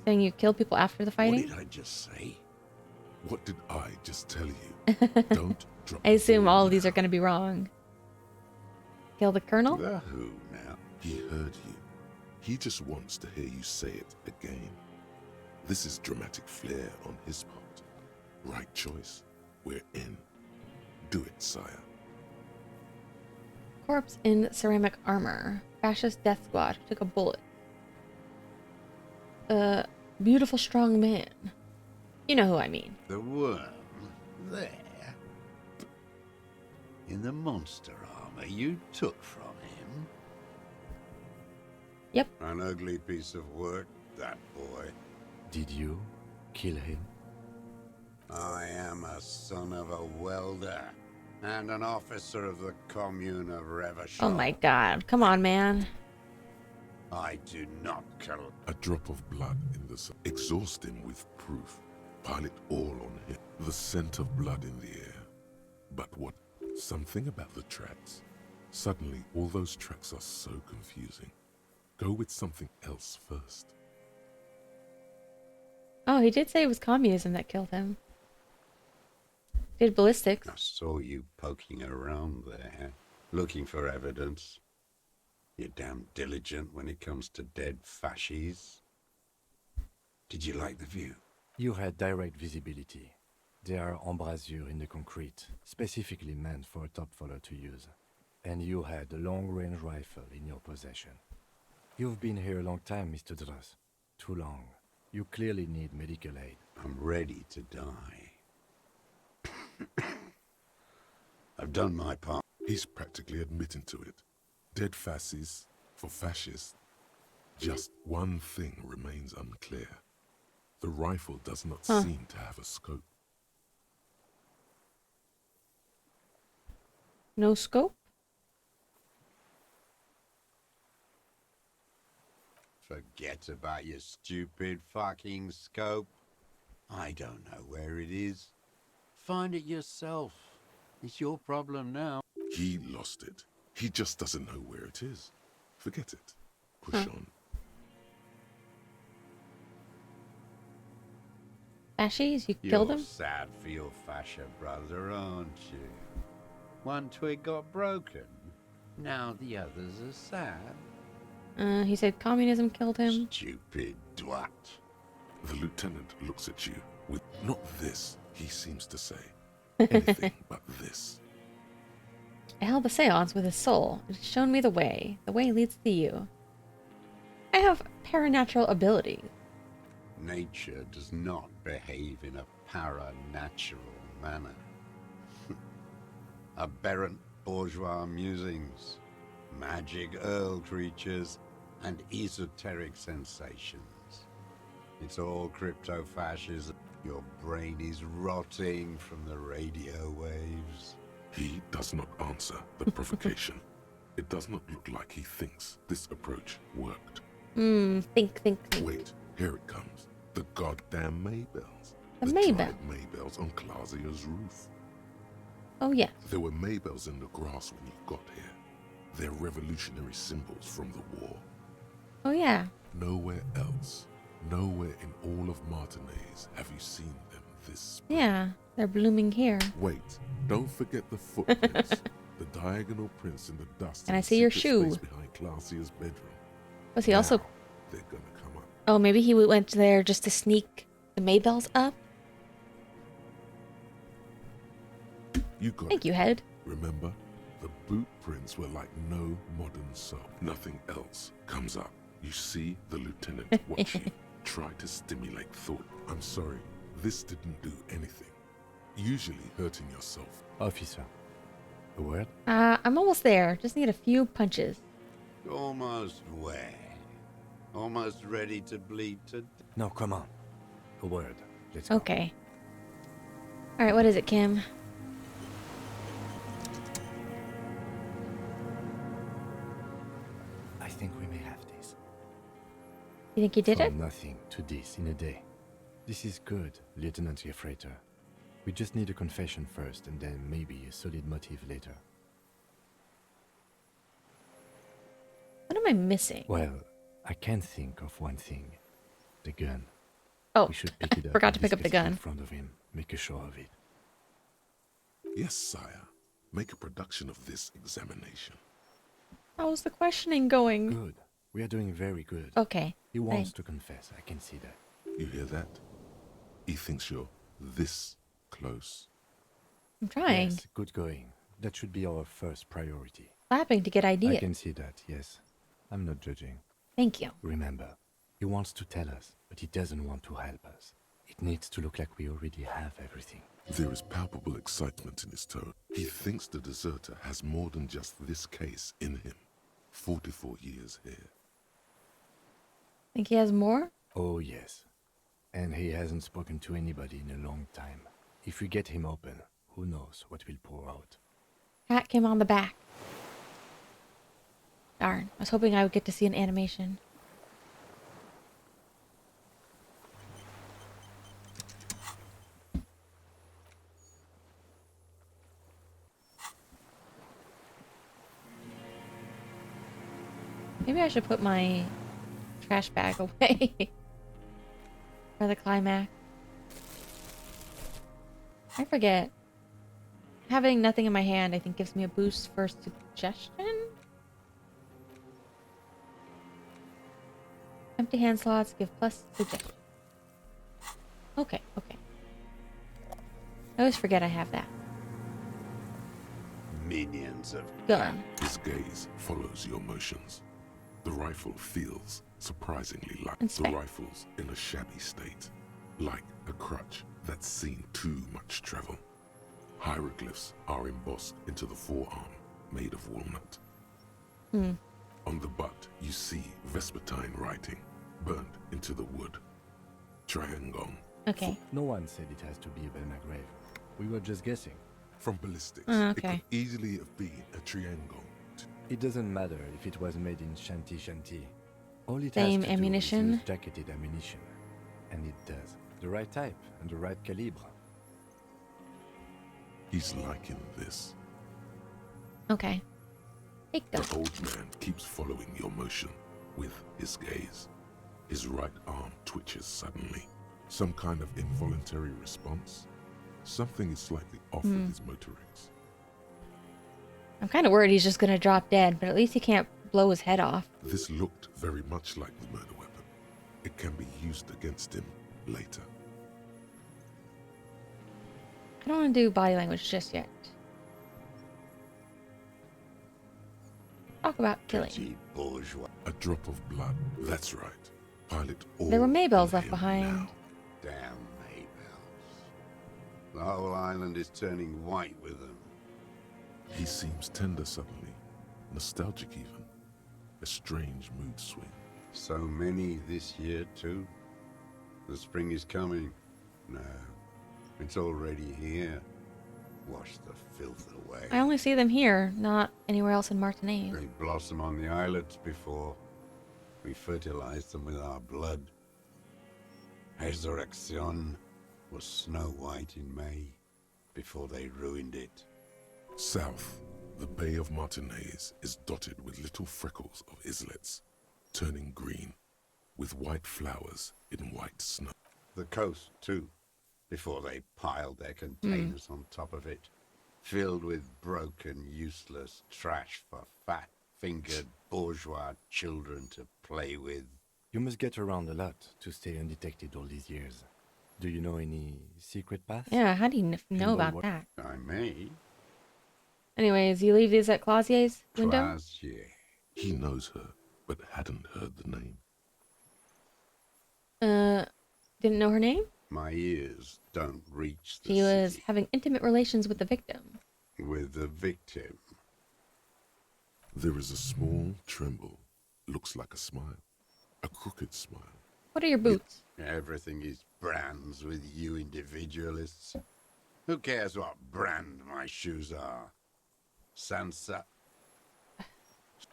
Saying you killed people after the What fighting? did I just say? What did I just tell you? Don't drop I the assume ball all of these now. are going to be wrong. Kill the colonel? The who now? He heard you. He just wants to hear you say it again. This is dramatic flair on his part. Right choice. We're in. Do it, sire. Corpse in ceramic armor. Fascist death squad. Took a bullet. Beautiful strong man. You know who I mean. The worm there. in the monster armor you took from him? Yep. An ugly piece of work, that boy. Did you kill him? I am a son of a welder and an officer of the commune of Revachol. Oh my god. Come on, man. I do not kill. A drop of blood in the sun. Exhaust him with proof. Pile it all on him. The scent of blood in the air. But what? Something about the tracks. Suddenly, all those tracks are so confusing. Go with something else first. Oh, he did say it was communism that killed him. Did ballistics. I saw you poking around there, looking for evidence. You're damn diligent when it comes to dead fascies. Did you like the view? You had direct visibility. There are embrasures in the concrete, specifically meant for a top follower to use. And you had a long-range rifle in your possession. You've been here a long time, Mr. Dross. Too long. You clearly need medical aid. I'm ready to die. I've done my part. He's practically admitting to it. Dead fascists for fascists. Just one thing remains unclear. The rifle does not seem to have a scope. No scope? Forget about your stupid fucking scope. I don't know where it is. Find it yourself. It's your problem now. He lost it. He just doesn't know where it is. Forget it. Push on. Fascies? You killed You're him? sad for your fascia brother, aren't you? One twig got broken. Now the others are sad. He said communism killed him. Stupid dwat. The lieutenant looks at you with not this, he seems to say. Anything but this. I held the seance with his soul. It has shown me the way. The way leads to you. I have paranatural abilities. Nature does not behave in a paranatural manner. Aberrant bourgeois musings, magic earl creatures, and esoteric sensations. It's all crypto-fascism. Your brain is rotting from the radio waves. He does not answer the provocation. It does not look like he thinks this approach worked. Think. Wait, here it comes. The goddamn Maybells. The giant Maybell. Maybells on Clausia's roof. Oh, yeah. There were Maybells in the grass when you got here. They're revolutionary symbols from the war. Oh, yeah. Nowhere else, nowhere in all of Martinez have you seen them this spring. Yeah. They're blooming here. Wait, don't forget the footprints. The diagonal prints in the dust. And in I the see your secret shoe. space behind Clausia's bedroom. Was he also... Now, they're gonna come up. Oh, maybe he went there just to sneak the Maybells up? You got Thank it. you, Head. Remember, the boot prints were like no modern soap. Nothing else comes up. You see the lieutenant watching. Try to stimulate thought. I'm sorry, this didn't do anything. Usually hurting yourself. Officer, a word? I'm almost there. Just need a few punches. Almost where? Almost ready to bleed to death. No, come on. A word. Let's go. Okay. Alright, what is it, Kim? I think we may have this. You think you did From it? nothing to this in a day. This is good, Lieutenant Gefreiter. We just need a confession first, and then maybe a solid motive later. What am I missing? Well, I can think of one thing. The gun. Oh, We should pick it up. forgot and to pick up the discuss it gun. in front of him. Make a show of it. Yes, sire. Make a production of this examination. How's the questioning going? Good. We are doing very good. Okay. He wants thanks. to confess. I can see that. You hear that? He thinks you're this close. I'm trying. Yes, good going. That should be our first priority. Clapping to get I ideas. can see that, yes. I'm not judging. Thank you. Remember, he wants to tell us, but he doesn't want to help us. It needs to look like we already have everything. There is palpable excitement in his tone. He thinks the deserter has more than just this case in him. 44 years here. Think he has more? Oh, yes. And he hasn't spoken to anybody in a long time. If we get him open, who knows what will pour out. Cat came on the back. Darn. I was hoping I would get to see an animation. Maybe I should put my trash bag away for the climax. I forget. Having nothing in my hand, I think, gives me a boost for suggestion? Empty hand slots give plus suggestion. Okay, okay. I always forget I have that. Minions of Gun. His gaze follows your motions. The rifle feels surprisingly like Inspect. the rifle's in a shabby state, like a crutch that's seen too much travel. Hieroglyphs are embossed into the forearm, made of walnut. On the butt, you see Vespertine writing, burned into the wood. Triangong. Okay. No one said it has to be a Belma grave. We were just guessing. From ballistics, Oh, it okay. could easily have been a triangle. It doesn't matter if it was made in Shanti Shanti. All it Same has to ammunition? do is use jacketed ammunition. And it does. The right type and the right calibre. He's liking this. Okay. Take them. The old man keeps following your motion with his gaze. His right arm twitches suddenly. Some kind of involuntary response. Something is slightly off with his motorics. I'm kind of worried he's just gonna drop dead, but at least he can't blow his head off. This looked very much like the murder weapon. It can be used against him later. I don't want to do body language just yet. Talk about killing. petty bourgeois. A drop of blood. That's right. Pile it all There were Maybells on left him behind. now. Damn Maybells. The whole island is turning white with them. He seems tender suddenly. Nostalgic even. A strange mood swing. So many this year, too. The spring is coming. No, it's already here. Wash the filth away. I only see them here, not anywhere else in Martinaise. They blossom on the islets before we fertilize them with our blood. Resurrection was snow white in May before they ruined it. South, the Bay of Martinaise is dotted with little freckles of islets, turning green, with white flowers in white snow. The coast, too, before they piled their containers on top of it, filled with broken, useless trash for fat-fingered bourgeois children to play with. You must get around a lot to stay undetected all these years. Do you know any secret paths? Yeah, how do you know know about what- that? I may. Anyways, you leave these at Clausier's window? Classier. He knows her, but hadn't heard the name. Didn't know her name? My ears don't reach the She was city. having intimate relations with the victim. With the victim. There is a small tremble. Looks like a smile. A crooked smile. What are your boots? Everything is brands with you individualists. Who cares what brand my shoes are? Sansa.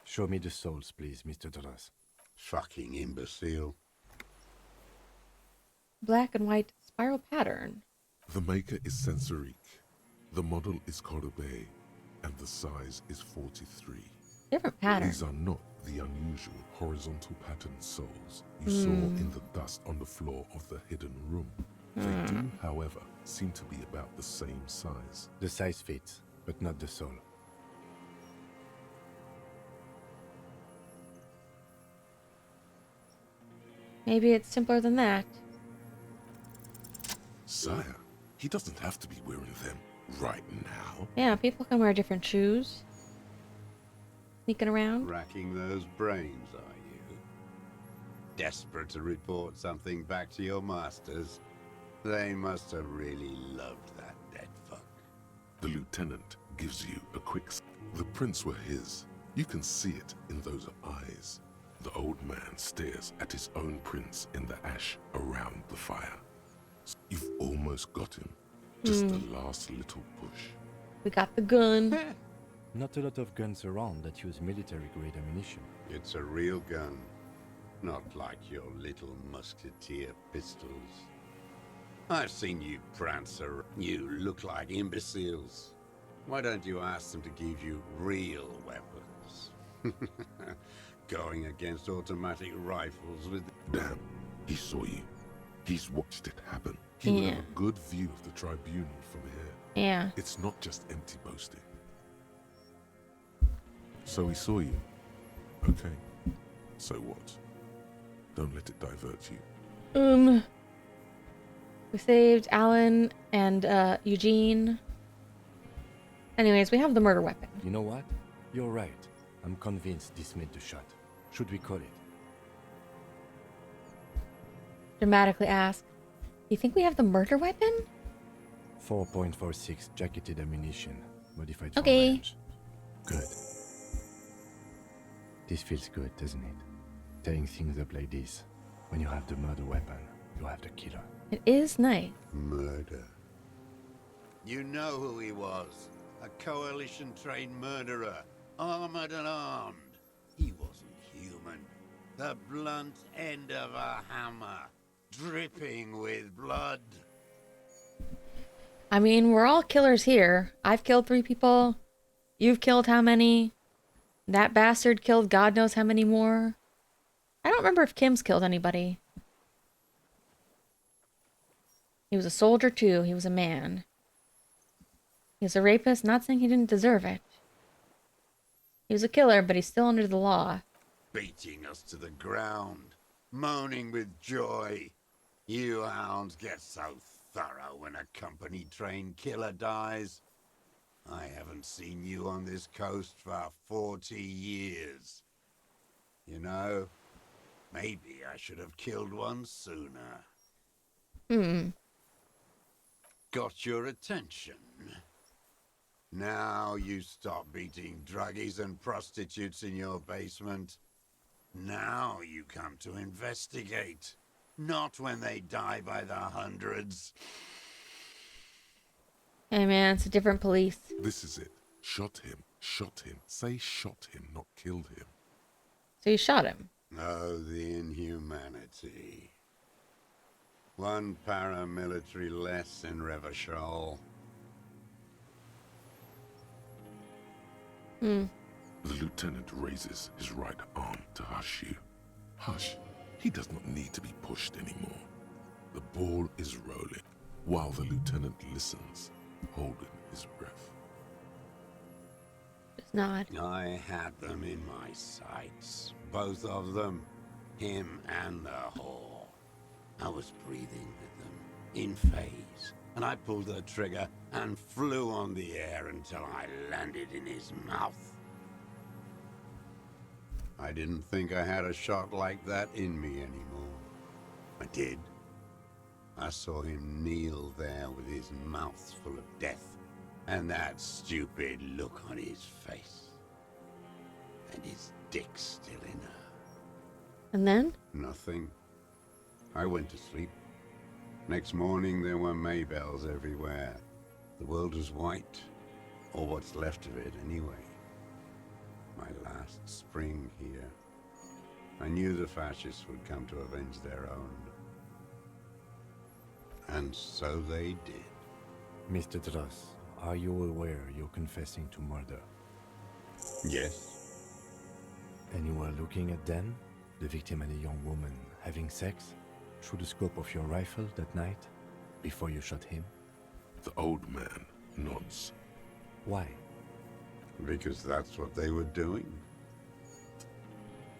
Show me the soles, please, Mr. Doras. Fucking imbecile. Black and white spiral pattern. The maker is Sensorique. The model is Corbeil, and the size is 43. Different pattern. These are not the unusual horizontal pattern soles you saw in the dust on the floor of the hidden room. They do, however, seem to be about the same size. The size fits, but not the sole. Maybe it's simpler than that. Sire, he doesn't have to be wearing them right now. Yeah, people can wear different shoes. Sneaking around. Racking those brains, are you? Desperate to report something back to your masters? They must have really loved that dead fuck. The lieutenant gives you a quick... The prints were his. You can see it in those eyes. The old man stares at his own prints in the ash around the fire. You've almost got him. Just the last little push. We got the gun. Not a lot of guns around that use military-grade ammunition. It's a real gun. Not like your little musketeer pistols. I've seen you prance around. You look like imbeciles. Why don't you ask them to give you real weapons? Going against automatic rifles with... Damn, he saw you. He's watched it happen. He would have a good view of the tribunal from here. Yeah. It's not just empty boasting. So he saw you. Okay. So what? Don't let it divert you. We saved Alan and Eugene. Anyways, we have the murder weapon. You know what? You're right. I'm convinced this made the shot. Should we call it? Dramatically ask, you think we have the murder weapon? 4.46 jacketed ammunition, modified Okay. for range. Good. This feels good, doesn't it? Tearing things up like this. When you have the murder weapon, you have the killer. It is nice. Murder. You know who he was. A coalition-trained murderer. Armored and armed. He wasn't human. The blunt end of a hammer. Dripping with blood. I mean, we're all killers here. I've killed 3 people. You've killed how many? That bastard killed God knows how many more. I don't remember if Kim's killed anybody. He was a soldier too. He was a man. He was a rapist, not saying he didn't deserve it. He was a killer, but he's still under the law. Beating us to the ground. Moaning with joy. You hounds get so thorough when a company-trained killer dies. I haven't seen you on this coast for 40 years. You know, maybe I should have killed one sooner. Got your attention. Now you stop beating druggies and prostitutes in your basement. Now you come to investigate. Not when they die by the hundreds. Hey man, it's a different police. This is it. Shot him. Shot him. Say shot him, not killed him. So you shot him. Oh, the inhumanity. One paramilitary less in Revachol. The lieutenant raises his right arm to hush you. Hush. He does not need to be pushed anymore. The ball is rolling, while the lieutenant listens, holding his breath. Just nod. I had them in my sights. Both of them. Him and the whore. I was breathing with them, in phase, and I pulled the trigger and flew on the air until I landed in his mouth. I didn't think I had a shot like that in me anymore. I did. I saw him kneel there with his mouth full of death, and that stupid look on his face. And his dick still in her. And then? Nothing. I went to sleep. Next morning there were Maybells everywhere. The world was white, or what's left of it anyway. My last spring here. I knew the fascists would come to avenge their own. And so they did. Mr. Dross, are you aware you're confessing to murder? Yes. And you were looking at Dan, the victim and a young woman, having sex through the scope of your rifle that night, before you shot him? The old man nods. Why? Because that's what they were doing.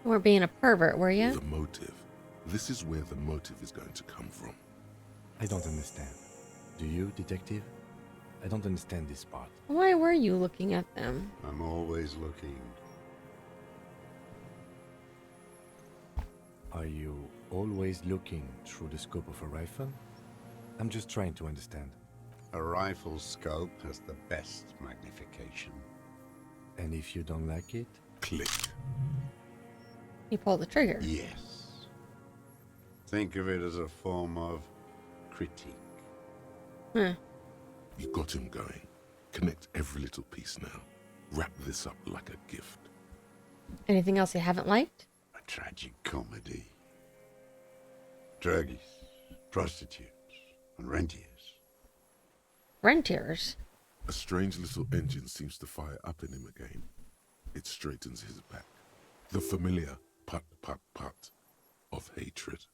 You weren't being a pervert, were you? The motive. This is where the motive is going to come from. I don't understand. Do you, detective? I don't understand this part. Why were you looking at them? I'm always looking. Are you always looking through the scope of a rifle? I'm just trying to understand. A rifle scope has the best magnification. And if you don't like it? Click. You pull the trigger. Yes. Think of it as a form of critique. Huh. You got him going. Connect every little piece now. Wrap this up like a gift. Anything else you haven't liked? A tragic comedy. Druggies, prostitutes, and rentiers. Rentiers. A strange little engine seems to fire up in him again. It straightens his back. The familiar put, put, put of hatred.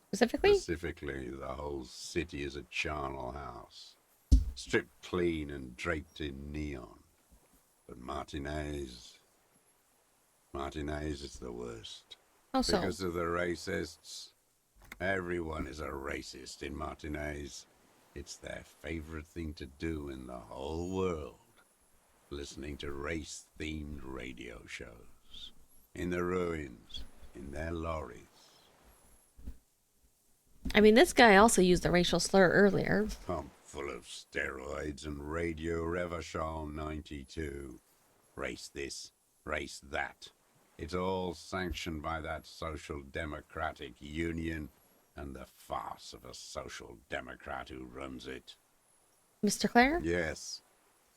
Specifically? Specifically, the whole city is a charnel house. Stripped clean and draped in neon. But Martinez is the worst. How so? Because of the racists. Everyone is a racist in Martinez. It's their favorite thing to do in the whole world. Listening to race-themed radio shows. In the ruins, in their lorries. I mean, this guy also used the racial slur earlier. Pump full of steroids and Radio Revachol 92. Race this, race that. It's all sanctioned by that social democratic union and the farce of a social democrat who runs it. Mr. Clare? Yes,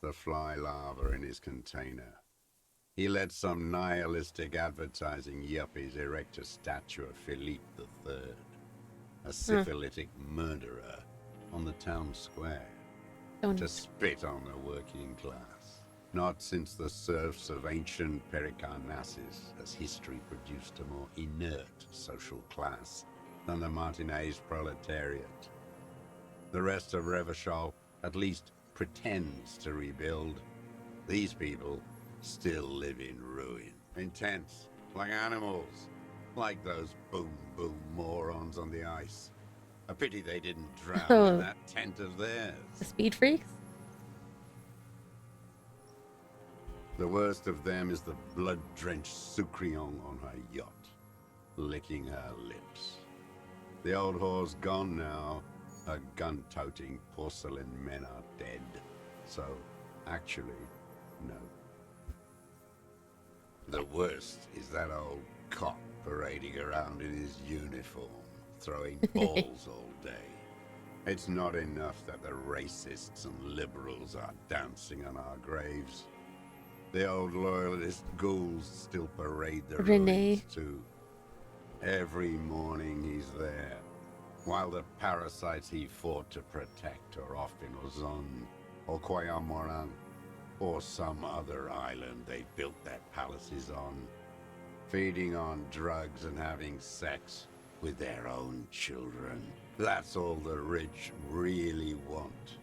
the fly larva in his container. He let some nihilistic advertising yuppies erect a statue of Philippe III, a syphilitic murderer, on the town square. Don't. To spit on the working class. Not since the serfs of ancient Pericarnassus has history produced a more inert social class than the Martinez proletariat. The rest of Revachol at least pretends to rebuild. These people still live in ruin. Intense, like animals. Like those boom morons on the ice. A pity they didn't drown in that tent of theirs. The speed freaks? The worst of them is the blood-drenched Sucrion on her yacht, licking her lips. The old whore's gone now. Her gun-toting porcelain men are dead. So, actually, no. The worst is that old cop parading around in his uniform, throwing balls all day. It's not enough that the racists and liberals are dancing on our graves. The old loyalist ghouls still parade the ruins too. Every morning he's there, while the parasites he fought to protect are off in Ozon, or Quayamoran, or some other island they built their palaces on, feeding on drugs and having sex with their own children. That's all the rich really want.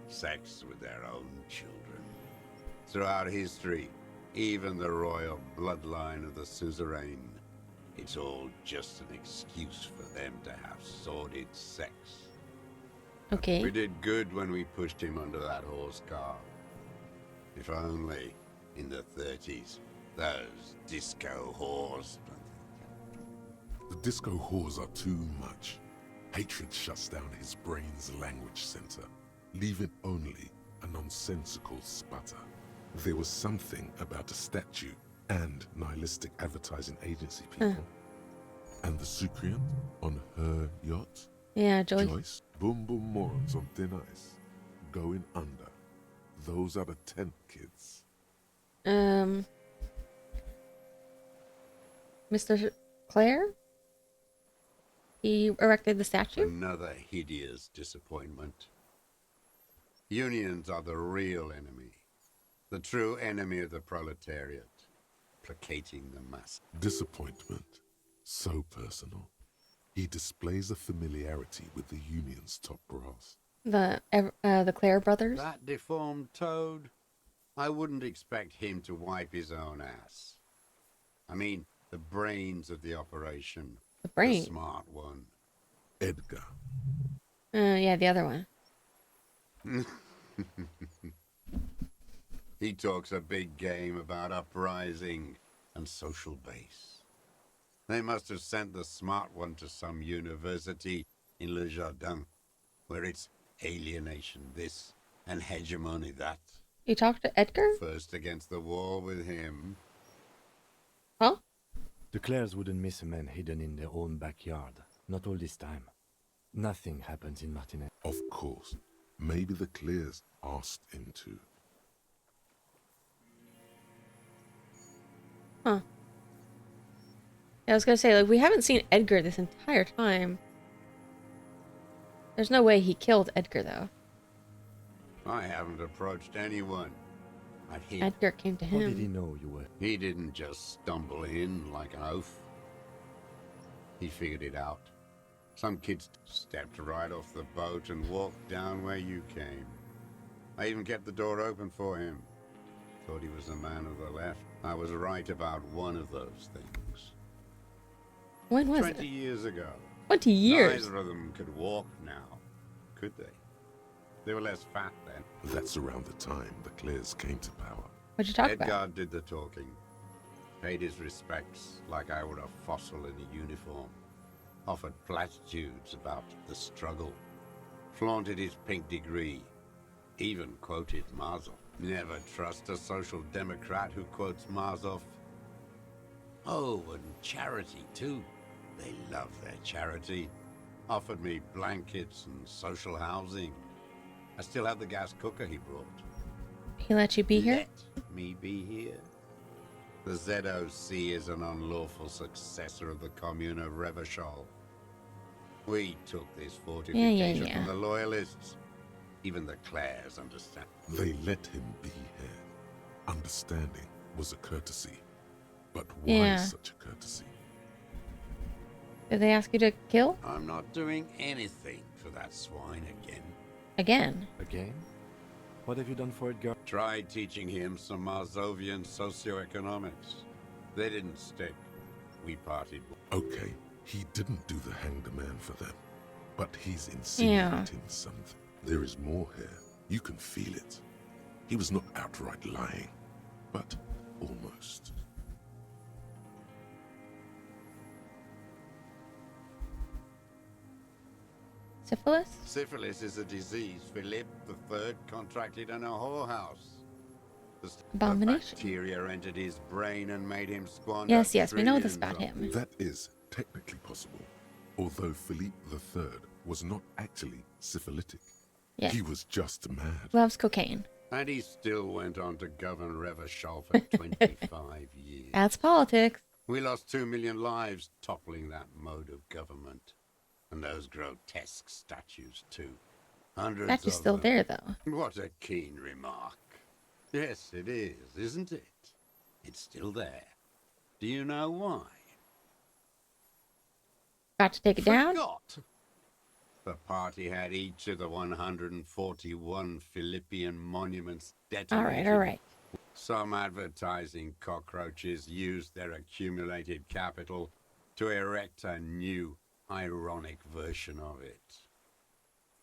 Sex with their own children. Throughout history, even the royal bloodline of the suzerain, it's all just an excuse for them to have sordid sex. Okay. We did good when we pushed him under that horse car. If only, in the 30s, those disco whores. The disco whores are too much. Hatred shuts down his brain's language center, leaving only a nonsensical sputter. There was something about a statue and nihilistic advertising agency people. And the Sucrian on her yacht. Yeah, Joyce, boom morons on thin ice. Going under. Those are the tent kids. Mr. Clare? He erected the statue? Another hideous disappointment. Unions are the real enemy. The true enemy of the proletariat. Placating the mass. Disappointment. So personal. He displays a familiarity with the union's top brass. The Clare brothers? That deformed toad? I wouldn't expect him to wipe his own ass. I mean, the brains of the operation. The brain? The smart one. Edgar. Yeah, the other one. He talks a big game about uprising and social base. They must have sent the smart one to some university in Le Jardin, where it's alienation this and hegemony that. You talked to Edgar? First against the wall with him. Huh? The Clares wouldn't miss a man hidden in their own backyard. Not all this time. Nothing happens in Martinez. Of course, maybe the Clears asked him to. Huh. Yeah, I was gonna say, like, we haven't seen Edgar this entire time. There's no way he killed Edgar, though. I haven't approached anyone. I'd hit. Edgar came to How did he him. know you were? He didn't just stumble in like an oaf. He figured it out. Some kids stepped right off the boat and walked down where you came. I even kept the door open for him. Thought he was a man of the left. I was right about one of those things. When was 20 it? years ago. 20 years. Neither of them could walk now, could they? They were less fat then. That's around the time the Clears came to power. What'd you talk Edgar about? did the talking. Paid his respects like I were a fossil in a uniform. Offered platitudes about the struggle. Flaunted his pink degree. Even quoted Marzoff. Never trust a social democrat who quotes Marzoff. Oh, and charity too. They love their charity. Offered me blankets and social housing. I still have the gas cooker he brought. He let you be here? Let me be here. The ZOC is an unlawful successor of the Commune of Revachol. We took this fortification yeah. from the Loyalists. Even the Clares understand. They let him be here. Understanding was a courtesy. But why Yeah. such a courtesy? Did they ask you to kill? I'm not doing anything for that swine again. Again. Again? What have you done for Edgar? Tried teaching him some Marzovian socioeconomics. They didn't stick. We partied. Okay, he didn't do the hang the man for them. But he's insinuating something. There is more here. You can feel it. He was not outright lying, but almost. Syphilis? Syphilis is a disease Philip III contracted in a whorehouse. The Abomination. bacteria entered his brain and made him squander Yes, we know this trillions about of him. That is technically possible, although Philippe III was not actually syphilitic. Yeah. He was just mad. Loves cocaine. And he still went on to govern Revachol for 25 years. That's politics. We lost 2 million lives toppling that mode of government. And those grotesque statues, too. Hundreds Statue's of still them. there, though. What a keen remark. Yes, it is, isn't it? It's still there. Do you know why? Got to take it down? Forgot. The party had each of the 141 Philippian monuments detonated. All right. Some advertising cockroaches used their accumulated capital to erect a new, ironic version of it.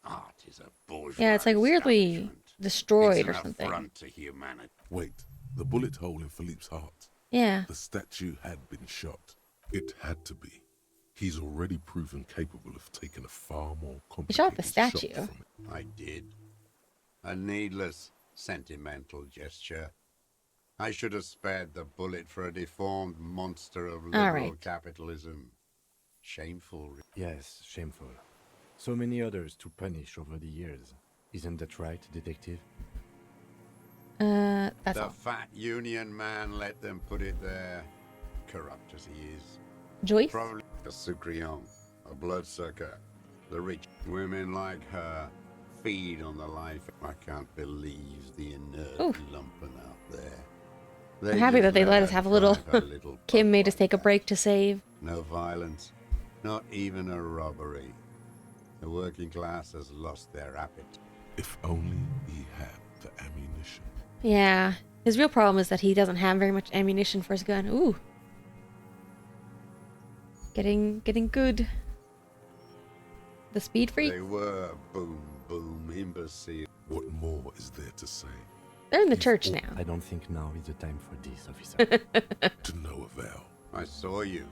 Art is a bourgeois Yeah, it's like weirdly establishment. destroyed It's or an something. affront to humanity. Wait, the bullet hole in Philippe's heart. Yeah. The statue had been shot. It had to be. He's already proven capable of taking a far more He shot complicated the shot statue. from it. I did. A needless, sentimental gesture. I should have spared the bullet for a deformed monster of liberal right. capitalism. Shameful. Yes, shameful. So many others to punish over the years. Isn't that right, detective? That's The all. fat union man let them put it there. Corrupt as he is. Joyce? Probably a sucreon, a bloodsucker. The rich women like her feed on the life. I can't believe the inert Oof. lumpen out there. I'm happy that they let us her have a little. drive her little Kim butt made us like take a that. break to save. No violence, not even a robbery. The working class has lost their appetite. If only he had the ammunition. Yeah. His real problem is that he doesn't have very much ammunition for his gun. Ooh. Getting good. The speed freak? They were boom, boom, imbecile. What more is there to say? They're in the church now. I don't think now is the time for this, officer. To no avail. I saw you.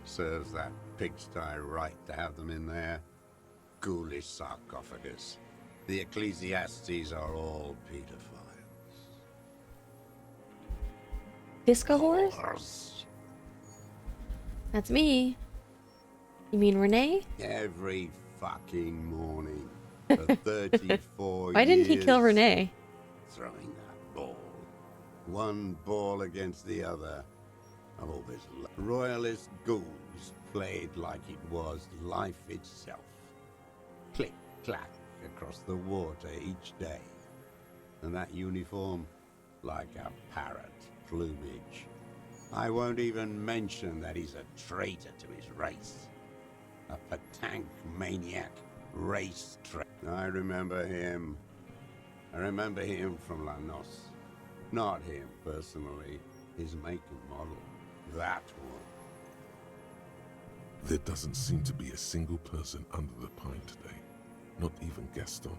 Serves that pigsty right to have them in there. ghoulish sarcophagus. The Ecclesiastes are all pedophiles. Disco whores? Whores. That's me. You mean Renee? Every fucking morning for 34 Why didn't he kill years, Renee? throwing that ball. One ball against the other. I've always royalist ghouls played like it was life itself. Click, clack across the water each day. And that uniform, like a parrot plumage. I won't even mention that he's a traitor to his race. A patank maniac race traitor. I remember him. I remember him from Lanos. Not him personally, his make and model. That one. There doesn't seem to be a single person under the pine today. Not even Gaston.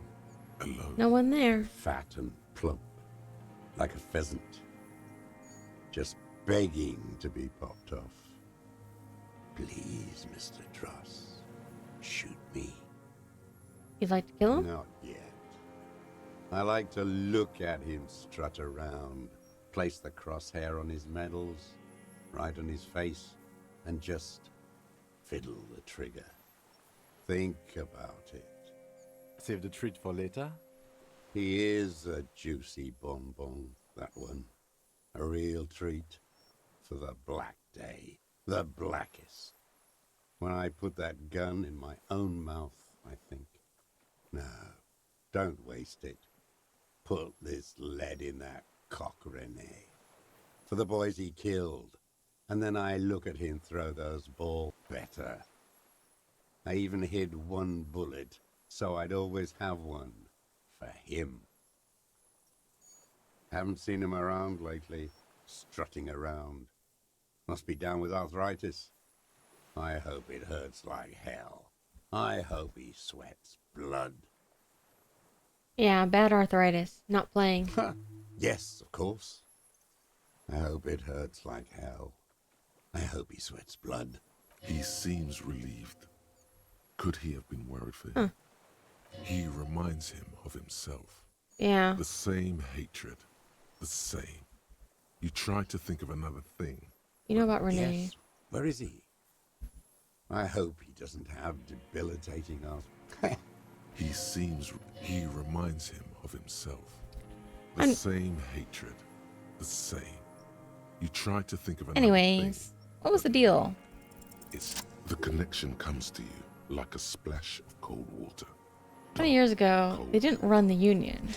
Alone. No one there. Fat and plump, like a pheasant. Just begging to be popped off. Please, Mr. Dross, shoot me. You'd like to kill him? Not yet. I like to look at him strut around, place the crosshair on his medals, right on his face, and just fiddle the trigger. Think about it. Save the treat for later? He is a juicy bonbon, that one. A real treat for the black day. The blackest. When I put that gun in my own mouth, I think, no, don't waste it. Put this lead in that cock, Renee. For the boys he killed. And then I look at him throw those balls better. I even hid one bullet, so I'd always have one for him. Haven't seen him around lately, strutting around. Must be down with arthritis. I hope it hurts like hell. I hope he sweats blood. Yeah, bad arthritis. Not playing. Yes, of course. I hope it hurts like hell. I hope he sweats blood. He seems relieved. Could he have been worried for him? He reminds him of himself. Yeah. The same hatred. The same. You try to think of another thing. You know about Renee? Yes. Where is he? I hope he doesn't have debilitating arthritis. He reminds him of himself. The And- same hatred. The same. You try to think of another Anyways, thing. what was the deal? It's the connection comes to you like a splash of cold water. 20 years ago, they didn't run the union.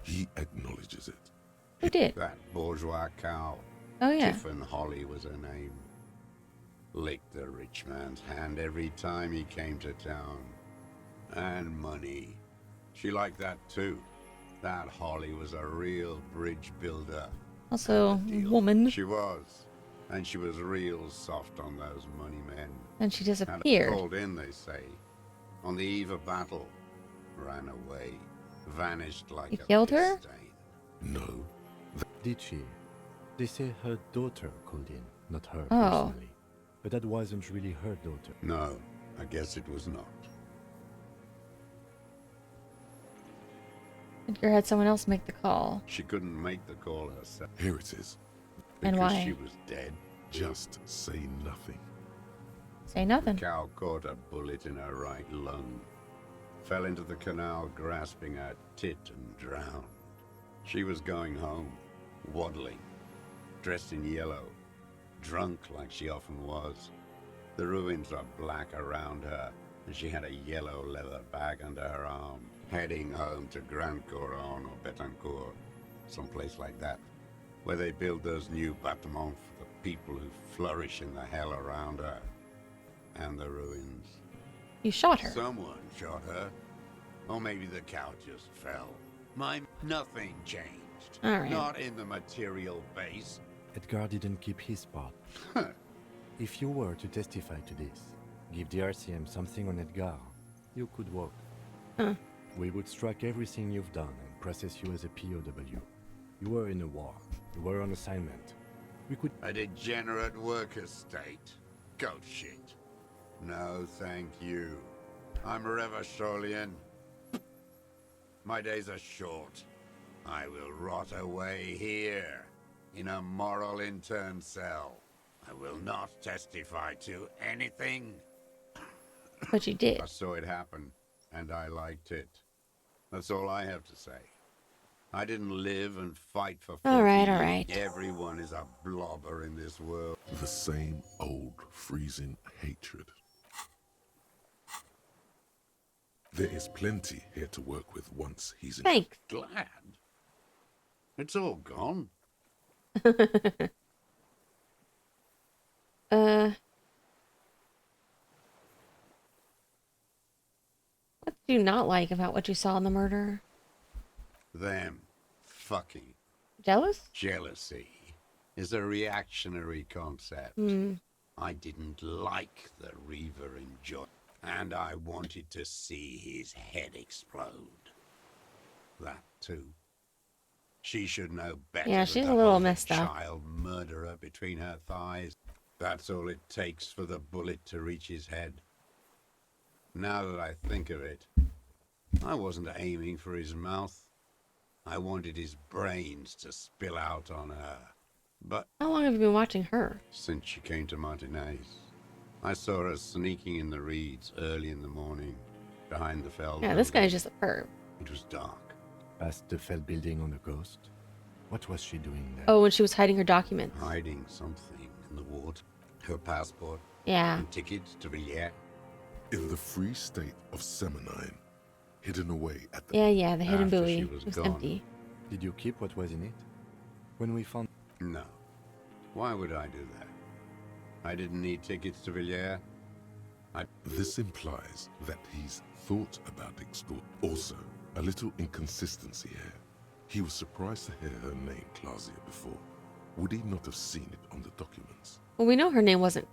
He acknowledges it. Who did? That bourgeois cow. Oh, yeah. Tiffin Holly was her name. Licked the rich man's hand every time he came to town. And money. She liked that too. That Holly was a real bridge builder. Also, Deal. woman. She was. And she was real soft on those money men. And she Had disappeared. called in, they say. On the eve of battle. Ran away. Vanished like You a killed her? piss stain. No. Did she? They say her daughter called in, not her Oh. personally. But that wasn't really her daughter. No, I guess it was not. Edgar had someone else make the call. She couldn't make the call herself. Here it is. And Because why? she was dead. Just say nothing. Say nothing. Cow caught a bullet in her right lung. Fell into the canal grasping her tit and drowned. She was going home, waddling, dressed in yellow, drunk like she often was. The ruins are black around her, and she had a yellow leather bag under her arm, heading home to Grand Couronne or Betancourt, someplace like that, where they build those new bâtiments for the people who flourish in the hell around her, and the ruins. You shot her. Someone shot her. Or maybe the cow just fell. Nothing changed. All right. Not in the material base. Edgar didn't keep his part. If you were to testify to this, give the RCM something on Edgar, you could walk. Huh. We would strike everything you've done and process you as a POW. You were in a war. You were on assignment. We could... A degenerate worker state. Goat shit. No, thank you. I'm Revacholian. My days are short. I will rot away here, in a moral intern cell. I will not testify to anything. But you did. I saw it happen, and I liked it. That's all I have to say. I didn't live and fight for 40 All right, years. all right. Everyone is a blobber in this world. The same old freezing hatred. There is plenty here to work with once he's in. Thanks. Glad? It's all gone. What did you not like about what you saw in the murder? Them fucking. Jealous? Jealousy is a reactionary concept. I didn't like the Reaver enjoy, and I wanted to see his head explode. That too. She should know better. Yeah, than she's to a little hold messed up. child murderer between her thighs. That's all it takes for the bullet to reach his head. Now that I think of it, I wasn't aiming for his mouth. I wanted his brains to spill out on her. But How long have you been watching her? since she came to Martinez, I saw her sneaking in the reeds early in the morning, behind the fell. Yeah, this building. guy's just a perv. It was dark. Past the fell building on the coast. What was she doing there? Oh, when she was hiding her documents. Hiding something in the water. Her passport Yeah. and tickets to Villiers. In the free state of Seminine, hidden away at the... Yeah, the hidden After buoy she was was gone. empty. Did you keep what was in it? When we found... No. Why would I do that? I didn't need tickets to Villiers. This implies that he's thought about extort. Also, a little inconsistency here. He was surprised to hear her name Clausia before. Would he not have seen it on the documents? Well, we know her name wasn't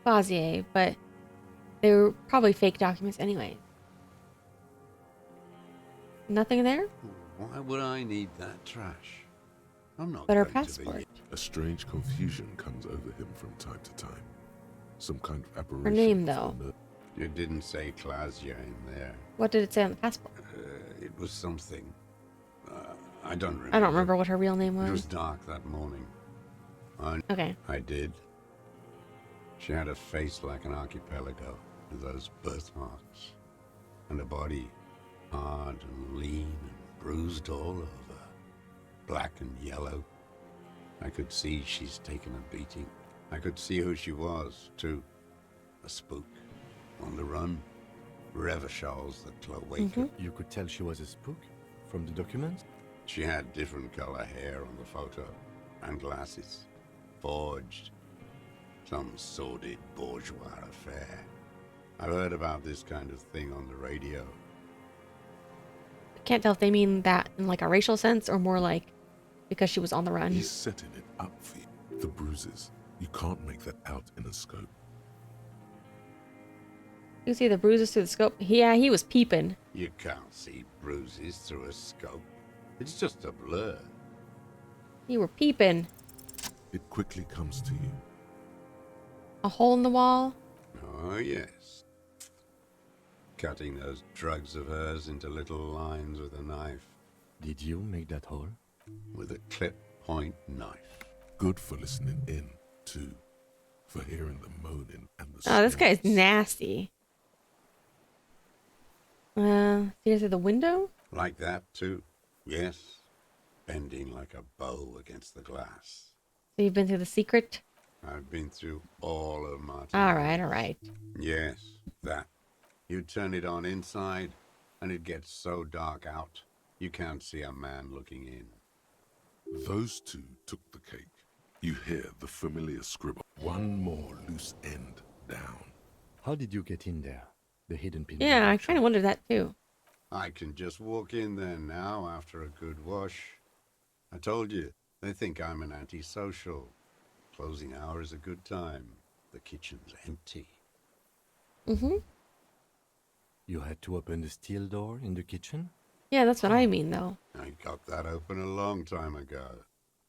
Clausier, but they were probably fake documents anyway. Nothing there? Why would I need that trash? I'm not But her going to passport. Villiers. A strange confusion comes over him from time to time. Some kind of aberration. Her name, of though. the ner- It didn't say Clausia in there. What did it say on the passport? It was something. I don't remember. I don't remember what her real name It was was. dark that morning. Okay. I did. She had a face like an archipelago with those birthmarks. And a body hard and lean and bruised all over. Black and yellow. I could see she's taken a beating. I could see who she was, too. A spook. On the run. Revachals the cloaca. You could tell she was a spook from the documents? She had different color hair on the photo. And glasses. Forged. Some sordid bourgeois affair. I've heard about this kind of thing on the radio. I can't tell if they mean that in like a racial sense or more like because she was on the run. He's setting it up for you. The bruises. You can't make that out in a scope. You can see the bruises through the scope. Yeah, he was peeping. You can't see bruises through a scope. It's just a blur. You were peeping. It quickly comes to you. A hole in the wall. Oh, yes. Cutting those drugs of hers into little lines with a knife. Did you make that hole? With a clip point knife. Good for listening in, too. For hearing the moaning and the Oh, this guy's snorts. nasty. See her through the window? Like that, too. Yes. Bending like a bow against the glass. So you've been through the secret? I've been through all of Martin. All right. Yes, that. You turn it on inside, and it gets so dark out, you can't see a man looking in. Those two took the cake. You hear the familiar scribble. One more loose end down. How did you get in there? The hidden pin. Yeah, I kind of wondered that too. I can just walk in there now after a good wash. I told you, they think I'm an antisocial. Closing hour is a good time. The kitchen's empty. You had to open the steel door in the kitchen? Yeah, that's what I mean though. I got that open a long time ago.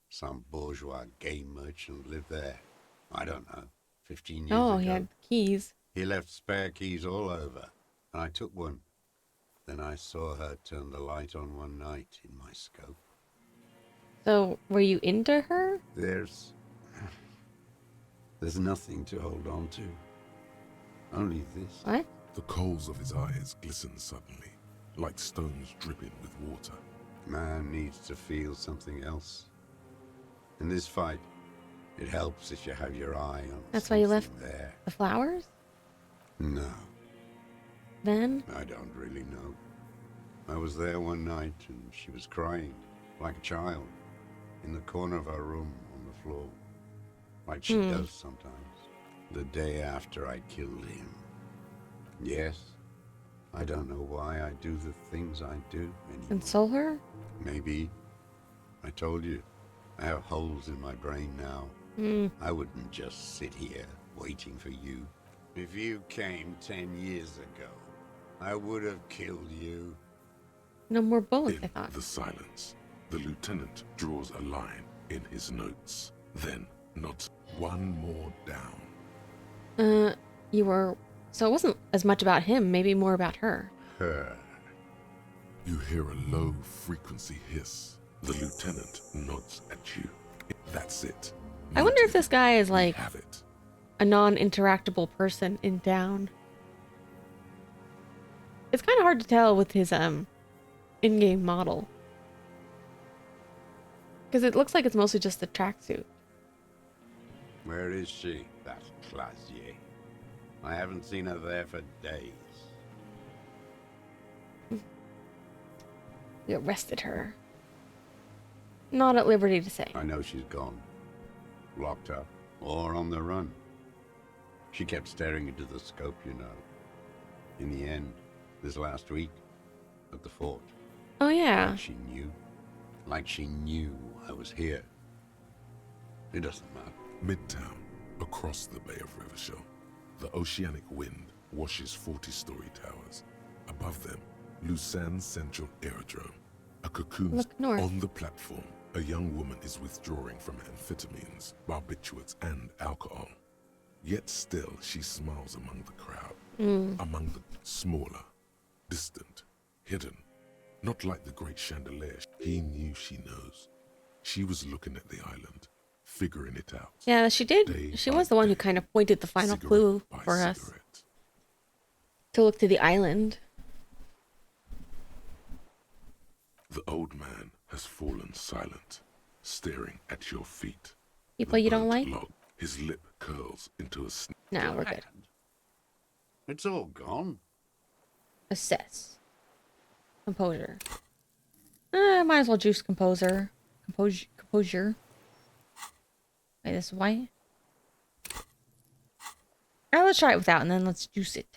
Some bourgeois game merchant lived there. I don't know, 15 years Oh, ago. he had keys. He left spare keys all over. and I took one. Then I saw her turn the light on one night in my scope. So, were you into her? There's nothing to hold on to. Only this. What? The coals of his eyes glisten suddenly, like stones dripping with water. Man needs to feel something else. In this fight, it helps if you have your eye on That's why you left something there. the flowers? No, Then? I don't really know. I was there one night and she was crying, like a child, in the corner of our room on the floor, like she does sometimes, the day after I killed him. Yes, I don't know why I do the things I do anymore. Console her? Maybe. I told you, I have holes in my brain now. I wouldn't just sit here waiting for you. If you came 10 years ago, I would have killed you. No more bullets, I In thought. the silence, the lieutenant draws a line in his notes, then nods one more down. You were... So it wasn't as much about him, maybe more about her. Her. You hear a low frequency hiss. The lieutenant nods at you. That's it. I wonder if Noted. this guy is We like have it. a non-interactable person in town. It's kind of hard to tell with his in-game model. Because it looks like it's mostly just the tracksuit. Where is she, that Clasier? I haven't seen her there for days. You arrested her. Not at liberty to say. I know she's gone. Locked up, or on the run. She kept staring into the scope, you know. In the end, this last week, at the fort. Oh yeah. Like she knew. Like she knew I was here. It doesn't matter. Midtown, across the Bay of Rivershell, the oceanic wind washes 40-story towers. Above them, Lusan's Central Aerodrome. A cocoon Look north. on the platform. A young woman is withdrawing from amphetamines, barbiturates, and alcohol. Yet still, she smiles among the crowd. Among the smaller, distant, hidden. Not like the great chandelier. He knew she knows. She was looking at the island, figuring it out. Yeah, she did. Day She by was the one who day, kind of pointed the final cigarette clue by for us cigarette. to look to the island. The old man has fallen silent, staring at your feet. People The you don't burnt like? log, his lip curls into a snap. No, we're good. It's all gone. Assess. Composure. Might as well juice composer. Composure. Wait, this is white? Let's try it without and then let's juice it.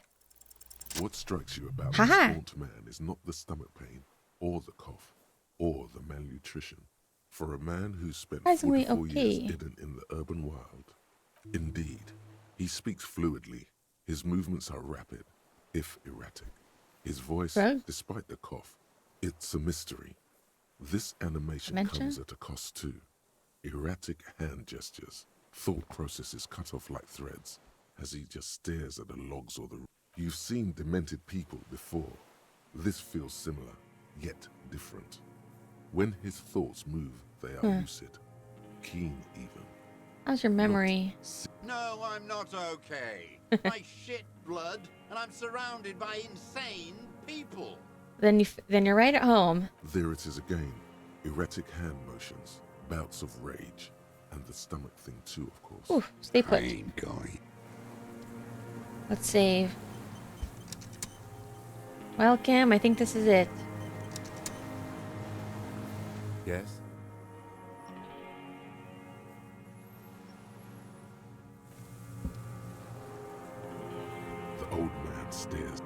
What strikes you about Haha. this gaunt man is not the stomach pain, or the cough, or the malnutrition. For a man who spent Surprisingly 44 okay. years hidden in the urban wild, indeed, he speaks fluidly. His movements are rapid, if erratic. His voice, Drugs? despite the cough, it's a mystery. This animation Dementia? comes at a cost too. Erratic hand gestures, thought processes cut off like threads, as he just stares at the logs or the... You've seen demented people before. This feels similar, yet different. When his thoughts move, they are lucid, keen even. How's your memory? No, I'm not okay. I shit blood, and I'm surrounded by insane people. Then you're right at home. There it is again. Erratic hand motions, bouts of rage, and the stomach thing too, of course. Ooh, stay I put. ain't going. Let's save. Well, Kim, I think this is it. Yes? The old man stares.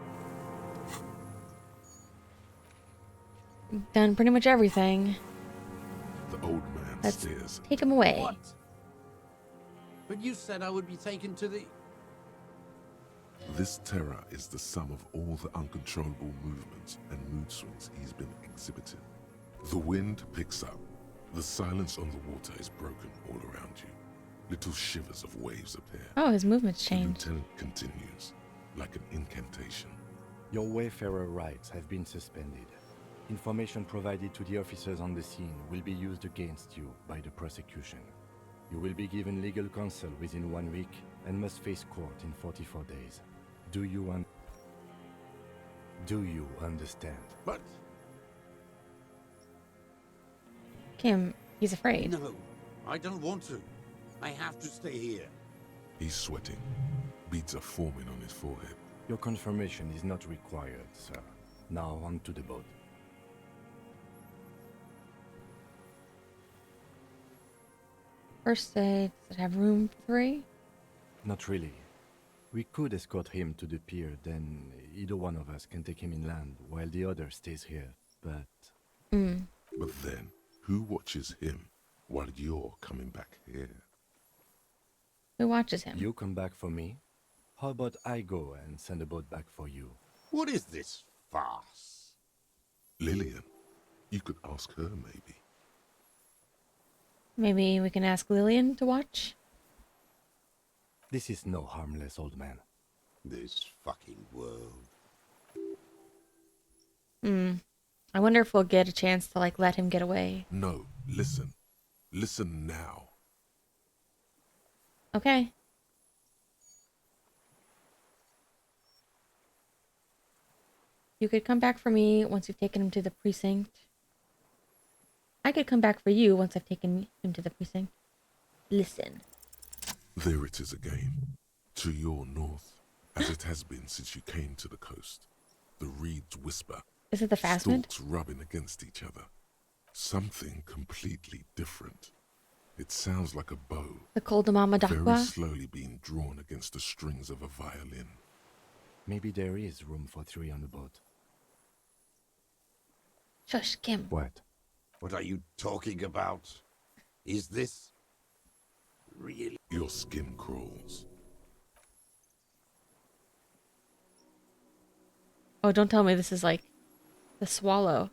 Done pretty much everything. The old man Let's stares. take him away. What? But you said I would be taken to the... This terror is the sum of all the uncontrollable movements and mood swings he's been exhibiting. The wind picks up. The silence on the water is broken all around you. Little shivers of waves appear. Oh, his movements The changed. lieutenant continues, like an incantation. Your Wayfarer rights have been suspended. Information provided to the officers on the scene will be used against you by the prosecution. You will be given legal counsel within 1 week and must face court in 44 days. Do you understand? But Kim, he's afraid. no, I don't want to. I have to stay here. He's sweating. Beads are forming on his forehead. Your confirmation is not required, sir. Now on to the boat. First say, does it have room 3? Not really. We could escort him to the pier, then either one of us can take him inland while the other stays here, but... But then, who watches him while you're coming back here? Who watches him? You come back for me? How about I go and send a boat back for you? What is this farce? Lillian. You could ask her, maybe. Maybe we can ask Lillian to watch? This is no harmless old man. This fucking world. I wonder if we'll get a chance to, like, let him get away. No, listen. Listen now. Okay. You could come back for me once you've taken him to the precinct. I could come back for you once I've taken him to the precinct. Listen. There it is again. To your north, as it has been since you came to the coast. The reeds whisper. Is it the phasmid? Stalks rubbing against each other. Something completely different. It sounds like a bow. The Koldamama Very Dakwa? slowly being drawn against the strings of a violin. Maybe there is room for 3 on the boat. Shush, Kim. What? What are you talking about? Is this really? Your skin crawls. Oh, don't tell me this is like the swallow.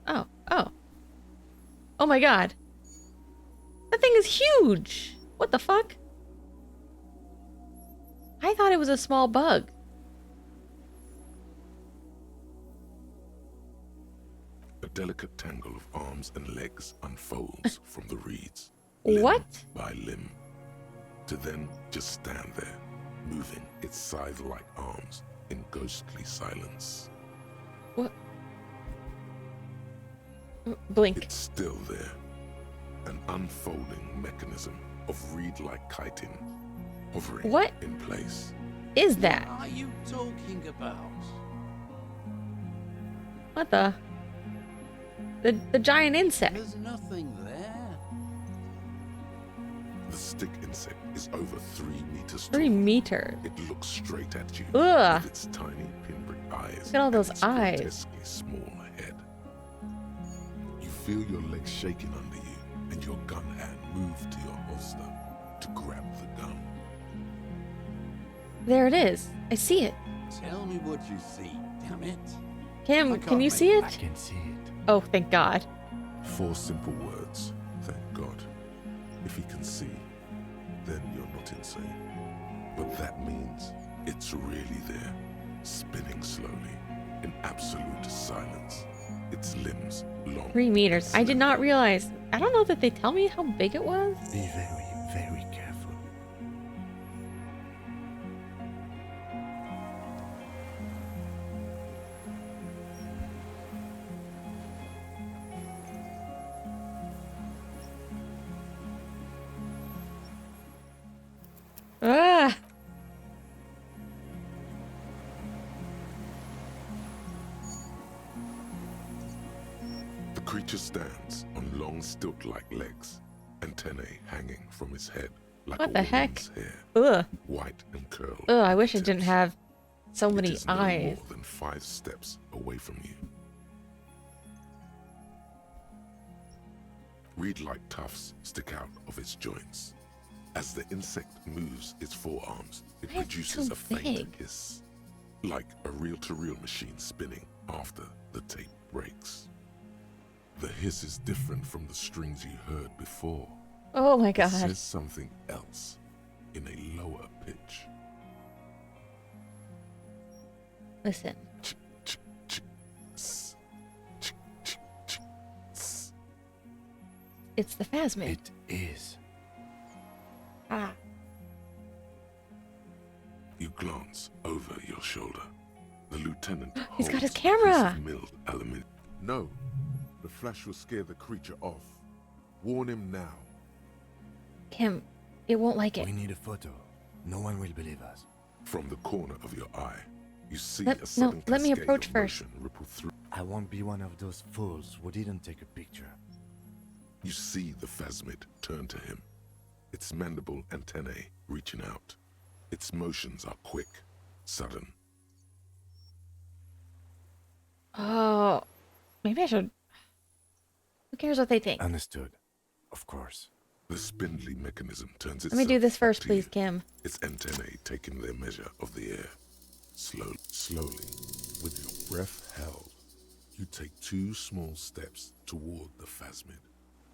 Oh, oh. Oh my god. That thing is huge! What the fuck? I thought it was a small bug. A delicate tangle of arms and legs unfolds from the reeds. What? Limb by limb. To then just stand there, moving its scythe-like arms in ghostly silence. What? Blink. It's still there. An unfolding mechanism of reed-like chitin, hovering What in place. is that? What are you talking about? What the? The giant insect. There's nothing there. The stick insect is over 3 meters 3 tall. meters. It looks straight at you Ugh. with its tiny pinprick eyes. Look at all and those its eyes. grotesquely small head. You feel your legs shaking under you, and your gun hand move to your holster to grab the gun. There it is. I see it. Tell me what you see, damn it. Kim, I can can't you make see it. I it? can see it. Oh, thank God. 4 simple words, thank God. If he can see, then you're not insane. But that means it's really there, spinning slowly, in absolute silence. Its limbs long. 3 meters. I did slender. not realize. I don't know that they tell me how big it was. Be very, very careful. Ah! The creature stands on long stilt-like legs, antennae hanging from his head like What a the heck? woman's hair, Ugh. white and curled. Ugh, I at wish the it didn't tips. have so It many is no eyes. more than 5 steps away from you. Reed-like tufts stick out of its joints. As the insect moves its forearms, it Why is it produces so a faint big? hiss, like a reel-to-reel machine spinning after the tape breaks. The hiss is different from the strings you heard before. Oh my It God. says something else in a lower pitch. Listen. It's the phasmid. It is. Ah. You glance over your shoulder. The lieutenant He's got his holds a piece camera. of milled aluminium. No, the flash will scare the creature off. Warn him now. Kim, it won't like it. We need a photo. No one will believe us. From the corner of your eye, you see Let- a sudden no, let me cascade approach of first. motion ripple through. I won't be one of those fools who didn't take a picture. You see the phasmid turn to him, its mandible antennae reaching out. Its motions are quick, sudden. Oh, maybe I should. Who cares what they think? Understood. Of course. The spindly mechanism turns Let itself me do this back first, to please, you, Kim. its antennae taking their measure of the air. Slowly, with your breath held, you take 2 small steps toward the phasmid.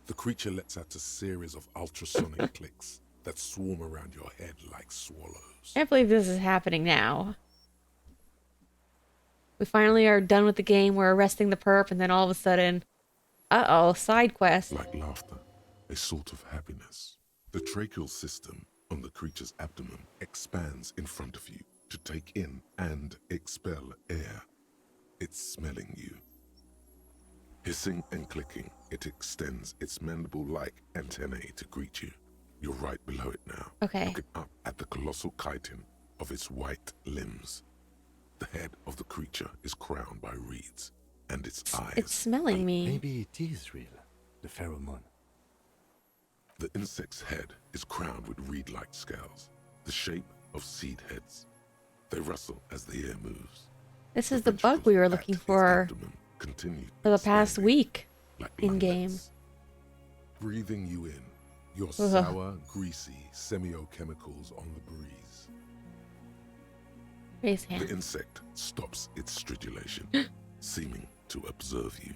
The creature lets out a series of ultrasonic clicks that swarm around your head like swallows. I can't believe this is happening now. We finally are done with the game. We're arresting the perp, and then all of a sudden, uh-oh, side quest. Like laughter, a sort of happiness. The tracheal system on the creature's abdomen expands in front of you to take in and expel air. It's smelling you. Hissing and clicking, it extends its mandible-like antennae to greet you. You're right below it now. Okay. Looking up at the colossal chitin of its white limbs. The head of the creature is crowned by reeds, and its eyes... It's smelling me. Maybe it is real. The pheromone. The insect's head is crowned with reed-like scales, the shape of seed heads. They rustle as the air moves. This is the bug we were looking for the past week in game. Breathing you in, your sour, greasy semiochemicals on the breeze. Raise hand. The insect stops its stridulation, seeming to observe you.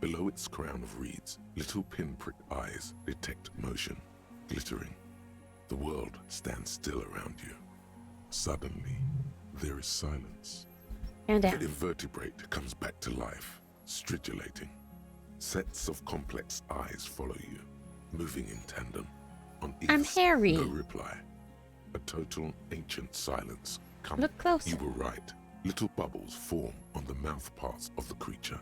Below its crown of reeds, little pinprick eyes detect motion, glittering. The world stands still around you. Suddenly, there is silence. And The down. invertebrate comes back to life, stridulating. Sets of complex eyes follow you, moving in tandem. On each, I'm Harry. no reply. A total ancient silence comes. Look closer. You were right. Little bubbles form on the mouth parts of the creature,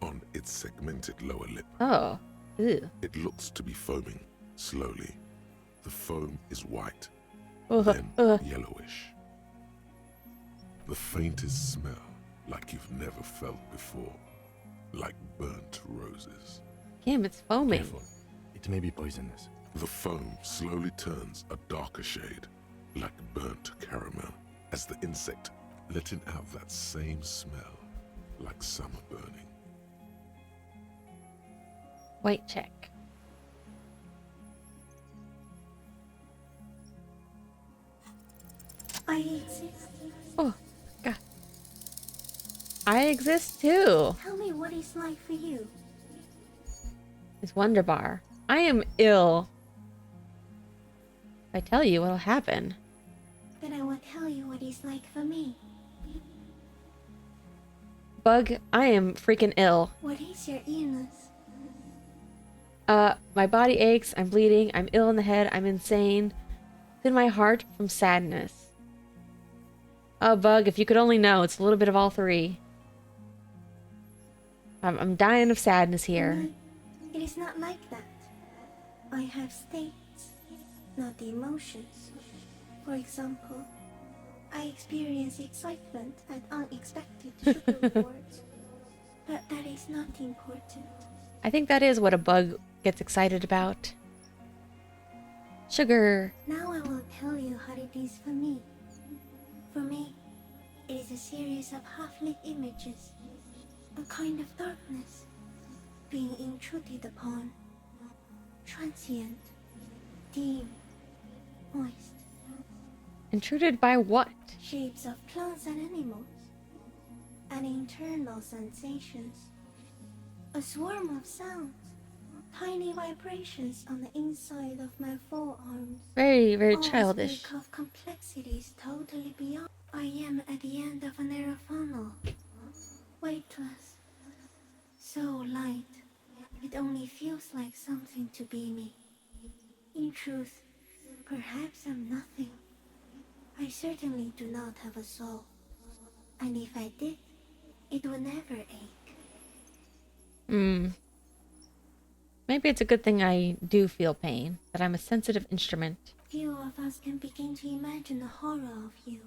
on its segmented lower lip. Oh. Ew. It looks to be foaming, slowly. The foam is white, Ugh, then ugh. yellowish. The faintest smell, like you've never felt before. Like burnt roses. Kim, it's foaming. Careful. It may be poisonous. The foam slowly turns a darker shade, like burnt caramel, as the insect letting out that same smell, like summer burning. White check. I exist. Oh, God. I exist too. Tell me what it's like for you. It's Wonder Bar. I am ill. If I tell you what'll happen. Then I will tell you what it's like for me. Bug, I am freaking ill. What is your illness? My body aches, I'm bleeding, I'm ill in the head, I'm insane. It's in my heart from sadness. Oh, Bug, if you could only know, it's a little bit of all three. I'm dying of sadness here. No, it is not like that. I have states, not the emotions. For example, I experience excitement at unexpected sugar rewards. But that is not important. I think that is what a bug gets excited about. Sugar. Now I will tell you how it is for me. For me, it is a series of half-lit images, a kind of darkness, being intruded upon, transient, dim, moist, Intruded by what? shapes of plants and animals, and internal sensations, a swarm of sounds, tiny vibrations on the inside of my forearms. Very, very All childish. speak of complexities totally beyond. I am at the end of a narrow funnel. Weightless. So light. It only feels like something to be me. In truth, perhaps I'm nothing. I certainly do not have a soul. And if I did, it would never ache. Maybe it's a good thing I do feel pain, that I'm a sensitive instrument. Few of us can begin to imagine the horror of you,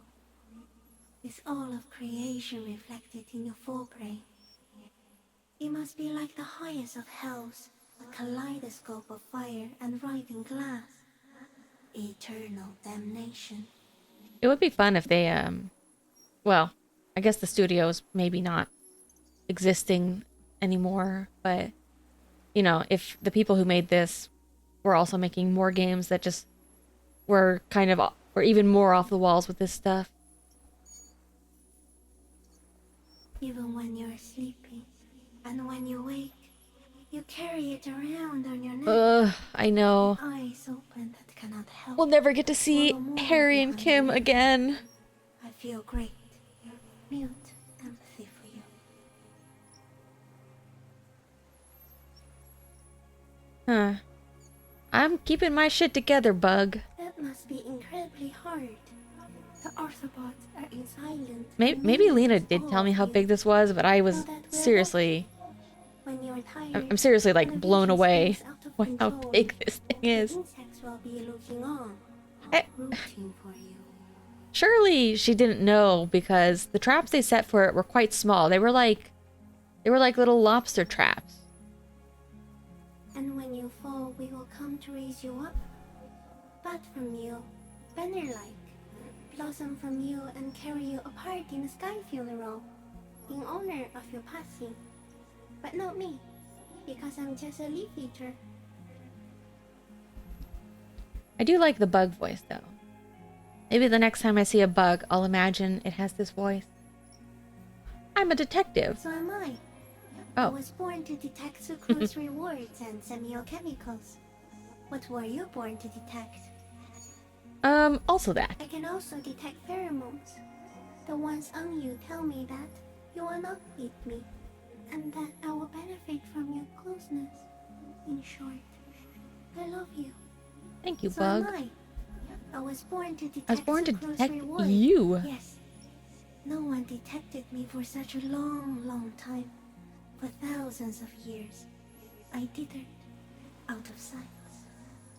with all of creation reflected in your full brain. It must be like the highest of hells, a kaleidoscope of fire and writhing glass. Eternal damnation. It would be fun if they, well, I guess the studio's maybe not existing anymore, but, you know, if the people who made this were also making more games that just were kind of, were even more off the walls with this stuff. Even when you're sleeping, and when you wake, you carry it around on your neck. Ugh, I know. Eyes open that cannot help. We'll never get to see Follow more Harry and behind Kim you. again. I feel great. Mute empathy for you. Huh. I'm keeping my shit together, Bug. That must be incredibly hard. The Arthropods are in silent. Maybe Lena did tell me how big this was, but I was seriously... When you're tired, I'm seriously, like, and the blown vision away spins out of by how control, big this thing the is. insects will be looking on, I- rooting for you. Surely she didn't know, because the traps they set for it were quite small. They were like little lobster traps. And when you fall, we will come to raise you up. Bud from you, banner-like, blossom from you and carry you apart in a sky funeral, in honor of your passing. But not me, because I'm just a leaf eater. I do like the bug voice, though. Maybe the next time I see a bug, I'll imagine it has this voice. I'm a detective. So am I. I Oh. was born to detect sucrose rewards and semiochemicals. What were you born to detect? Also that. I can also detect pheromones. The ones on you tell me that you will not beat me, and that I will benefit from your closeness. In short, I love you. Thank you, So Bug. am I. I was born to detect I was born to sucrose detect reward. you. Yes. No one detected me for such a long, long time. For thousands of years. I dithered out of sight.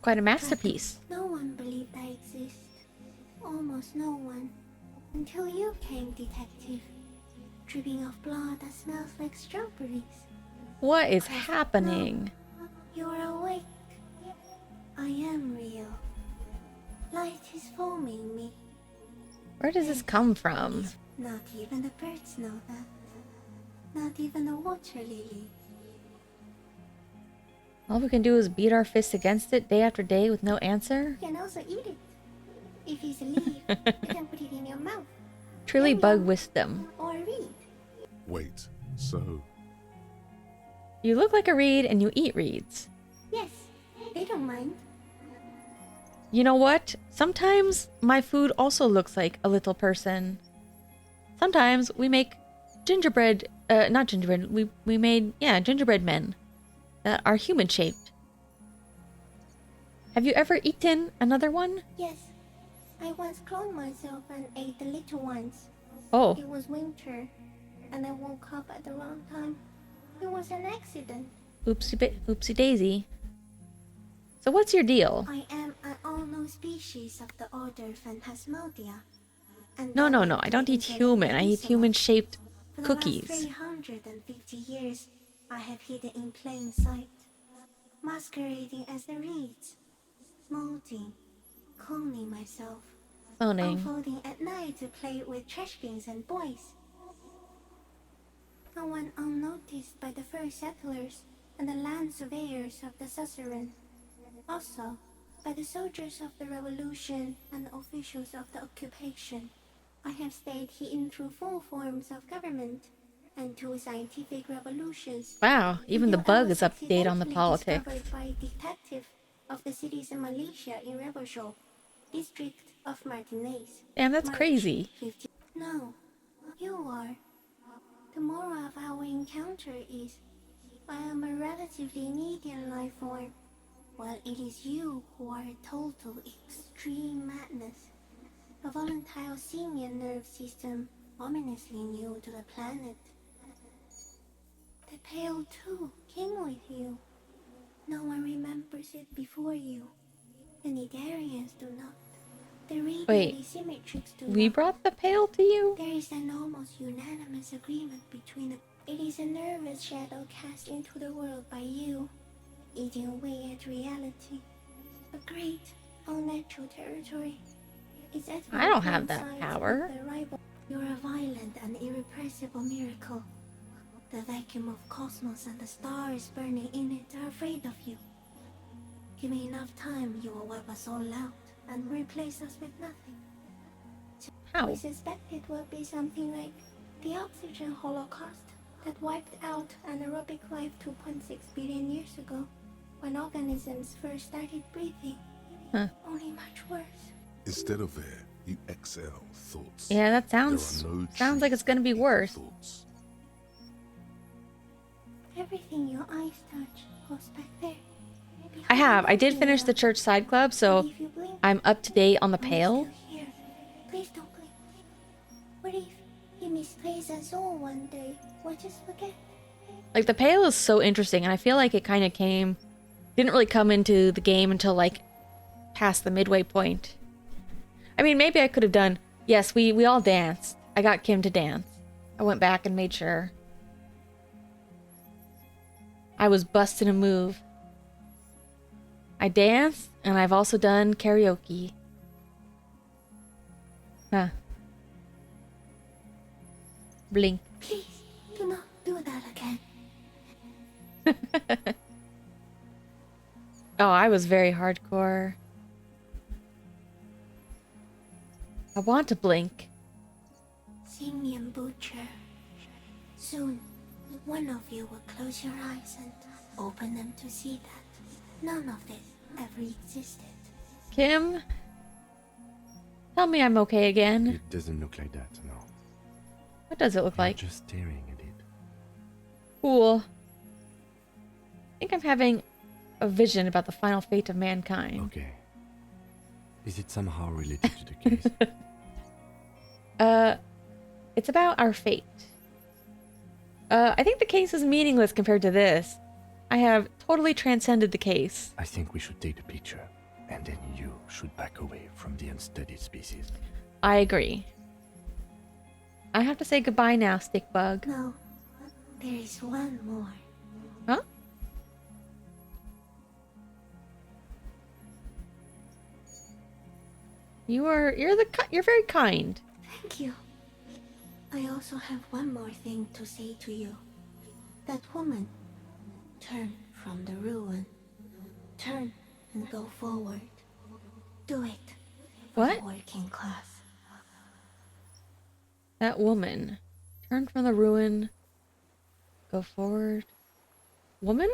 Quite a masterpiece. No one believed I exist. Almost no one. Until you came, detective. Dripping of blood that smells like strawberries. What is happening? You are awake. I am real. Light is foaming me. Where does this come from? Not even the birds know that. Not even the water lily. All we can do is beat our fists against it day after day with no answer? You can also eat it. If it's a leaf, you can put it in your mouth. Truly Yum, bug yum. wisdom. Or read. Wait, so You look like a reed and you eat reeds. Yes, they don't mind. You know what? Sometimes my food also looks like a little person. Sometimes we make gingerbread, not gingerbread, we made, yeah, gingerbread men that are human-shaped. Have you ever eaten another one? Yes, I once cloned myself and ate the little ones. Oh, It was winter, and I woke up at the wrong time. It was an accident. oopsie daisy. So what's your deal? I am an unknown species of the order Phantasmodia. And No, that no, will no, I don't play eat into human. I eat Elysium. human-shaped For the cookies. last 350 years, I have hidden in plain sight, masquerading as the reeds, molding, cloning myself, Cloning. unfolding at night to play with trash bins and boys. I went unnoticed by the first settlers and the land surveyors of the suzerain. Also, by the soldiers of the revolution and the officials of the occupation. I have stayed hidden through four forms of government and two scientific revolutions. Wow, even the Until I bug was is up to date on the accidentally politics. discovered by a detective of the citizen militia in Rebelshaw, district of Martinez. Damn, that's March crazy. 50. No, you are. The moral of our encounter is I am a relatively medium life form, while it is you who are a total extreme madness. A volatile simian nerve system ominously new to the planet. The Pale too came with you. No one remembers it before you. The Nidarians do not. The Wait, radially symmetrics do we not. brought the pail to you? There is an almost unanimous agreement between them. It is a nervous shadow cast into the world by you, eating away at reality. A great, unnatural territory. It's at I don't have that coincides power. with the rival. You're a violent and irrepressible miracle. The vacuum of cosmos and the stars burning in it are afraid of you. Give me enough time, you will wipe us all out and replace us with nothing. How? We suspect it will be something like the oxygen holocaust that wiped out anaerobic life 2.6 billion years ago, when organisms first started breathing. Huh. Only much worse. Instead of air, you exhale thoughts. Yeah, that There are sounds no sounds like it's gonna be trees worse. thoughts. Everything your eyes touch goes back there. I have. I did finish the church side club, so If you blink, I'm up to date on the I'm pail. still here. Please don't blink. What if he misplaces us all one day? We'll just forget. Like, the pail is so interesting, and I feel like it kind of didn't really come into the game until, like, past the midway point. I mean, maybe I could have done, yes, we all danced. I got Kim to dance. I went back and made sure. I was busting a move. I danced, and I've also done karaoke. Huh. Blink. Please, do not do that again. Oh, I was very hardcore. I want to blink. Simian Butcher. Soon, one of you will close your eyes and open them to see that none of this ever existed. Kim? Tell me I'm okay again. It doesn't look like that, no. What does it look You're like? just staring at it. Cool. I think I'm having a vision about the final fate of mankind. Okay. Is it somehow related to the case? It's about our fate. I think the case is meaningless compared to this. I have totally transcended the case. I think we should take the picture, and then you should back away from the unstudied species. I agree. I have to say goodbye now, Stickbug. No, there is one more. Huh? You're very kind. Thank you. I also have one more thing to say to you. That woman, turn from the ruin. Turn and go forward. Do it. For What? the working class. That woman. Turn from the ruin. Go forward. Woman?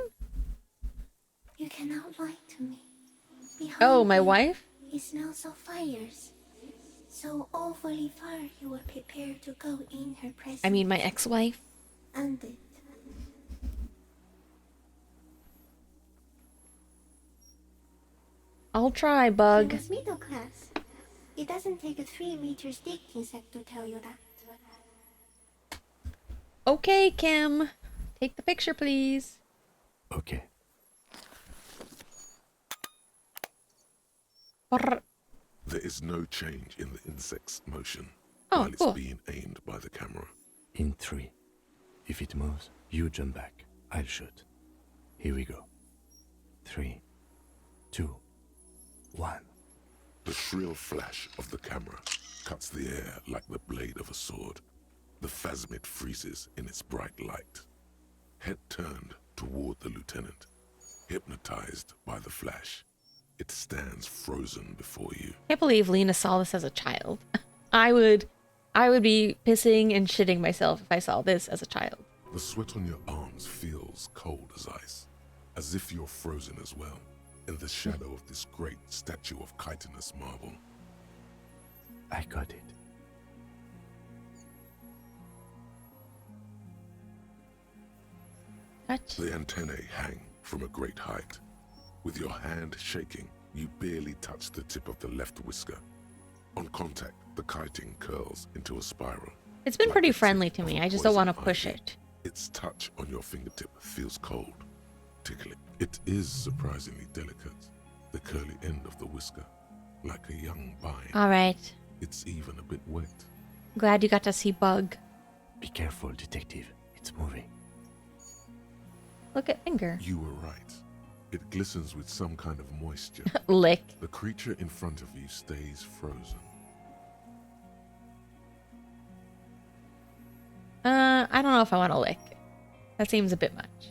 You cannot lie to me. Behind Oh, my you wife? It smells of fires. So awfully far you were prepared to go in her presence. I mean, my ex-wife. And it. I'll try, She Bug. was middle class. It doesn't take a 3-meter stick insect to tell you that. Okay, Kim. Take the picture, please. Okay. Brr. There is no change in the insect's motion Oh, while it's cool. being aimed by the camera. In 3. If it moves, you jump back. I'll shoot. Here we go. 3, 2, 1. The shrill flash of the camera cuts the air like the blade of a sword. The phasmid freezes in its bright light. Head turned toward the lieutenant, hypnotized by the flash. It stands frozen before you. Can't believe Lena saw this as a child. I would be pissing and shitting myself if I saw this as a child. The sweat on your arms feels cold as ice, as if you're frozen as well, in the shadow of this great statue of chitinous marble. I got it. Touch. The antennae hang from a great height. With your hand shaking, you barely touch the tip of the left whisker. On contact, the kiting curls into a spiral. It's been like pretty the tip friendly to of me. a I just don't want to poison push ivy. it. Its touch on your fingertip feels cold, tickling. It is surprisingly delicate. The curly end of the whisker, like a young vine. All right. It's even a bit wet. Glad you got to see Bug. Be careful, detective. It's moving. Look at finger. You were right. It glistens with some kind of moisture. Lick. The creature in front of you stays frozen. I don't know if I want to lick. That seems a bit much.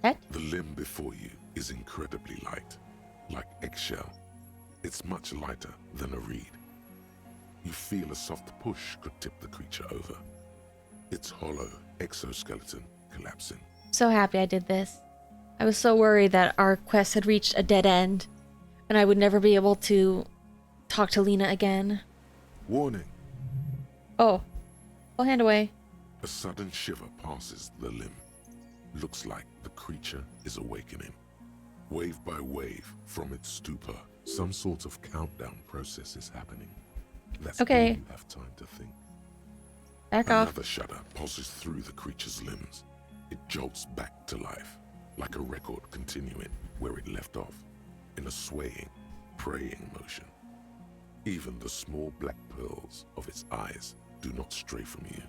Pet? The limb before you is incredibly light, like eggshell. It's much lighter than a reed. You feel a soft push could tip the creature over. Its hollow exoskeleton collapsing. So happy I did this. I was so worried that our quest had reached a dead end and I would never be able to talk to Lena again. Warning! Oh, pull hand away. A sudden shiver passes the limb. Looks like the creature is awakening. Wave by wave from its stupor, some sort of countdown process is happening. That's Okay. all you have time to think. Back off. Another shudder pulses through the creature's limbs. It jolts back to life, like a record continuing where it left off, in a swaying, praying motion. Even the small black pearls of its eyes do not stray from you.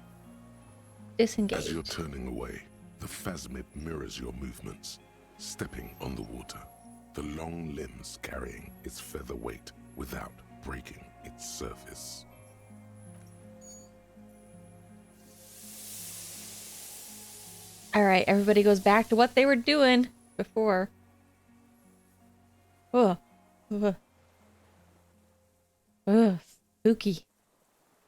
Disengage. As you're turning away, the phasmid mirrors your movements, stepping on the water, the long limbs carrying its feather weight without breaking its surface. All right, everybody goes back to what they were doing before. Ugh. Ugh. Ugh. Spooky.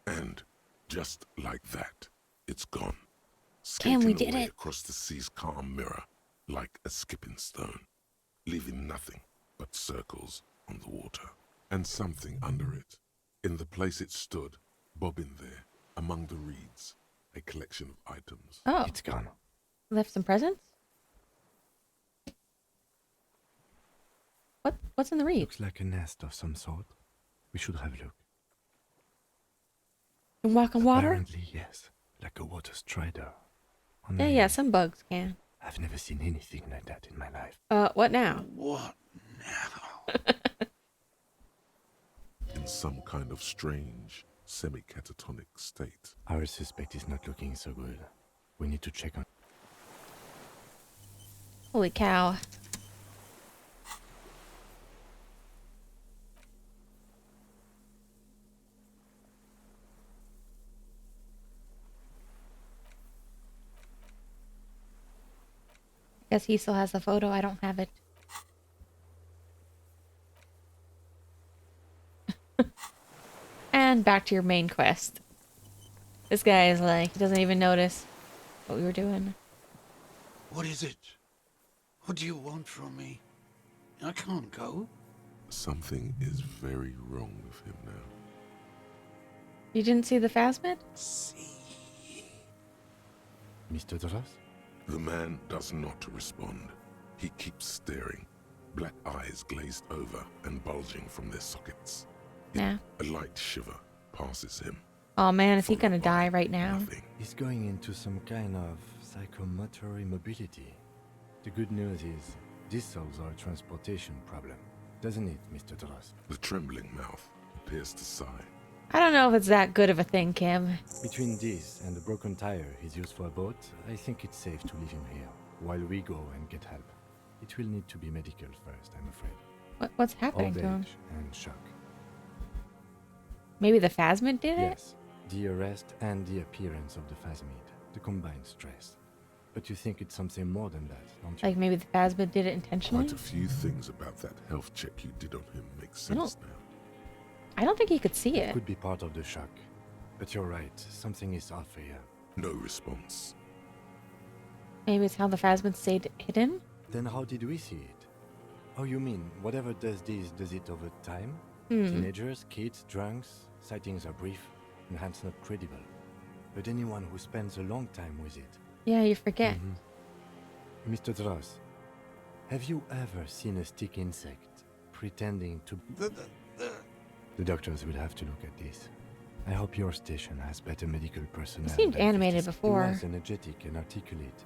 And just like that, it's gone. Cam, we Skating did away it. across the sea's calm mirror, like a skipping stone, leaving nothing but circles on the water. And something under it. In the place it stood, bobbing there, among the reeds, a collection of items. Oh, It's gone. left some presents? What's in the reeds? Looks like a nest of some sort. We should have a look. Can walk on water? Apparently, yes. Like a water strider. Only Yeah, some bugs can. I've never seen anything like that in my life. What now? What now? In some kind of strange, semi-catatonic state. Our suspect is not looking so good. We need to check on... Holy cow. Guess he still has the photo. I don't have it. And back to your main quest. This guy is like, he doesn't even notice what we were doing. What is it? What do you want from me? I can't go. Something is very wrong with him now. You didn't see the phasmid? See. Mr. Doras? The man does not respond. He keeps staring, black eyes glazed over and bulging from their sockets. Yeah. A light shiver passes him. Oh man, is he followed gonna by die right now? Nothing. He's going into some kind of psychomotor immobility. The good news is, this solves our transportation problem. Doesn't it, Mr. Doras? The trembling mouth appears to sigh. I don't know if it's that good of a thing, Kim. Between this and the broken tire he's used for a boat, I think it's safe to leave him here, while we go and get help. It will need to be medical first, I'm afraid. What's happening Old to him? age and shock. Maybe the phasmid did it? Yes, the arrest and the appearance of the phasmid, the combined stress. But you think it's something more than that, don't you? Like maybe the phasmid did it intentionally? Quite a few things about that health check you did on him make I don't- sense now. I don't think he could see it. Could be part of the shock. But you're right, something is off here. No response. Maybe it's how the phasmid stayed hidden? Then how did we see it? Oh, you mean, whatever does this, does it over time? Hmm. Teenagers, kids, drunks, sightings are brief, and hence not credible. But anyone who spends a long time with it, Yeah, you forget. Mr. Dross, have you ever seen a stick insect pretending to... The doctors will have to look at this. I hope your station has better medical personnel. He seemed than animated 50. before. He was energetic and articulate.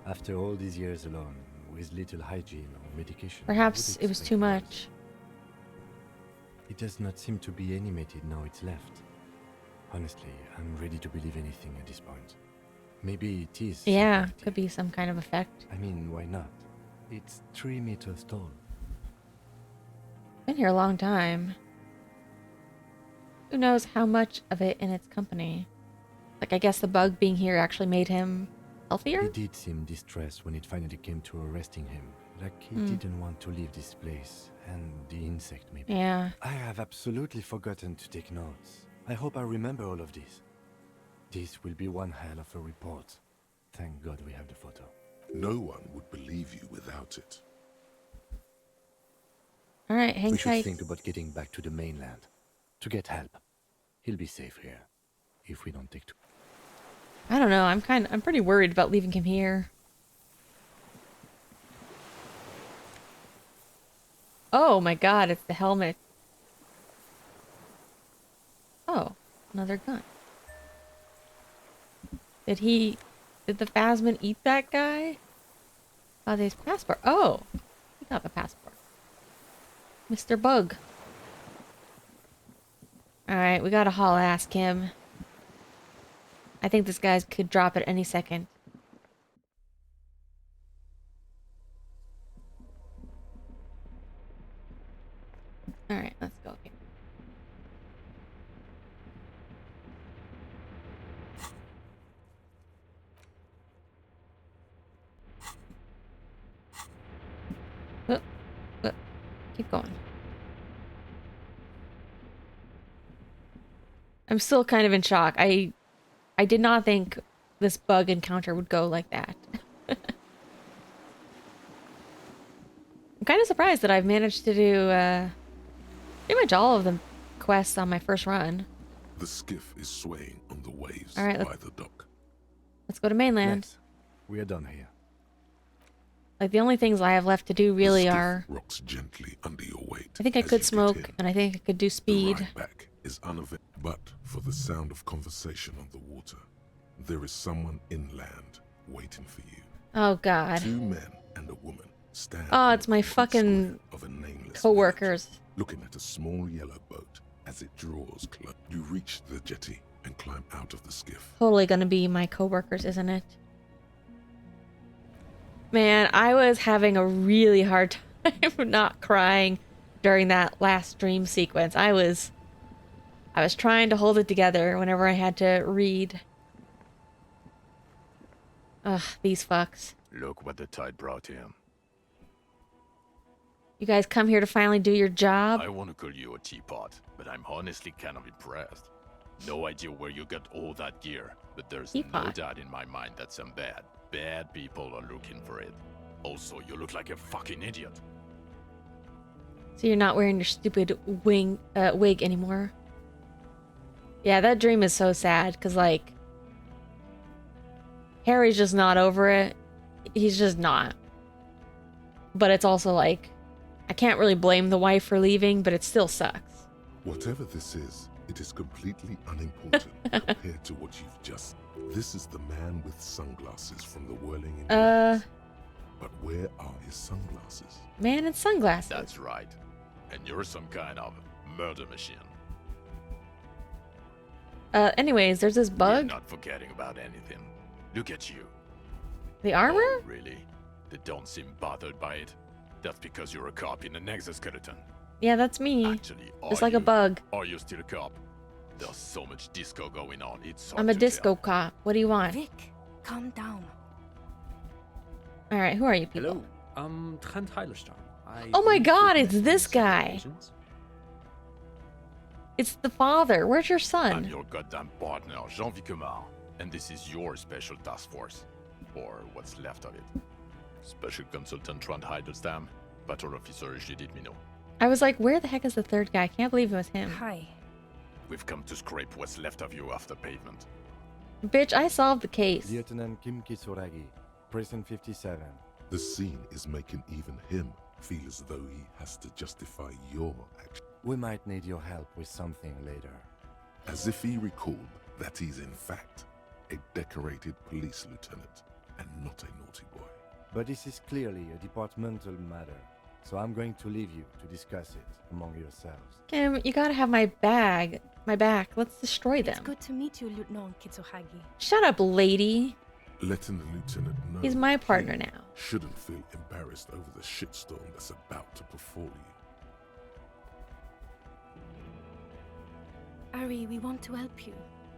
After all these years alone, with little hygiene or medication... I Perhaps would it was expect too worse. much. It does not seem to be animated now it's left. Honestly, I'm ready to believe anything at this point. Maybe it is. Yeah, psychoactive. could be some kind of effect. I mean, why not? It's 3 meters tall. Been here a long time. Who knows how much of it in its company? Like, I guess the bug being here actually made him healthier? He did seem distressed when it finally came to arresting him. Like he didn't want to leave this place. And the insect, maybe. Yeah. I have absolutely forgotten to take notes. I hope I remember all of this. This will be one hell of a report. Thank God we have the photo. No one would believe you without it. Alright, hang We should tight. think about getting back to the mainland. To get help. He'll be safe here. If we don't take too... I don't know, I'm pretty worried about leaving him here. Oh my god, it's the helmet. Oh, another gun. Did the phasmid eat that guy? Oh, his passport. Oh, he got the passport. Mr. Bug. Alright, we gotta haul ass, Kim. I think this guy could drop at any second. Alright, let's go. Okay. Keep going. I'm still kind of in shock. I did not think this bug encounter would go like that. I'm kind of surprised that I've managed to do pretty much all of the quests on my first run. The skiff is swaying on the waves All right, by the dock. Let's go to mainland. Yes, we are done here. Like, the only things I have left to do really the skiff are... rocks gently under your weight. I think I as could you smoke, get in. and I think I could do The speed. ride back is uneventful, but for the sound of conversation on the water, there is someone inland waiting for you. Oh, God. 2 men and a woman stand. Oh, on it's the my broken fucking square of a nameless co-workers. village, looking at a small yellow boat as it draws close. You reach the jetty and climb out of the skiff. Totally gonna be my co-workers, isn't it? Man, I was having a really hard time not crying during that last dream sequence. I was trying to hold it together whenever I had to read. Ugh, these fucks. Look what the tide brought him. You guys come here to finally do your job? I want to call you a teapot, but I'm honestly kind of impressed. No idea where you got all that gear, but there's no Teapot. doubt in my mind that some bad people are looking for it. Also, you look like a fucking idiot. So you're not wearing your stupid wig anymore? Yeah, that dream is so sad, because, like, Harry's just not over it. He's just not. But it's also, like, I can't really blame the wife for leaving, but it still sucks. Whatever this is, it is completely unimportant compared to what you've just... This is the man with sunglasses from the whirling in Waves. But where are his sunglasses? Man in sunglasses. That's right. And you're some kind of murder machine. Anyways, there's this We're bug. not forgetting about anything. Look at you. The armor? Oh, really? They don't seem bothered by it. That's because you're a cop in an exoskeleton. Yeah, that's me. Actually, Just are like a you? bug. Are you still a cop? There's so much disco going on. It's hard I'm a to disco tell. cop. What do you want? Vic, calm down. Alright, who are you people? Hello, I'm Trent Heilerstein. Oh my believe god, we've it's met this on several guy. occasions. It's the father. Where's your I'm son? your goddamn partner, Jean Vicomar, and this is your special task force. Or what's left of it. Special Consultant Trent Heiderstam, Battle Officer Judith Minot. I was like, where the heck is the third guy? I can't believe it was him. Hi. We've come to scrape what's left of you off the pavement. Bitch, I solved the case. Lieutenant Kim Kisuragi, Prison 57. The scene is making even him feel as though he has to justify your action. We might need your help with something later. As if he recalled that he's in fact a decorated police lieutenant and not a naughty boy. But this is clearly a departmental matter, so I'm going to leave you to discuss it among yourselves. Kim, you gotta have my bag. My back. Let's destroy them. It's good to meet you, Lieutenant Kitsuhagi. Shut up, lady. Letting the lieutenant know He's my partner he now. shouldn't feel embarrassed over the shitstorm that's about to befall you. Ari, we want to help you.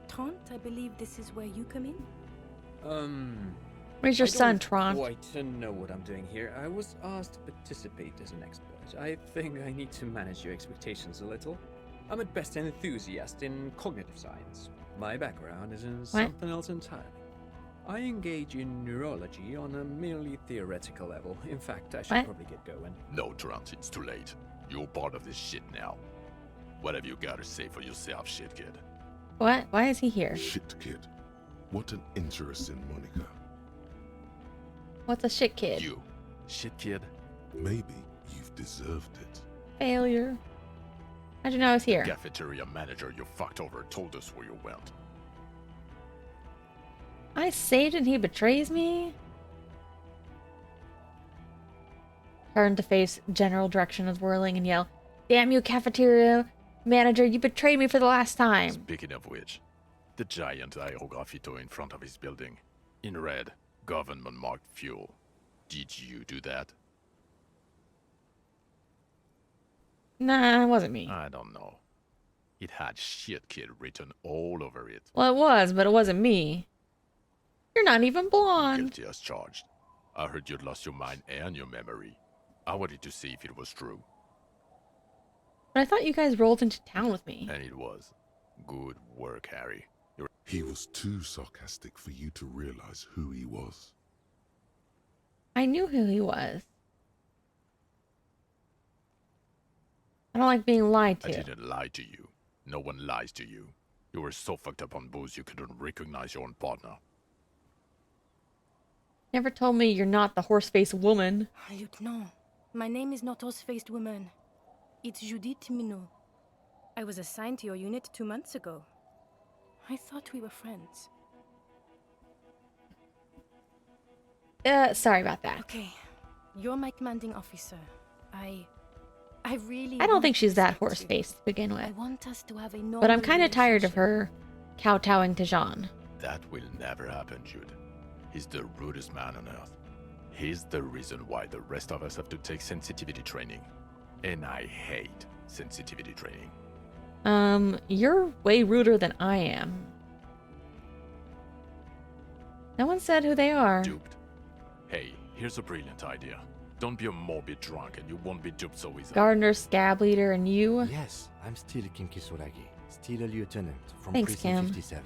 Trant, I believe this is where you come in? Where's your I son, don't Tron? quite know what I'm doing here. I was asked to participate as an expert. I think I need to manage your expectations a little. I'm at best an enthusiast in cognitive science. My background is in something else entirely. I engage in neurology on a merely theoretical level. In fact, I should probably get going. No, Trant, it's too late. You're part of this shit now. What have you got to say for yourself, shit kid? What? Why is he here? Shit kid. What an interesting moniker. What's a shit kid? You, shit kid? Maybe you've deserved it. Failure. How'd you know I was here? Cafeteria manager you fucked over told us where you went. I saved and he betrays me? Turn to face general direction as whirling and yell, "Damn you, cafeteria manager, you betrayed me for the last time." Speaking of which, the giant aerograffito in front of his building, in red, government marked fuel. Did you do that? Nah, it wasn't me. I don't know. It had shit kid written all over it. Well, it was, but it wasn't me. You're not even blonde. Guilty as charged. I heard you'd lost your mind and your memory. I wanted to see if it was true. But I thought you guys rolled into town with me. And it was. Good work, Harry. He was too sarcastic for you to realize who he was. I knew who he was. I don't like being lied to. I didn't lie to you. No one lies to you. You were so fucked up on booze you couldn't recognize your own partner. Never told me you're not the horse-faced woman. Lieutenant, my name is not horse-faced woman. It's Judith Minot. I was assigned to your unit 2 months ago. I thought we were friends. Sorry about that. Okay, you're my commanding officer. I really I don't want think she's to that respect you. horse-faced to begin I with. want us to have a normal But I'm kind of tired of relationship. her kowtowing to Jean. That will never happen, Jude. He's the rudest man on earth. He's the reason why the rest of us have to take sensitivity training. And I hate sensitivity training. You're way ruder than I am. No one said who they are. Duped. Hey, here's a brilliant idea. Don't be a morbid drunk and you won't be duped so easily. Gardener, scab leader, and you? Yes, I'm still King Kisuragi. Still a lieutenant from Thanks, Precinct Kim. 57.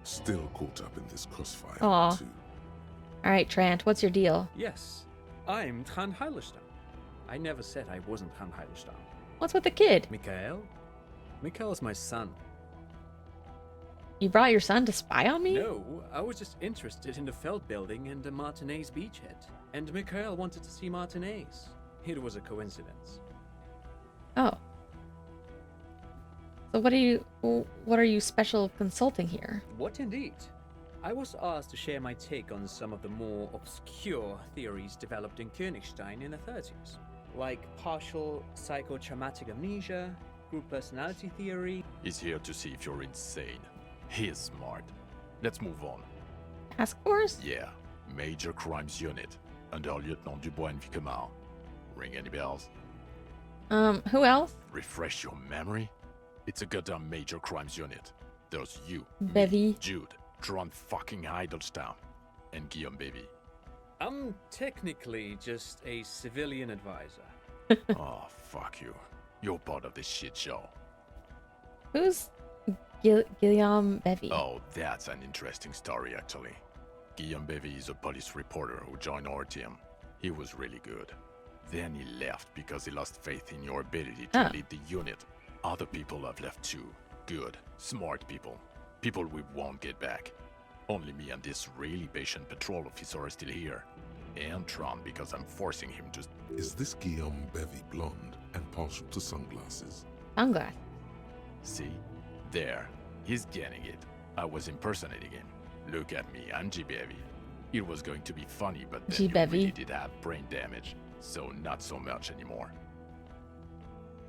Still caught up in this crossfire, Aw. too. Alright, Trant, what's your deal? Yes, I'm Tran Heilerstein. I never said I wasn't Tran Heilerstein. What's with the kid? Mikhail? Mikhail is my son. You brought your son to spy on me? No, I was just interested in the Feld building and the Martinez beachhead. And Mikhail wanted to see Martinez. It was a coincidence. Oh. So what are you special consulting here? What indeed? I was asked to share my take on some of the more obscure theories developed in Königstein in the 30s. Like partial psychotraumatic amnesia, group personality theory. He's here to see if you're insane. He is smart. Let's move on. Task force? Yeah, Major Crimes Unit, under Lieutenant Dubois and Vicomar. Ring any bells? Who else? Refresh your memory? It's a goddamn Major Crimes Unit. There's you, Bevy. me, Jude, Tron fucking Heidelstown, and Guillaume Bevy. I'm technically just a civilian advisor. Oh, fuck you. You're part of this shit show. Who's Guillaume Bevy? Oh, that's an interesting story, actually. Guillaume Bevy is a police reporter who joined our team. He was really good. Then he left because he lost faith in your ability to lead the unit. Other people have left too. Good, smart people. People we won't get back. Only me and this really patient patrol officer are still here. And Tron because I'm forcing him to... Is this Guillaume Bevy blonde and partial to sunglasses? Sunglass. See? There. He's getting it. I was impersonating him. Look at me, I'm G-Bevy. It was going to be funny, but then you really did have brain damage. So not so much anymore.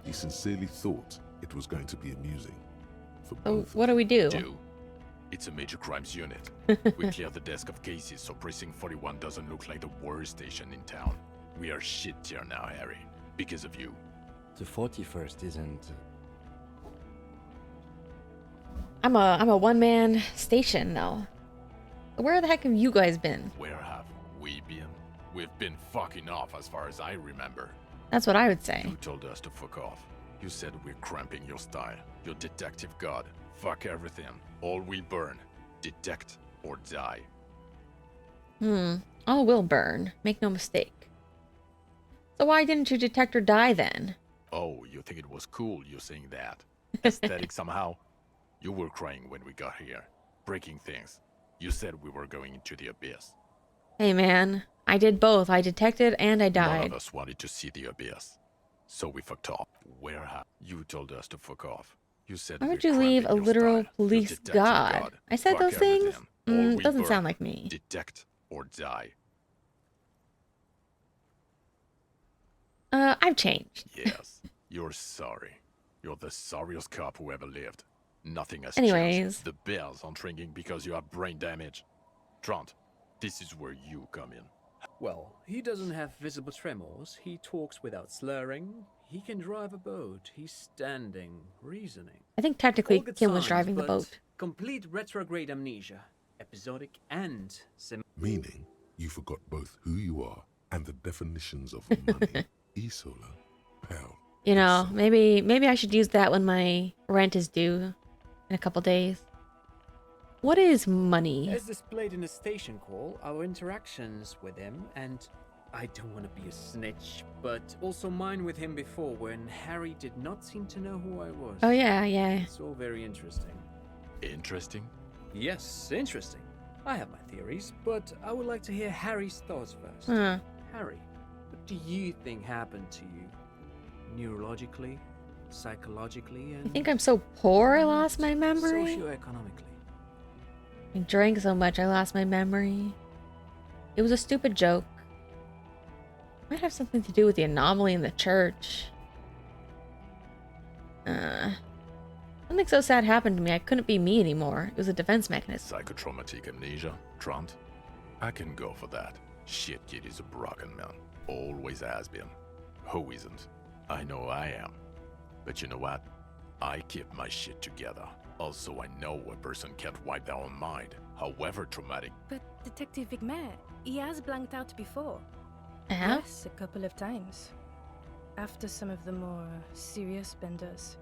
He sincerely thought it was going to be amusing. For So both. what do we do? It's a major crimes unit. We clear the desk of cases so Precinct 41 doesn't look like the worst station in town. We are shit here now, Harry. Because of you. The 41st isn't... I'm a one-man station though. Where the heck have you guys been? Where have we been? We've been fucking off as far as I remember. That's what I would say. You told us to fuck off. You said we're cramping your style. Your detective god. Fuck everything. All will burn. Detect or die. All will burn. Make no mistake. So why didn't you detect or die then? Oh, you think it was cool you saying that? Aesthetic somehow? You were crying when we got here. Breaking things. You said we were going into the abyss. Hey man, I did both. I detected and I died. None of us wanted to see the abyss. So we fucked off. Where have you told us to fuck off? You said why would you leave a literal police god? I said Fuck those things? everything. Doesn't sound like me. Detect or die. I've changed. Yes, you're sorry. You're the sorriest cop who ever lived. Nothing has Anyways. changed. The bells aren't ringing because you have brain damage. Trant, this is where you come in. Well, he doesn't have visible tremors, he talks without slurring, he can drive a boat, he's standing, reasoning. I think technically All good Kim was signs, driving the but boat. Complete retrograde amnesia, episodic and Meaning, you forgot both who you are and the definitions of money. Isola, pal. You know, maybe I should use that when my rent is due in a couple days. What is money? As displayed in the station call, our interactions with him, and I don't want to be a snitch, but also mine with him before when Harry did not seem to know who I was. Oh yeah. It's all very interesting. Interesting? Yes, interesting. I have my theories, but I would like to hear Harry's thoughts first. Harry, what do you think happened to you? Neurologically, psychologically, and I think I'm so poor I lost my memory. socioeconomically. I drank so much I lost my memory. It was a stupid joke. Might have something to do with the anomaly in the church. Something so sad happened to me I couldn't be me anymore. It was a defense mechanism. Psychotraumatic amnesia, Trant? I can go for that. Shit kid is a broken man. Always has been. Who isn't? I know I am. But you know what? I keep my shit together. Also, I know a person can't wipe their own mind, however traumatic. But Detective Vigmer, he has blanked out before. Uh-huh. Yes, a couple of times. After some of the more serious benders.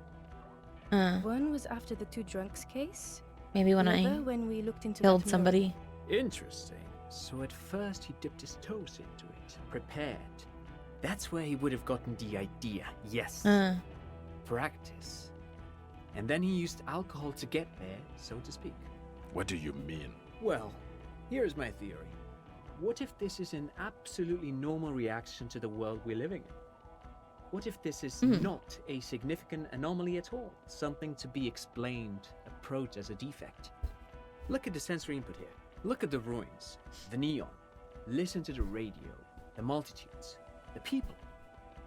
One was after the two drunks case. Maybe when I when we looked into killed that somebody. Interesting. So at first he dipped his toes into it, prepared. That's where he would have gotten the idea, yes. Practice. And then he used alcohol to get there, so to speak. What do you mean? Well, here's my theory. What if this is an absolutely normal reaction to the world we're living in? What if this is not a significant anomaly at all? Something to be explained, approached as a defect? Look at the sensory input here. Look at the ruins, the neon. Listen to the radio, the multitudes, the people.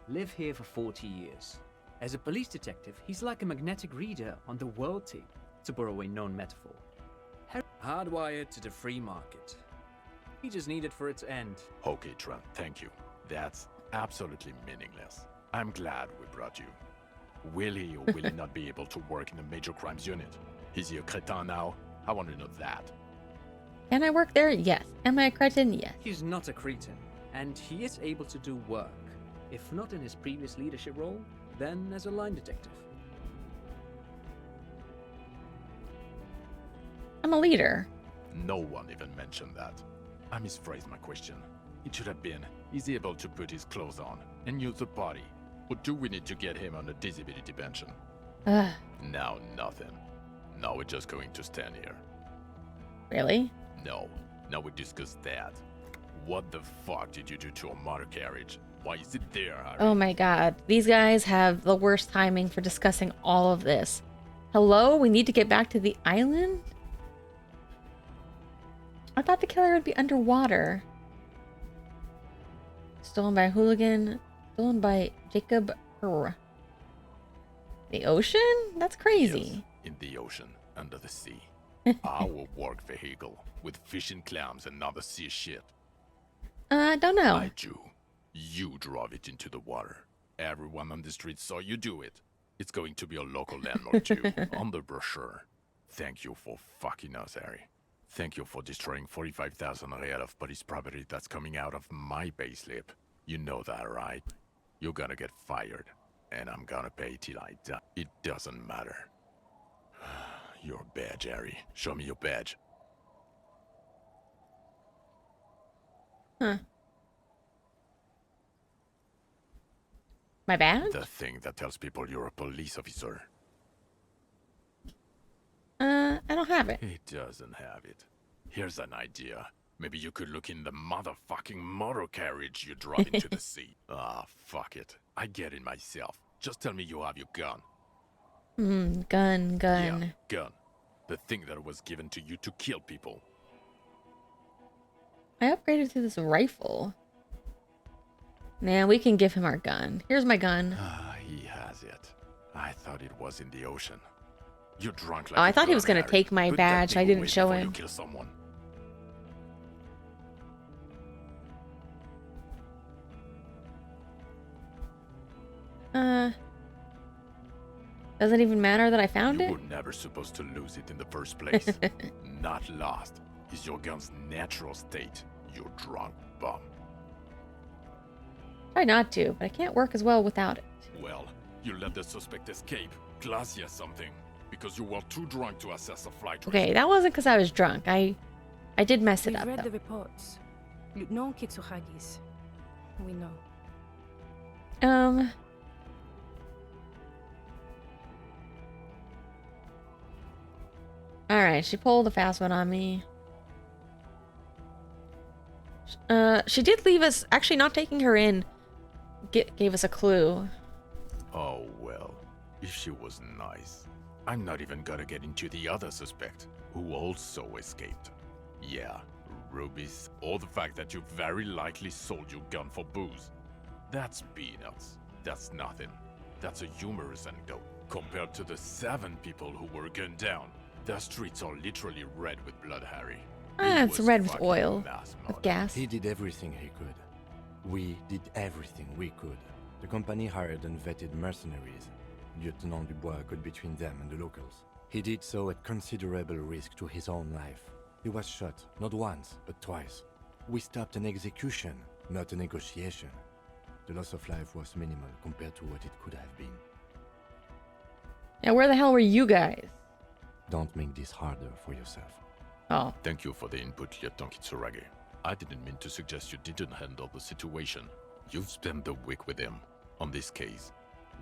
Live here for 40 years. As a police detective, he's like a magnetic reader on the world tape, to borrow a known metaphor. Hardwired to the free market. He just needed for its end. Okay, Trent, thank you. That's absolutely meaningless. I'm glad we brought you. Will he or will he not be able to work in a major crimes unit? Is he a cretin now? I want to know that. Can I work there? Yes. Am I a cretin? Yes. He's not a cretin, and he is able to do work. If not in his previous leadership role, then as a line detective. I'm a leader. No one even mentioned that. I misphrased my question. It should have been, is he able to put his clothes on and use the body? Or do we need to get him on a disability pension? Now nothing. Now we're just going to stand here. Really? No. Now we discuss that. What the fuck did you do to a motor carriage? Why is it there, Harry? Oh my god. These guys have the worst timing for discussing all of this. Hello? We need to get back to the island? I thought the killer would be underwater. Stolen by a hooligan. Stolen by Jacob Herr. The ocean? That's crazy. Yes, in the ocean, under the sea. Our work vehicle, with fishing clams and other sea shit. I don't know. I do. You drove it into the water. Everyone on the street saw you do it. It's going to be a local landmark too, on the brochure. Thank you for fucking us, Harry. Thank you for destroying 45,000 real of police property that's coming out of my payslip. You know that, right? You're gonna get fired, and I'm gonna pay till I die. It doesn't matter. Your badge, Harry. Show me your badge. Huh. My badge? The thing that tells people you're a police officer. I don't have it. He doesn't have it. Here's an idea. Maybe you could look in the motherfucking motor carriage you drove into the sea. Ah, fuck it. I get it myself. Just tell me you have your gun. Gun. Yeah, gun. The thing that was given to you to kill people. I upgraded to this rifle. Nah, we can give him our gun. Here's my gun. Ah, he has it. I thought it was in the ocean. You're drunk like Oh, I a thought he was gun, gonna Harry. take my Put that badge. thing I didn't away show before him. You kill someone. Doesn't even matter that I found You it? were never supposed to lose it in the first place. Not lost. Is your gun's natural state. You drunk bum. Try not to, but I can't work as well without it. Well, you let the suspect escape. Classy as something. Because you were too drunk to assess a flight risk. Okay, that wasn't because I was drunk. I did mess it We've up, read though. the reports. Lieutenant Kitsuhagi's. We know. Alright, she pulled a fast one on me. She did leave us... Actually, not taking her in gave us a clue. Oh, well. If she was nice. I'm not even gonna get into the other suspect, who also escaped. Yeah, rubies, or the fact that you very likely sold your gun for booze. That's peanuts. That's nothing. That's a humorous anecdote. Compared to the 7 people who were gunned down, the streets are literally red with blood, Harry. It's red with fucking oil. mass With murder. gas. He did everything he could. We did everything we could. The company hired and vetted mercenaries. Lieutenant Dubois got between them and the locals. He did so at considerable risk to his own life. He was shot, not once, but twice. We stopped an execution, not a negotiation. The loss of life was minimal compared to what it could have been. Now, where the hell were you guys? Don't make this harder for yourself. Oh. Thank you for the input, Lieutenant Kitsuragi. I didn't mean to suggest you didn't handle the situation. You've spent the week with him on this case.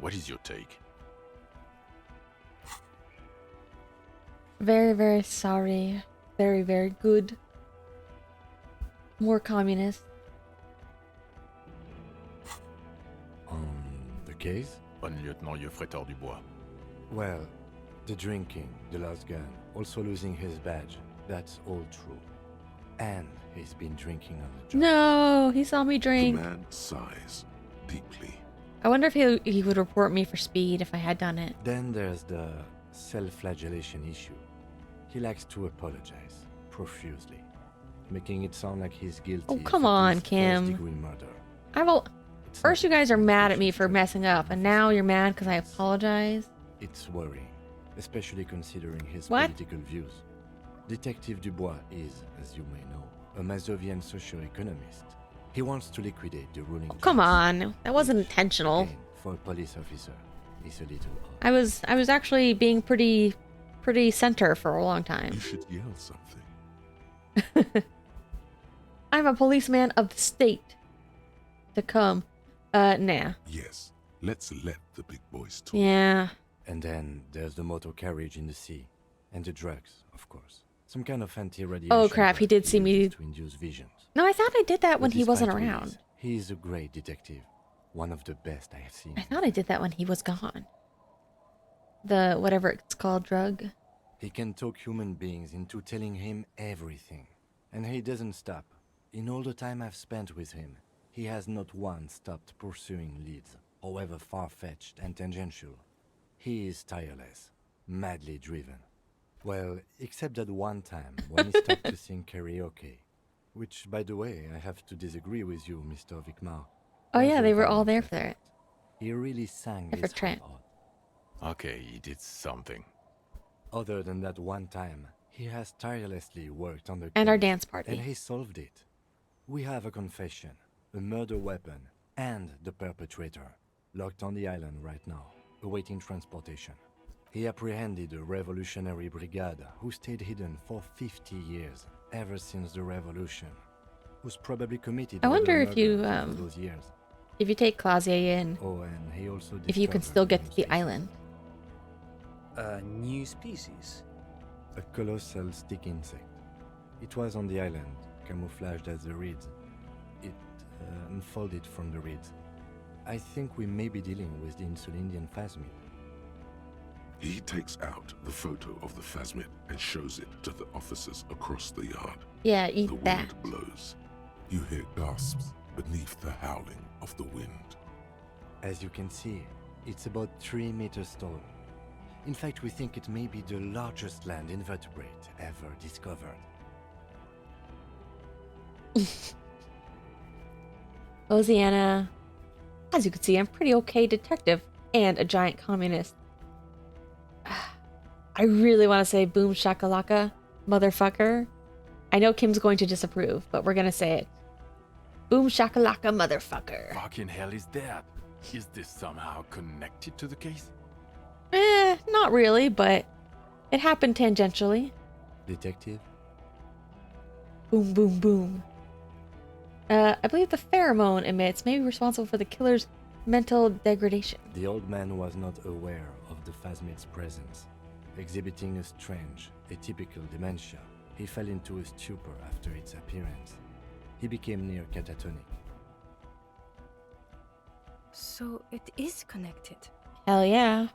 What is your take? Very, very sorry. Very, very good. More communist. On the case? On Lieutenant Yefretor Dubois. Well, the drinking, the lost gun, also losing his badge, that's all true. And he's been drinking on the job. No, he saw me The drink. man sighs deeply. I wonder if he would report me for speed if I had done it. Then there's the self-flagellation issue. He likes to apologize profusely, making it sound like he's guilty. Oh, of come at on, least Kim. first-degree murder. First you guys are mad at me for messing up, and now you're mad because I apologize? It's worrying, especially considering his What? political views. Detective Dubois is, as you may know, a Mazovian socio-economist. He wants to liquidate the ruling Come class. on, that wasn't intentional. Again, for a police officer, it's a little odd. I was actually being pretty center for a long time. You should yell something. I'm a policeman of the state. To come. Nah. Yes, let's let the big boys talk. Yeah. And then there's the motor carriage in the sea. And the drugs, of course. Some kind of anti-radiation. Oh crap, he drug did see me. uses to induce visions. No, I thought I did that when But he wasn't despite all around. this, he is a great detective. One of the best I have seen. I thought I did that when he was gone. The whatever it's called drug. He can talk human beings into telling him everything. And he doesn't stop. In all the time I've spent with him, he has not once stopped pursuing leads, however far-fetched and tangential. He is tireless, madly driven. Well, except that one time when he stopped to sing karaoke. Which, by the way, I have to disagree with you, Mr. Vicmar. Oh yeah, they were all there for it. He really sang For his Trent. heart out. Okay, he did something. Other than that one time, he has tirelessly worked on the And our case, dance party. and he solved it. We have a confession, a murder weapon, and the perpetrator, locked on the island right now, awaiting transportation. He apprehended a revolutionary brigade who stayed hidden for 50 years, ever since the revolution, who's probably committed I wonder other if you, murders over those years. If you take Clausier in, Oh, and he also if you can discovered still a get new to the species. island. A new species? A colossal stick insect. It was on the island, camouflaged as the reeds. It unfolded from the reeds. I think we may be dealing with the Insulindian phasmid. He takes out the photo of the phasmid and shows it to the officers across the yard. Yeah, eat The that. wind blows. You hear gasps beneath the howling of the wind. As you can see, it's about 3 meters tall. In fact, we think it may be the largest land invertebrate ever discovered. Louisiana. As you can see, I'm a pretty okay detective and a giant communist. I really want to say boom shakalaka, motherfucker. I know Kim's going to disapprove, but we're going to say it. Boom shakalaka, motherfucker. Fucking hell is that? Is this somehow connected to the case? Not really, but it happened tangentially. Detective? Boom, boom, boom. I believe the pheromone emits may be responsible for the killer's mental degradation. The old man was not aware of the phasmid's presence. Exhibiting a strange, atypical dementia, he fell into a stupor after its appearance. He became near catatonic. So it is connected. Hell yeah.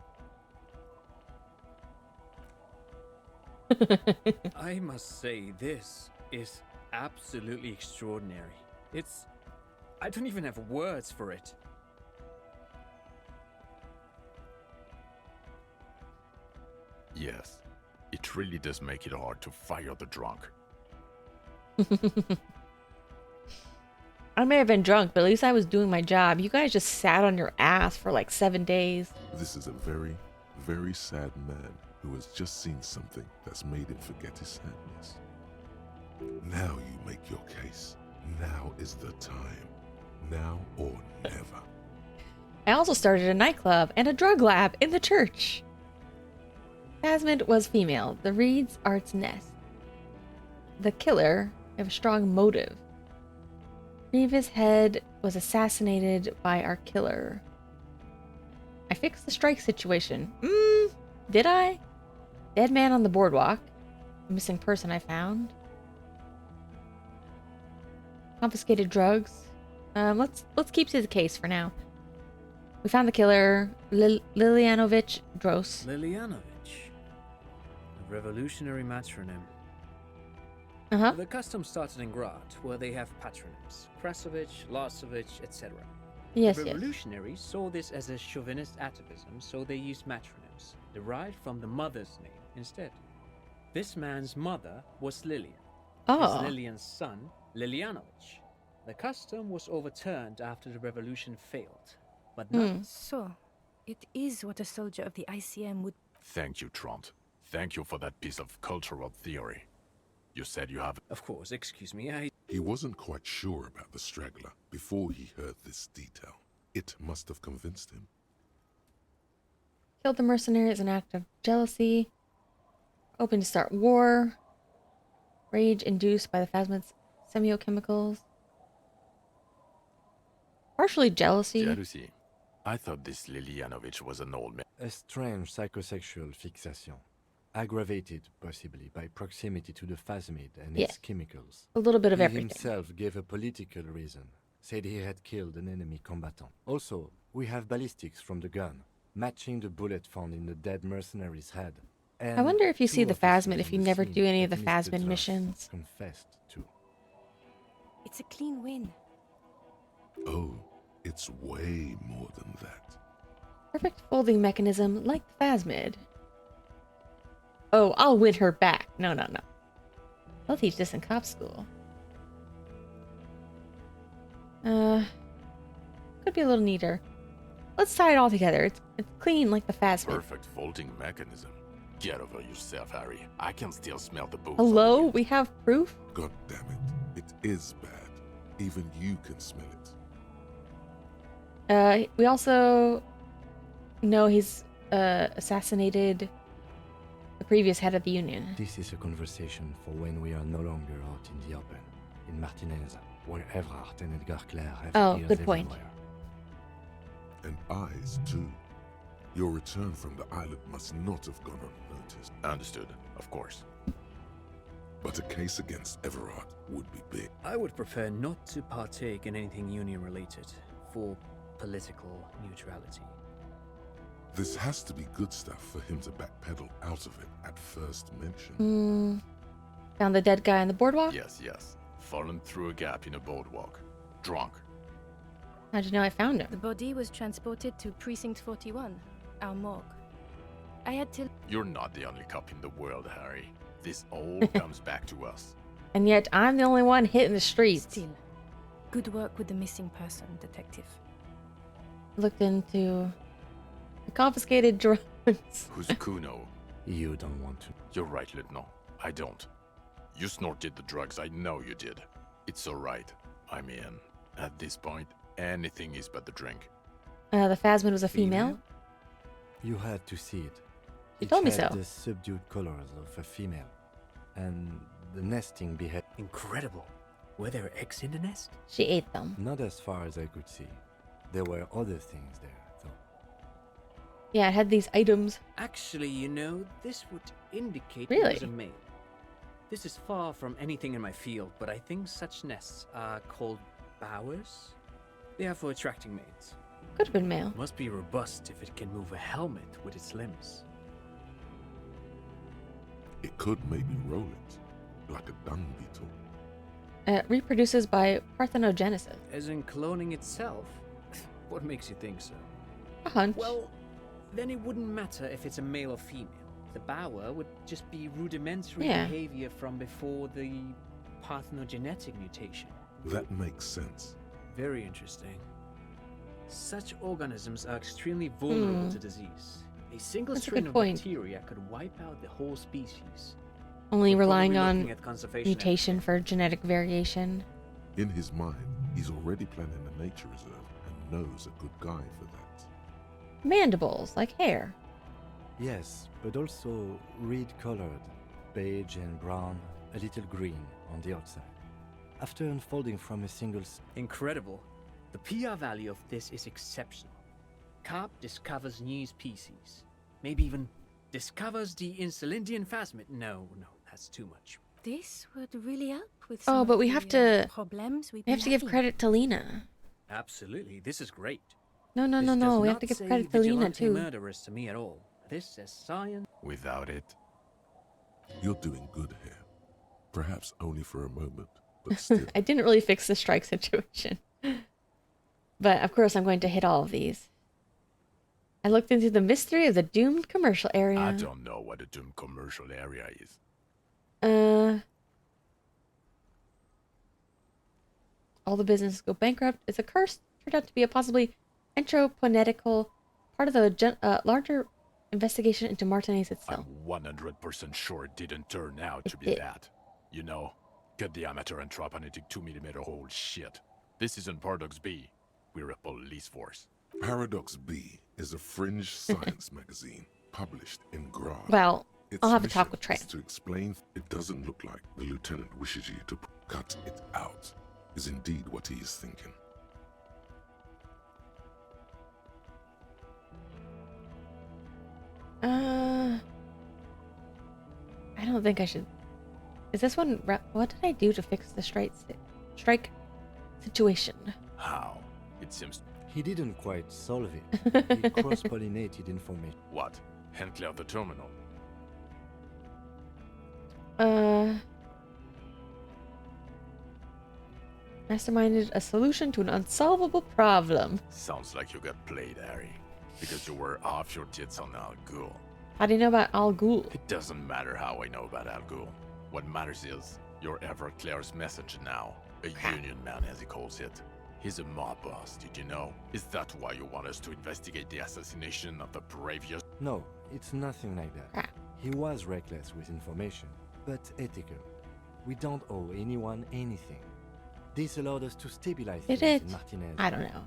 I must say, this is absolutely extraordinary. I don't even have words for it. Yes. It really does make it hard to fire the drunk. I may have been drunk, but at least I was doing my job. You guys just sat on your ass for like 7 days. This is a very, very sad man who has just seen something that's made him forget his sadness. Now you make your case. Now is the time. Now or never. I also started a nightclub and a drug lab in the church. Phasmid was female. The reeds are its nest. The killer have a strong motive. Reeva's head was assassinated by our killer. I fixed the strike situation. Did I? Dead man on the boardwalk. Missing person I found. Confiscated drugs. Let's keep to the case for now. We found the killer, Lilianovich Dros. Lilianovich. A revolutionary matronym. Uh-huh. The custom started in Grad, where they have patronyms. Krasovich, Lasovich, etc. Yes, The yes. revolutionaries saw this as a chauvinist atavism, so they used matronyms, derived from the mother's name instead. This man's mother was Lilian. Oh. His Lilian's son, Lilianovich. The custom was overturned after the revolution failed, but not So, it is what a soldier of the ICM would... Thank you, Trant. Thank you for that piece of cultural theory. You said you have... Of course, excuse me, He wasn't quite sure about the straggler before he heard this detail. It must have convinced him. Killed the mercenary as an act of jealousy. Hoping to start war. Rage induced by the phasmid's semiochemicals. Partially jealousy. Jealousy? I thought this Lilianovich was an old man. A strange psychosexual fixation. aggravated possibly by proximity to the phasmid and Yeah. its chemicals. A little bit of He everything. himself gave a political reason, said he had killed an enemy combatant. Also, we have ballistics from the gun, matching the bullet found in the dead mercenary's head. And I wonder if you see two the officers phasmid if on you the never scene do any of the that Mr. phasmid Druff missions. confessed to. It's a clean win. Oh, it's way more than that. Perfect folding mechanism like the phasmid. Oh, I'll win her back. No, no, no. I'll teach this in cop school. Could be a little neater. Let's tie it all together. It's clean like the phasmid. Perfect folding mechanism. Get over yourself, Harry. I can still smell the booze. Hello? We have proof? God damn it. It is bad. Even you can smell it. We also know he's assassinated the previous head of the Union. This is a conversation for when we are no longer out in the open, in Martinez, where Evrard and Edgar Clare have ears good point. everywhere. And eyes, too. Your return from the island must not have gone unnoticed. Understood, of course. But a case against Everard would be big. I would prefer not to partake in anything Union-related, for political neutrality. This has to be good stuff for him to backpedal out of it at first mention. Found the dead guy on the boardwalk? Yes, yes. Fallen through a gap in a boardwalk. Drunk. How'd you know I found him? The body was transported to Precinct 41, our morgue. I had to... You're not the only cop in the world, Harry. This all comes back to us. And yet I'm the only one hitting the streets. Still, good work with the missing person, detective. Looked into the confiscated drugs. Who's Kuno? You don't want to. You're right, Lieutenant. I don't. You snorted the drugs, I know you did. It's alright. I'm in. At this point, anything is but the drink. The phasmid was a female? You had to see it. You told me had so. The subdued colors of a female, and the nesting behead. Incredible. Were there eggs in the nest? She ate them. Not as far as I could see. There were other things there, though. Yeah, it had these items. Actually, you know, this would indicate Really? it was a male. This is far from anything in my field, but I think such nests are called bowers. They are for attracting mates. Could have been male. Must be robust if it can move a helmet with its limbs. It could maybe roll it, like a dung beetle. It reproduces by parthenogenesis. As in cloning itself? What makes you think so? A hunch. Well, then it wouldn't matter if it's a male or female. The bower would just be rudimentary Yeah. behavior from before the parthenogenetic mutation. That makes sense. Very interesting. Such organisms are extremely vulnerable to disease. A single That's a strain good of point. bacteria could wipe out the whole species. Only We're relying probably on looking at conservation mutation for genetic variation. In his mind, he's already planning a nature reserve and knows a good guy for that. Mandibles, like hair. Yes, but also reed-colored, beige and brown, a little green on the outside. After unfolding from a single... Incredible. The PR value of this is exceptional. Carp discovers new species. Maybe even discovers the Insulindian phasmid. No, that's too much. This would really help with Oh, some but of we the, have to... problems we've We have been to give having. credit to Lena. Absolutely, this is great. No, This no. does We have not to give say credit to Lena, vigilante too. murderers to me at all. This says science. Without it, You're doing good here. Perhaps only for a moment, but still. I didn't really fix the strike situation. But, of course, I'm going to hit all of these. I looked into the mystery of the doomed commercial area. I don't know what a doomed commercial area is. All the businesses go bankrupt. It's a curse. Turned out to be a possibly anthroponetical part of the larger investigation into Martinez itself. I'm 100% sure it didn't turn out to be that. You know, good diameter anthroponetic 2mm hole shit. This isn't Paradox B. We're a police force. Paradox B is a fringe science magazine published in Grad. Well, Its I'll have a mission talk with is Trent. to explain it doesn't look like the lieutenant wishes you to cut it out, is indeed what he is thinking. I don't think I should. Is this one? What did I do to fix the strike situation? How? It seems. He didn't quite solve it. He cross-pollinated information. What? Hand clear the terminal. Masterminded a solution to an unsolvable problem. Sounds like you got played, Harry. Because you were off your tits on Al Ghul. How do you know about Al Ghul? It doesn't matter how I know about Al Ghul. What matters is you're Everclear's messenger now. A union man, as he calls it. He's a mob boss, did you know? Is that why you want us to investigate the assassination of the previous? No, it's nothing like that. He was reckless with information, but ethical. We don't owe anyone anything. This allowed us to stabilize Did things it? in Martinez. I don't know.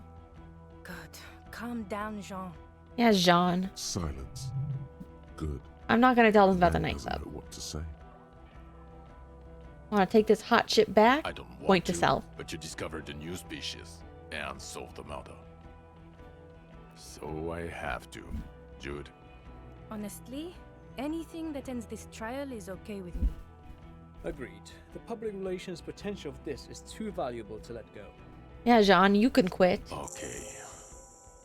Good. Calm down, Jean. Yeah, Jean. Silence. Good. I'm not gonna tell them about the Man nightclub. doesn't know what to say. Want to take this hot shit back? I don't want Point to self. But you discovered a new species and solved the murder. So I have to. Jude, Honestly, anything that ends this trial is okay with me. Agreed. The public relations potential of this is too valuable to let go. Yeah, Jean, you can quit. okay.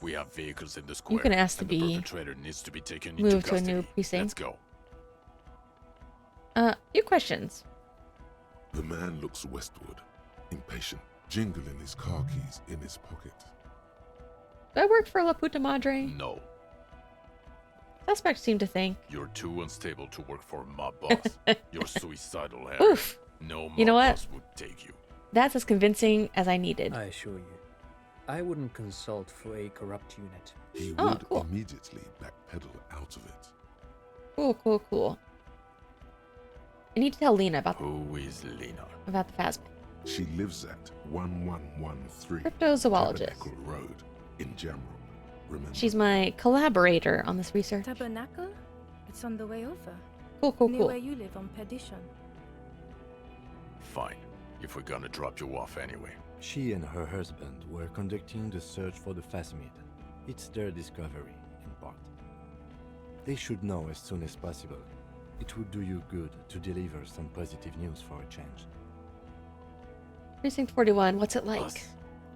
We have vehicles in the square. You can ask to and the be perpetrator needs to be taken moved into to a custody. new precinct. Let's go. Few questions. The man looks westward, impatient, jingling his car keys in his pocket. Do I work for La Puta Madre? No, Suspects seem to think. you're too unstable to work for a mob boss. You're suicidal, Harry. Oof. No mob You know what? boss would take you. That's as convincing as I needed. I assure you, I wouldn't consult for a corrupt unit. He Oh, would cool. immediately backpedal out of it. Cool, cool, cool. I need to tell Lena about Who is Lena? the phasmid. She lives at 1113 Cryptozoologist. Tabernacle Road in Jamrock. Remember? She's my collaborator on this research. Tabernacle? It's on the way over. Cool, cool, Near cool. where you live on Perdition. Fine. If we're gonna drop you off anyway. She and her husband were conducting the search for the phasmid. It's their discovery, in part. They should know as soon as possible. It would do you good to deliver some positive news for a change. Precinct 41, what's it like? Us.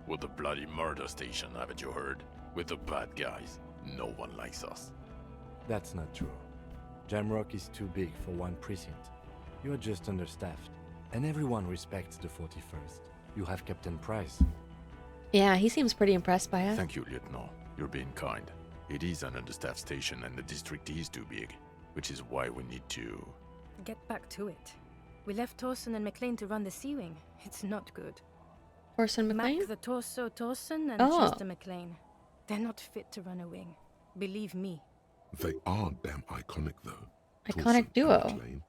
We're the bloody murder station, haven't you heard? We're the bad guys. No one likes us. That's not true. Jamrock is too big for one precinct. You're just understaffed, and everyone respects the 41st. You have Captain Price. Yeah, he seems pretty impressed by us. Thank you, Lieutenant. You're being kind. It is an understaffed station and the district is too big, which is why we need to... Get back to it. We left Torsen and McLean to run the Sea Wing. It's not good. Torsen McLean? Mac the Torso Torsen and Oh. Chester McLean. They're not fit to run a wing. Believe me. They are damn iconic, though. Iconic Torsen and duo. McLean.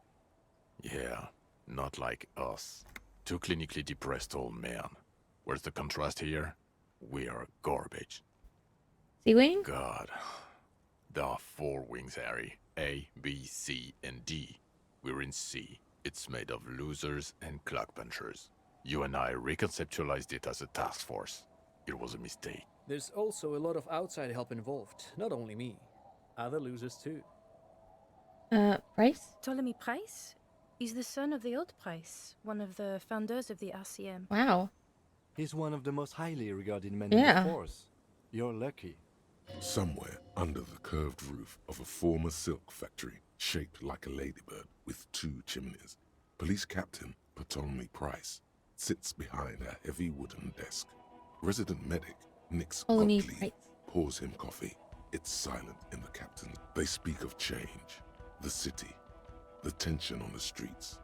Yeah, not like us. Two clinically depressed old men. Where's the contrast here? We are garbage. Sea-Wing? God. There are 4 wings, Harry. A, B, C, and D. We're in C. It's made of losers and clock punchers. You and I reconceptualized it as a task force. It was a mistake. There's also a lot of outside help involved, not only me. Other losers too. Price? Ptolemy Price? He's the son of the old Price, one of the founders of the RCM. Wow. He's one of the most highly regarded men Yeah. in the force. You're lucky. Somewhere under the curved roof of a former silk factory, shaped like a ladybird with 2 chimneys, Police Captain Ptolemy Price sits behind a heavy wooden desk. Resident medic Nix Ptolemy Gottlieb Price. pours him coffee. It's silent in the captain. They speak of change, the city, the tension on the streets.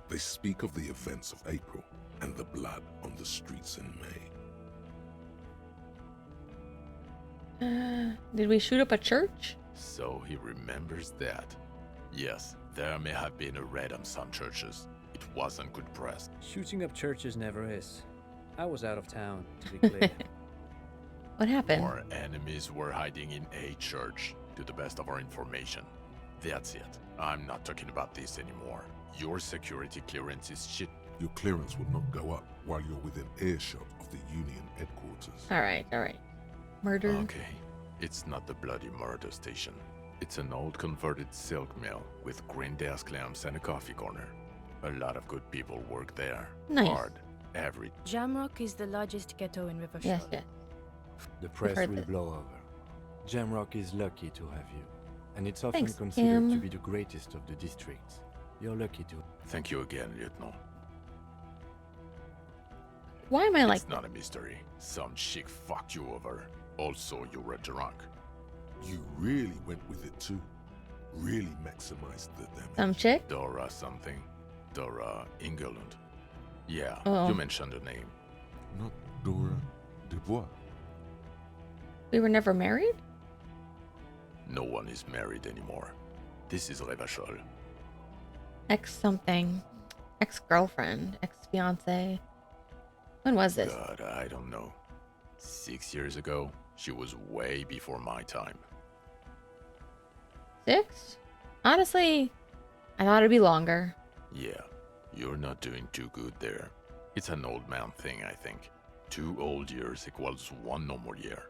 They speak of the events of April and the blood on the streets in May. Did we shoot up a church? So he remembers that. Yes, there may have been a raid on some churches. It wasn't good press. Shooting up churches never is. I was out of town, to be clear. What happened? Our enemies were hiding in a church, to the best of our information. That's it. I'm not talking about this anymore. Your security clearance is shit. Your clearance would not go up while you're within earshot of the Union headquarters. Alright, alright. Murder? Okay, it's not the bloody murder station. It's an old converted silk mill with green desk lamps and a coffee corner. A lot of good people work there. Nice. Hard. Every Jamrock is the largest ghetto in River Yes, yes. The press heard will this. blow over. Jamrock is lucky to have you, and it's often Thanks, considered to Kim. be the greatest of the districts. You're lucky to. Thank you again, Lieutenant. Why am I like It's not a mystery. Some chick fucked you over. Also, you were drunk. You really went with it too. Really maximized the damage. some chick? Dora something. Dora Ingerlund. Yeah, Oh. you mentioned the name. Not Dora Dubois. We were never married? No one is married anymore. This is Revachol. Ex something. Ex-girlfriend. Ex-fiance. When was this? God, I don't know. 6 years ago, she was way before my time. 6? Honestly, I thought it'd be longer. Yeah, you're not doing too good there. It's an old man thing, I think. 2 old years equals 1 normal year.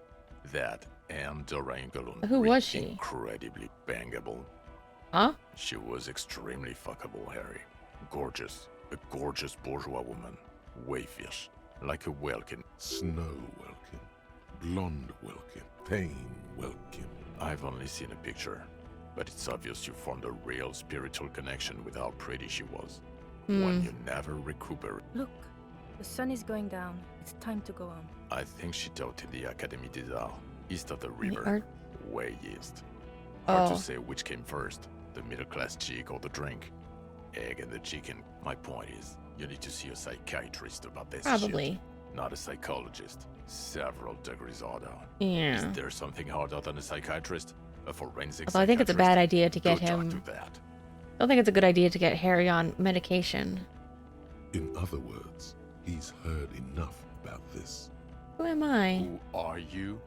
That and Dora Ingerlund Who were was she? incredibly bangable. Huh? She was extremely fuckable, Harry. Gorgeous. A gorgeous bourgeois woman. Wayfish. Like a Welkin. Snow Welkin. Blonde Welkin. Tame Welkin. I've only seen a picture, but it's obvious you formed a real spiritual connection with how pretty she was. One you never recuperate. Look, the sun is going down. It's time to go home. I think she taught in the Académie des Arts, east of the river. art- Way east. Hard Oh. to say which came first, the middle-class chick or the drink. Egg and the chicken. My point is, you need to see a psychiatrist about this Probably. shit. Not a psychologist. Several degrees harder. Yeah. Is there something harder than a psychiatrist? A forensic Although I think it's a bad psychiatrist? idea to get Go talk him. to that. I don't think it's a good idea to get Harry on medication. In other words, he's heard enough about this. Who am I? Who are you?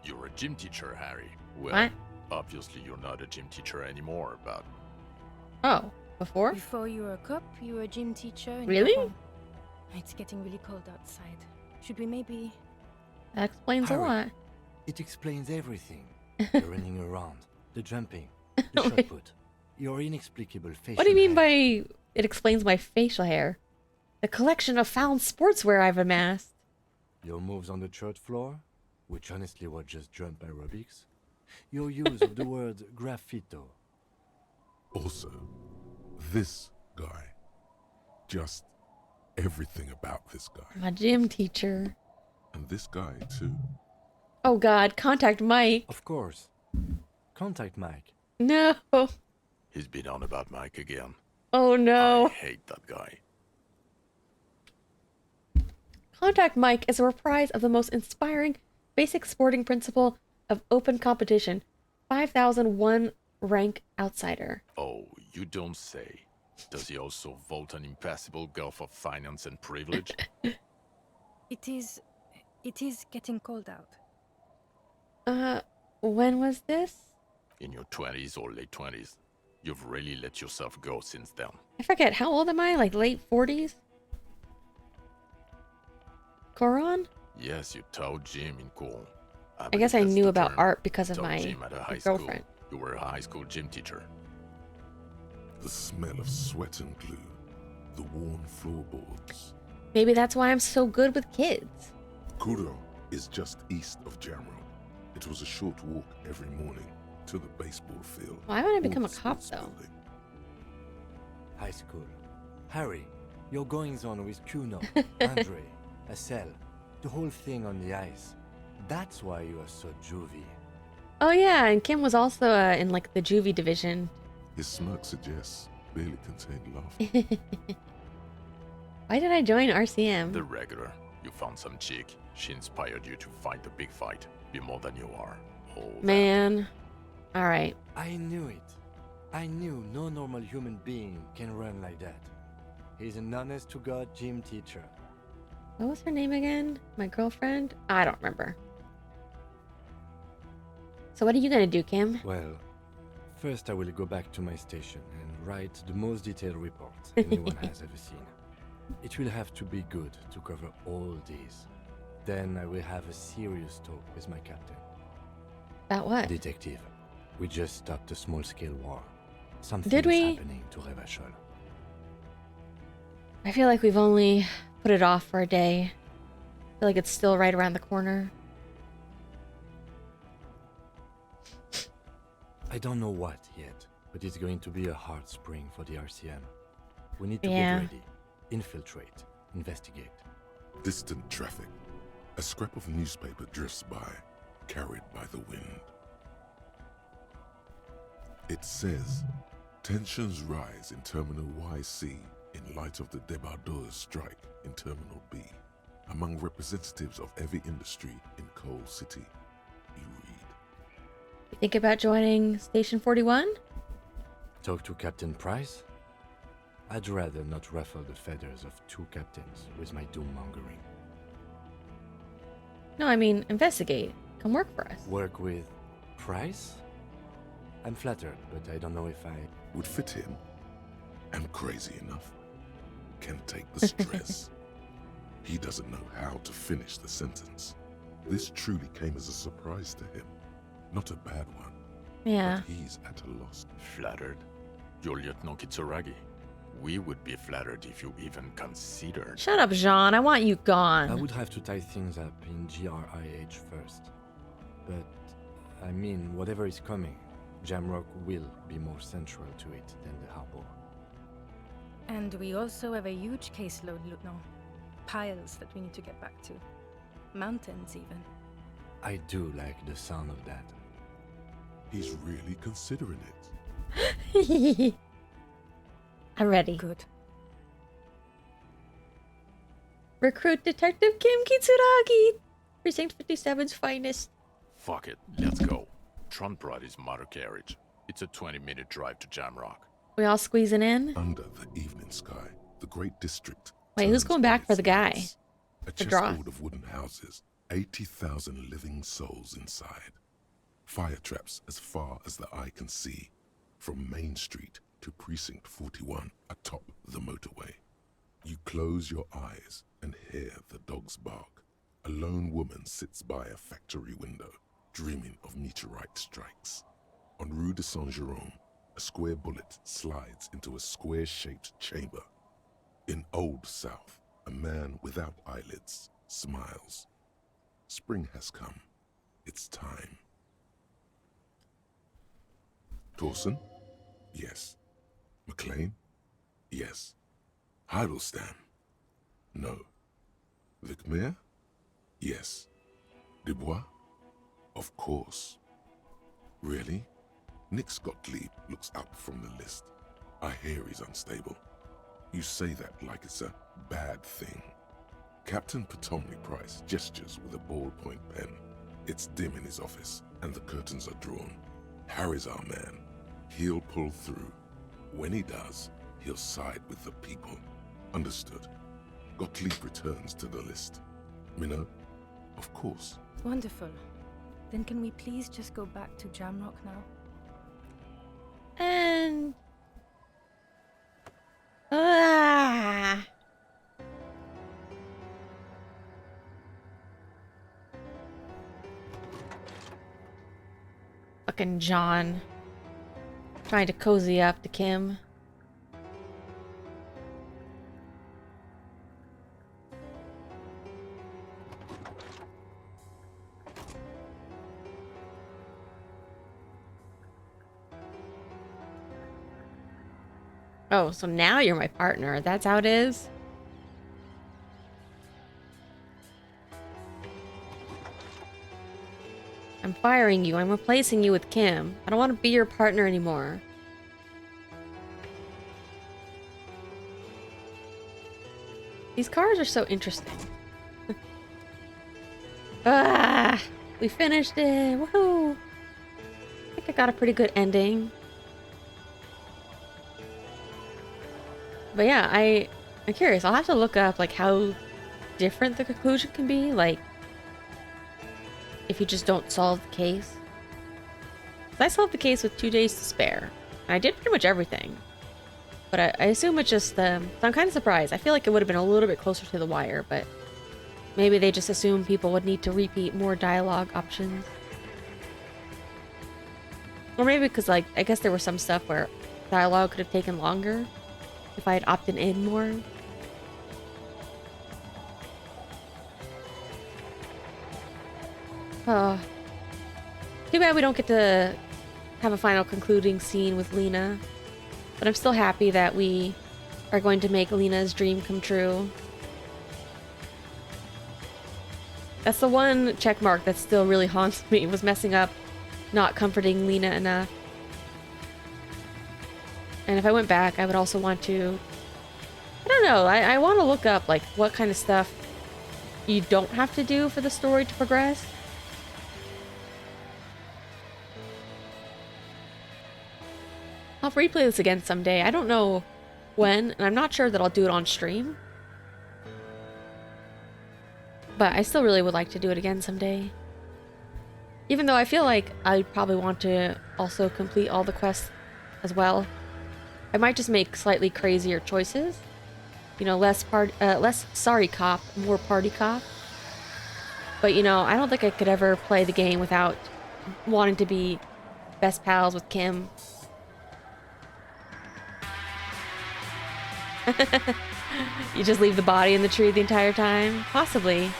You're a gym teacher, Harry. Well, What? obviously you're not a gym teacher anymore, but Oh, before? Before you were a cop, you were a gym teacher. And Really? you're home. It's getting really cold outside. Should we maybe... That explains a Harry. lot. It explains everything. The running around, the jumping, the shot put, your inexplicable facial What do you mean hair. by it explains my facial hair? The collection of found sportswear I've amassed. Your moves on the church floor, which honestly were just jump aerobics. Your use of the word graffito. Also, this guy. Just everything about this guy. My gym teacher. And this guy, too. Oh God, contact Mike. Of course. Contact Mike. No. he's been on about Mike again. Oh I no. hate that guy. Contact Mike is a reprise of the most inspiring basic sporting principle of open competition. 5001 rank outsider. Oh, you don't say. Does he also vault an impassable gulf of finance and privilege? It is getting cold out. When was this? In your 20s or late 20s. You've really let yourself go since then. I forget, how old am I? Like late 40s? Coron? Yes, you taught gym in Cool. I guess I believe that's knew the about term. art because of Taught my gym at a high girlfriend. School. You were a high school gym teacher. The smell of sweat and glue. The worn floorboards. Maybe that's why I'm so good with kids. Kuro is just east of Jamrock. It was a short walk every morning to the baseball field. Why would I or become the a cop, sports though? building. High school. Harry, your goings on with Kuno, Andre, Estelle, the whole thing on the ice. That's why you are so juvie. Oh yeah, and Kim was also in like the juvie division. His smirk suggests barely contained laughter. Why did I join RCM? The regular. You found some chick. She inspired you to fight the big fight. Be more than you are. Oh, Man. Alright. I knew it. I knew no normal human being can run like that. He's an honest-to-God gym teacher. What was her name again? My girlfriend? I don't remember. So what are you gonna do, Kim? Well, first I will go back to my station and write the most detailed report anyone has ever seen. It will have to be good to cover all these. Then I will have a serious talk with my captain. About what? Detective. We just stopped a small-scale war. Something Did is we? happening to Revachol. I feel like we've only put it off for a day. I feel like it's still right around the corner. I don't know what yet, but it's going to be a hard spring for the RCM. We need to Yeah. get ready, infiltrate, investigate. Distant traffic. A scrap of newspaper drifts by, carried by the wind. It says, tensions rise in Terminal YC in light of the débardeurs strike in Terminal B. Among representatives of every industry in Coal City, you read. You think about joining Station 41? Talk to Captain Price? I'd rather not ruffle the feathers of two captains with my doom-mongering. No, I mean, investigate. Come work for us. Work with Price? I'm flattered, but I don't know if I... Would fit him. Am crazy enough. Can take the stress. He doesn't know how to finish the sentence. This truly came as a surprise to him. Not a bad one. Yeah. But he's at a loss. Flattered? You're Lieutenant Kitsuragi. We would be flattered if you even considered. Shut up, Jean. I want you I gone. would have to tie things up in GRIH first. But, I mean, whatever is coming, Jamrock will be more central to it than the harbor. And we also have a huge caseload, Lieutenant. Piles that we need to get back to. Mountains, even. I do like the sound of that. He's really considering it. I'm ready. Good. Recruit Detective Kim Kitsuragi, Precinct 57's finest. Fuck it, let's go. Tron brought his motor carriage. It's a 20-minute drive to Jamrock. We all squeezing in? Under the evening sky, the great district. Wait, who's turns going on back for its the guy? heels. A The draw. chessboard of wooden houses, 80,000 living souls inside. Fire traps as far as the eye can see, from Main Street to Precinct 41 atop the motorway. You close your eyes and hear the dogs bark. A lone woman sits by a factory window, dreaming of meteorite strikes. On Rue de Saint-Jérôme, a square bullet slides into a square-shaped chamber. In Old South, a man without eyelids smiles. Spring has come. It's time. Torsen? Yes. McLean? Yes. Heidelstein? No. Vicmair? Yes. Dubois? Of course. Really? Nick Gottlieb looks up from the list. I hear he's unstable. You say that like it's a bad thing. Captain Ptolemy Price gestures with a ballpoint pen. It's dim in his office, and the curtains are drawn. Harry's our man. He'll pull through. When he does, he'll side with the people. Understood. Gottlieb returns to the list. Minnow? Of course. Wonderful. Then can we please just go back to Jamrock now? And... Fucking John. Trying to cozy up to Kim. Oh, so now you're my partner. That's how it is? I'm firing you. I'm replacing you with Kim. I don't want to be your partner anymore. These cars are so interesting. We finished it. Woohoo! I think I got a pretty good ending. But yeah, I'm curious. I'll have to look up like how different the conclusion can be. Like, if you just don't solve the case. 'Cause I solved the case with 2 days to spare. And I did pretty much everything. But I assume it's just, so I'm kind of surprised. I feel like it would have been a little bit closer to the wire, but maybe they just assumed people would need to repeat more dialogue options. Or maybe because, like, I guess there was some stuff where dialogue could have taken longer if I had opted in more. Oh. Too bad we don't get to have a final concluding scene with Lena. But I'm still happy that we are going to make Lena's dream come true. That's the one check mark that still really haunts me, was messing up, not comforting Lena enough. And if I went back, I would also want to... I don't know, I want to look up, like, what kind of stuff you don't have to do for the story to progress. I'll replay this again someday. I don't know when, and I'm not sure that I'll do it on stream. But I still really would like to do it again someday. Even though I feel like I probably want to also complete all the quests as well. I might just make slightly crazier choices. You know, less sorry cop, more party cop. But you know, I don't think I could ever play the game without wanting to be best pals with Kim. You just leave the body in the tree the entire time? Possibly.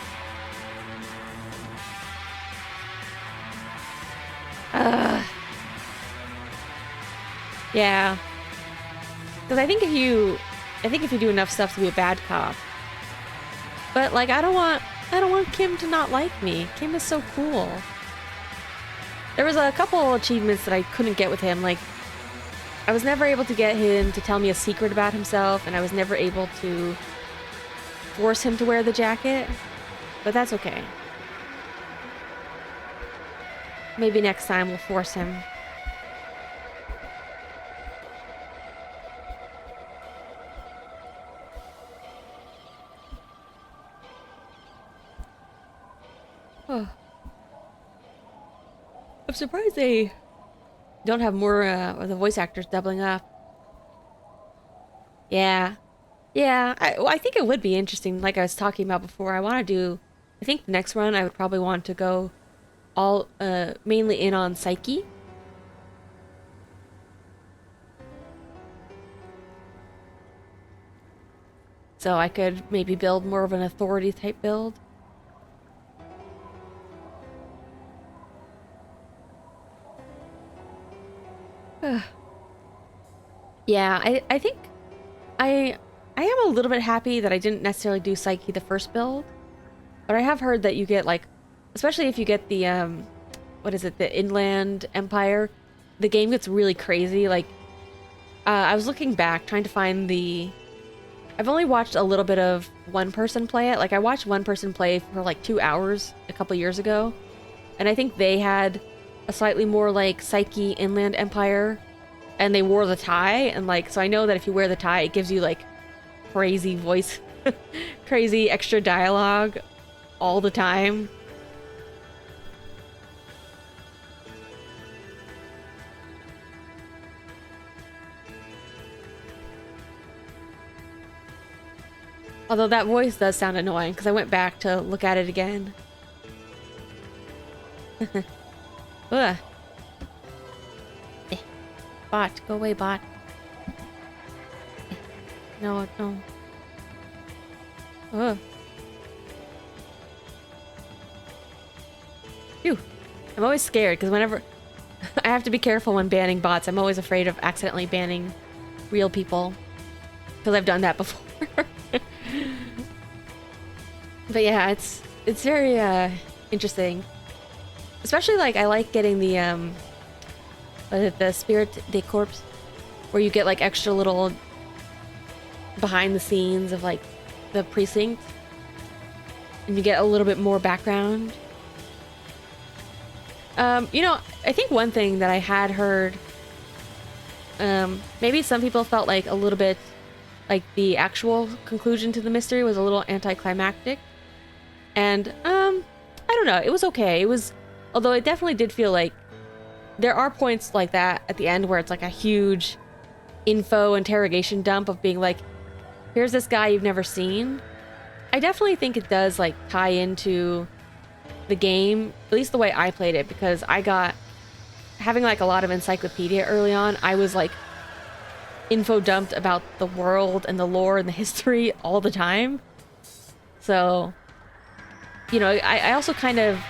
Yeah. Because I think if you do enough stuff to be a bad cop. But like I don't want Kim to not like me. Kim is so cool. There was a couple achievements that I couldn't get with him, like I was never able to get him to tell me a secret about himself, and I was never able to force him to wear the jacket. But that's okay. Maybe next time we'll force him. Oh. I'm surprised they don't have more of the voice actors doubling up. Yeah. Yeah, I think it would be interesting, like I was talking about before. I think the next run I would probably want to go all mainly in on Psyche. So I could maybe build more of an authority type build. Yeah, I think I am a little bit happy that I didn't necessarily do Psyche the first build, but I have heard that you get, like, especially if you get the what is it, the Inland Empire, the game gets really crazy. Like I was looking back trying to find I've only watched a little bit of one person play it. Like I watched one person play for like 2 hours a couple years ago, and I think they had a slightly more like Psyche Inland Empire, and they wore the tie, and like, so I know that if you wear the tie, it gives you like crazy voice, crazy extra dialogue all the time. Although that voice does sound annoying, because I went back to look at it again. Ugh. Bot, go away, bot. No, no. Ugh. Phew. I'm always scared, because whenever... I have to be careful when banning bots. I'm always afraid of accidentally banning real people. Because I've done that before. But yeah, it's very interesting. Especially, like, I like getting the Spirit de Corpse, where you get like extra little behind the scenes of like the precinct, and you get a little bit more background. You know, I think one thing that I had heard, maybe some people felt like a little bit like the actual conclusion to the mystery was a little anticlimactic. And, I don't know, it was okay. Although it definitely did feel like there are points like that at the end where it's like a huge info interrogation dump of being like, here's this guy you've never seen. I definitely think it does like tie into the game, at least the way I played it, because I got having like a lot of encyclopedia early on, I was like info dumped about the world and the lore and the history all the time. So, you know, I also kind of,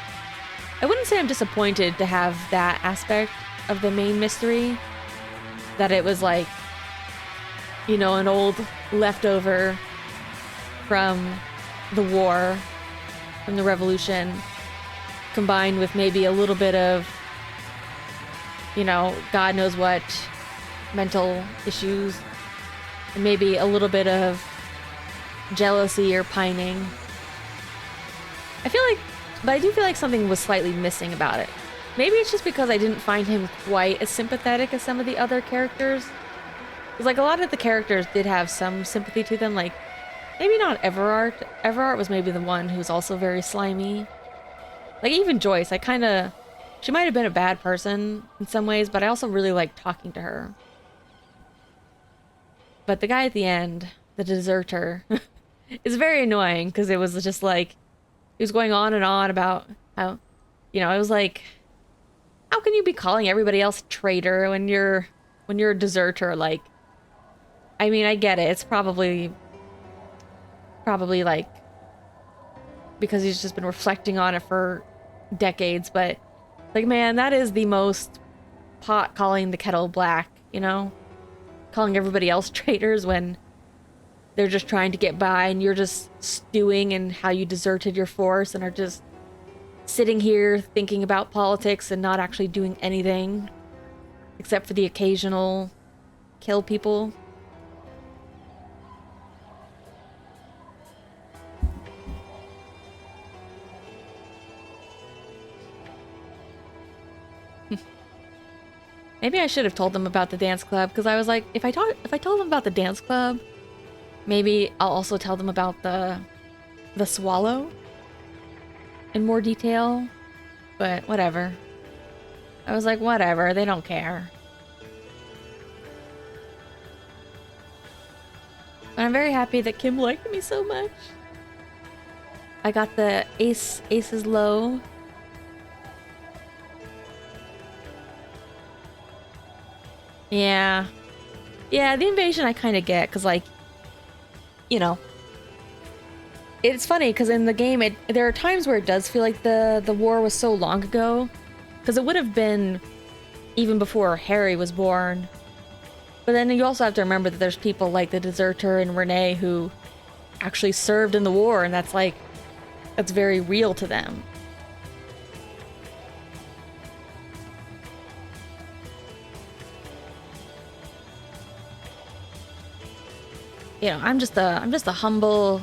I wouldn't say I'm disappointed to have that aspect of the main mystery, that it was like, you know, an old leftover from the war, from the revolution, combined with maybe a little bit of, you know, God knows what mental issues, and maybe a little bit of jealousy or pining. I feel like, but I do feel like something was slightly missing about it. Maybe it's just because I didn't find him quite as sympathetic as some of the other characters. Because like a lot of the characters did have some sympathy to them, like maybe not Everard. Everard was maybe the one who was also very slimy. Like even Joyce, I kind of, she might have been a bad person in some ways, but I also really liked talking to her. But the guy at the end, the deserter, is very annoying because it was just like, he was going on and on about how, you know, it was like, how can you be calling everybody else a traitor when you're a deserter? Like, I mean, I get it. It's probably like, because he's just been reflecting on it for decades, but like, man, that is the most pot calling the kettle black, you know? Calling everybody else traitors when they're just trying to get by and you're just stewing in how you deserted your force and are just sitting here thinking about politics and not actually doing anything except for the occasional kill people. Maybe I should have told them about the dance club, because I was like, if I told them about the dance club, maybe I'll also tell them about the swallow in more detail. But whatever. I was like, whatever, they don't care. But I'm very happy that Kim liked me so much. I got the aces low. Yeah. Yeah, the invasion I kind of get, because, like, you know, it's funny, because in the game, there are times where it does feel like the war was so long ago, because it would have been even before Harry was born. But then you also have to remember that there's people like the deserter and Renee who actually served in the war, and that's very real to them. You know, I'm just a humble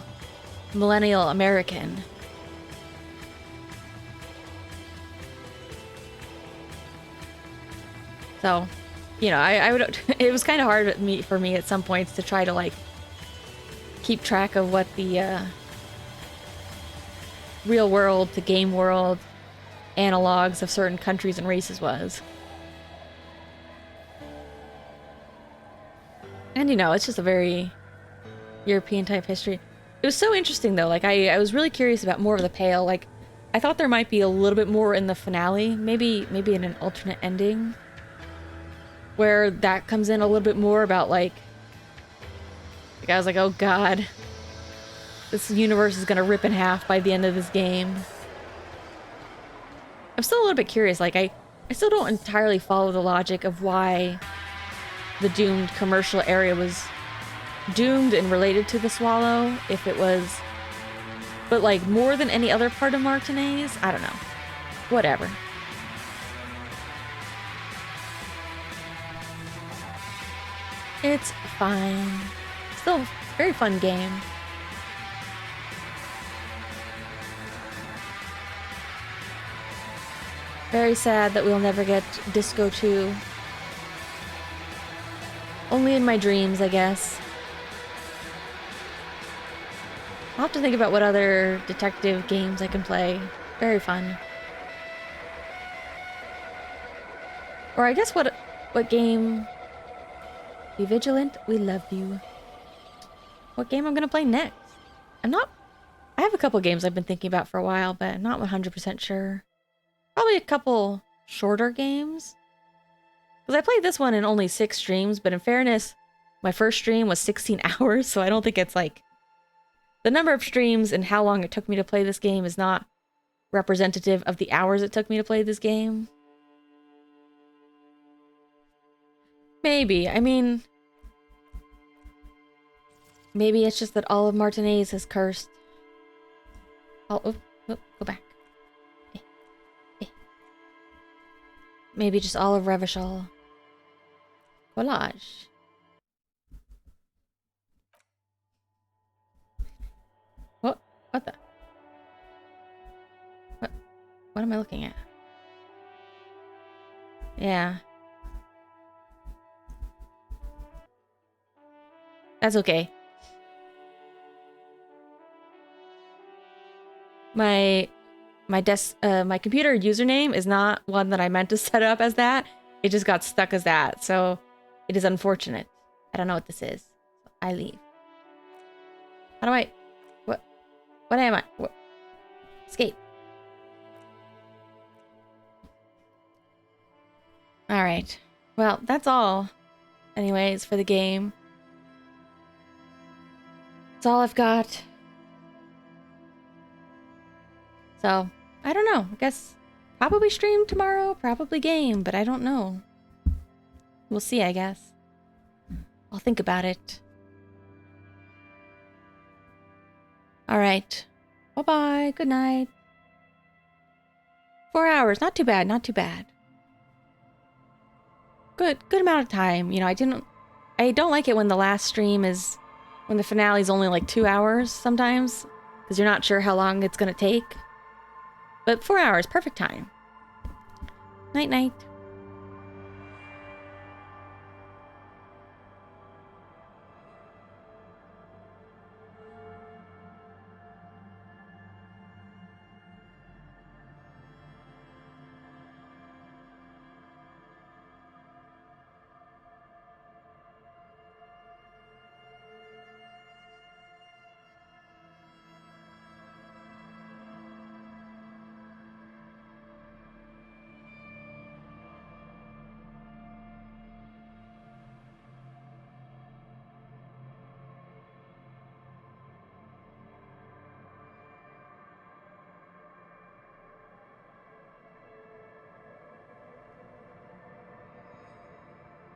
millennial American. So, you know, I would. It was kind of hard for me at some points to try to like keep track of what the real world to game world analogs of certain countries and races was. And you know, it's just a very European type history. It was so interesting though. Like I was really curious about more of the Pale. Like I thought there might be a little bit more in the finale, maybe in an alternate ending, where that comes in a little bit more about like I was like, oh god, this universe is gonna rip in half by the end of this game. I'm still a little bit curious. Like I still don't entirely follow the logic of why the doomed commercial area was doomed and related to the Swallow, if it was, but like more than any other part of Martinez. I don't know. Whatever. It's fine. Still a very fun game. Very sad that we'll never get Disco 2. Only in my dreams, I guess. I'll have to think about what other detective games I can play. Very fun. Or I guess what game... Be vigilant, we love you. What game I'm gonna play next? I have a couple games I've been thinking about for a while, but I'm not 100% sure. Probably a couple shorter games. Because I played this one in only 6 streams, but in fairness, my first stream was 16 hours, so I don't think it's like... The number of streams and how long it took me to play this game is not representative of the hours it took me to play this game. Maybe. I mean... Maybe it's just that all of Martinez has cursed. Oh, go back. Maybe just all of Revachol. Collage. What the? What am I looking at? Yeah. That's okay. My computer username is not one that I meant to set up as that. It just got stuck as that, so it is unfortunate. I don't know what this is. So I leave. How do I... What am I? What? Escape. Alright. Well, that's all. Anyways, for the game. That's all I've got. So, I don't know. I guess probably stream tomorrow, probably game, but I don't know. We'll see, I guess. I'll think about it. Alright. Bye-bye. Good night. 4 hours. Not too bad. Not too bad. Good amount of time. You know, I don't like it when the last stream is... When the finale is only like 2 hours sometimes. Because you're not sure how long it's going to take. But 4 hours. Perfect time. Night-night.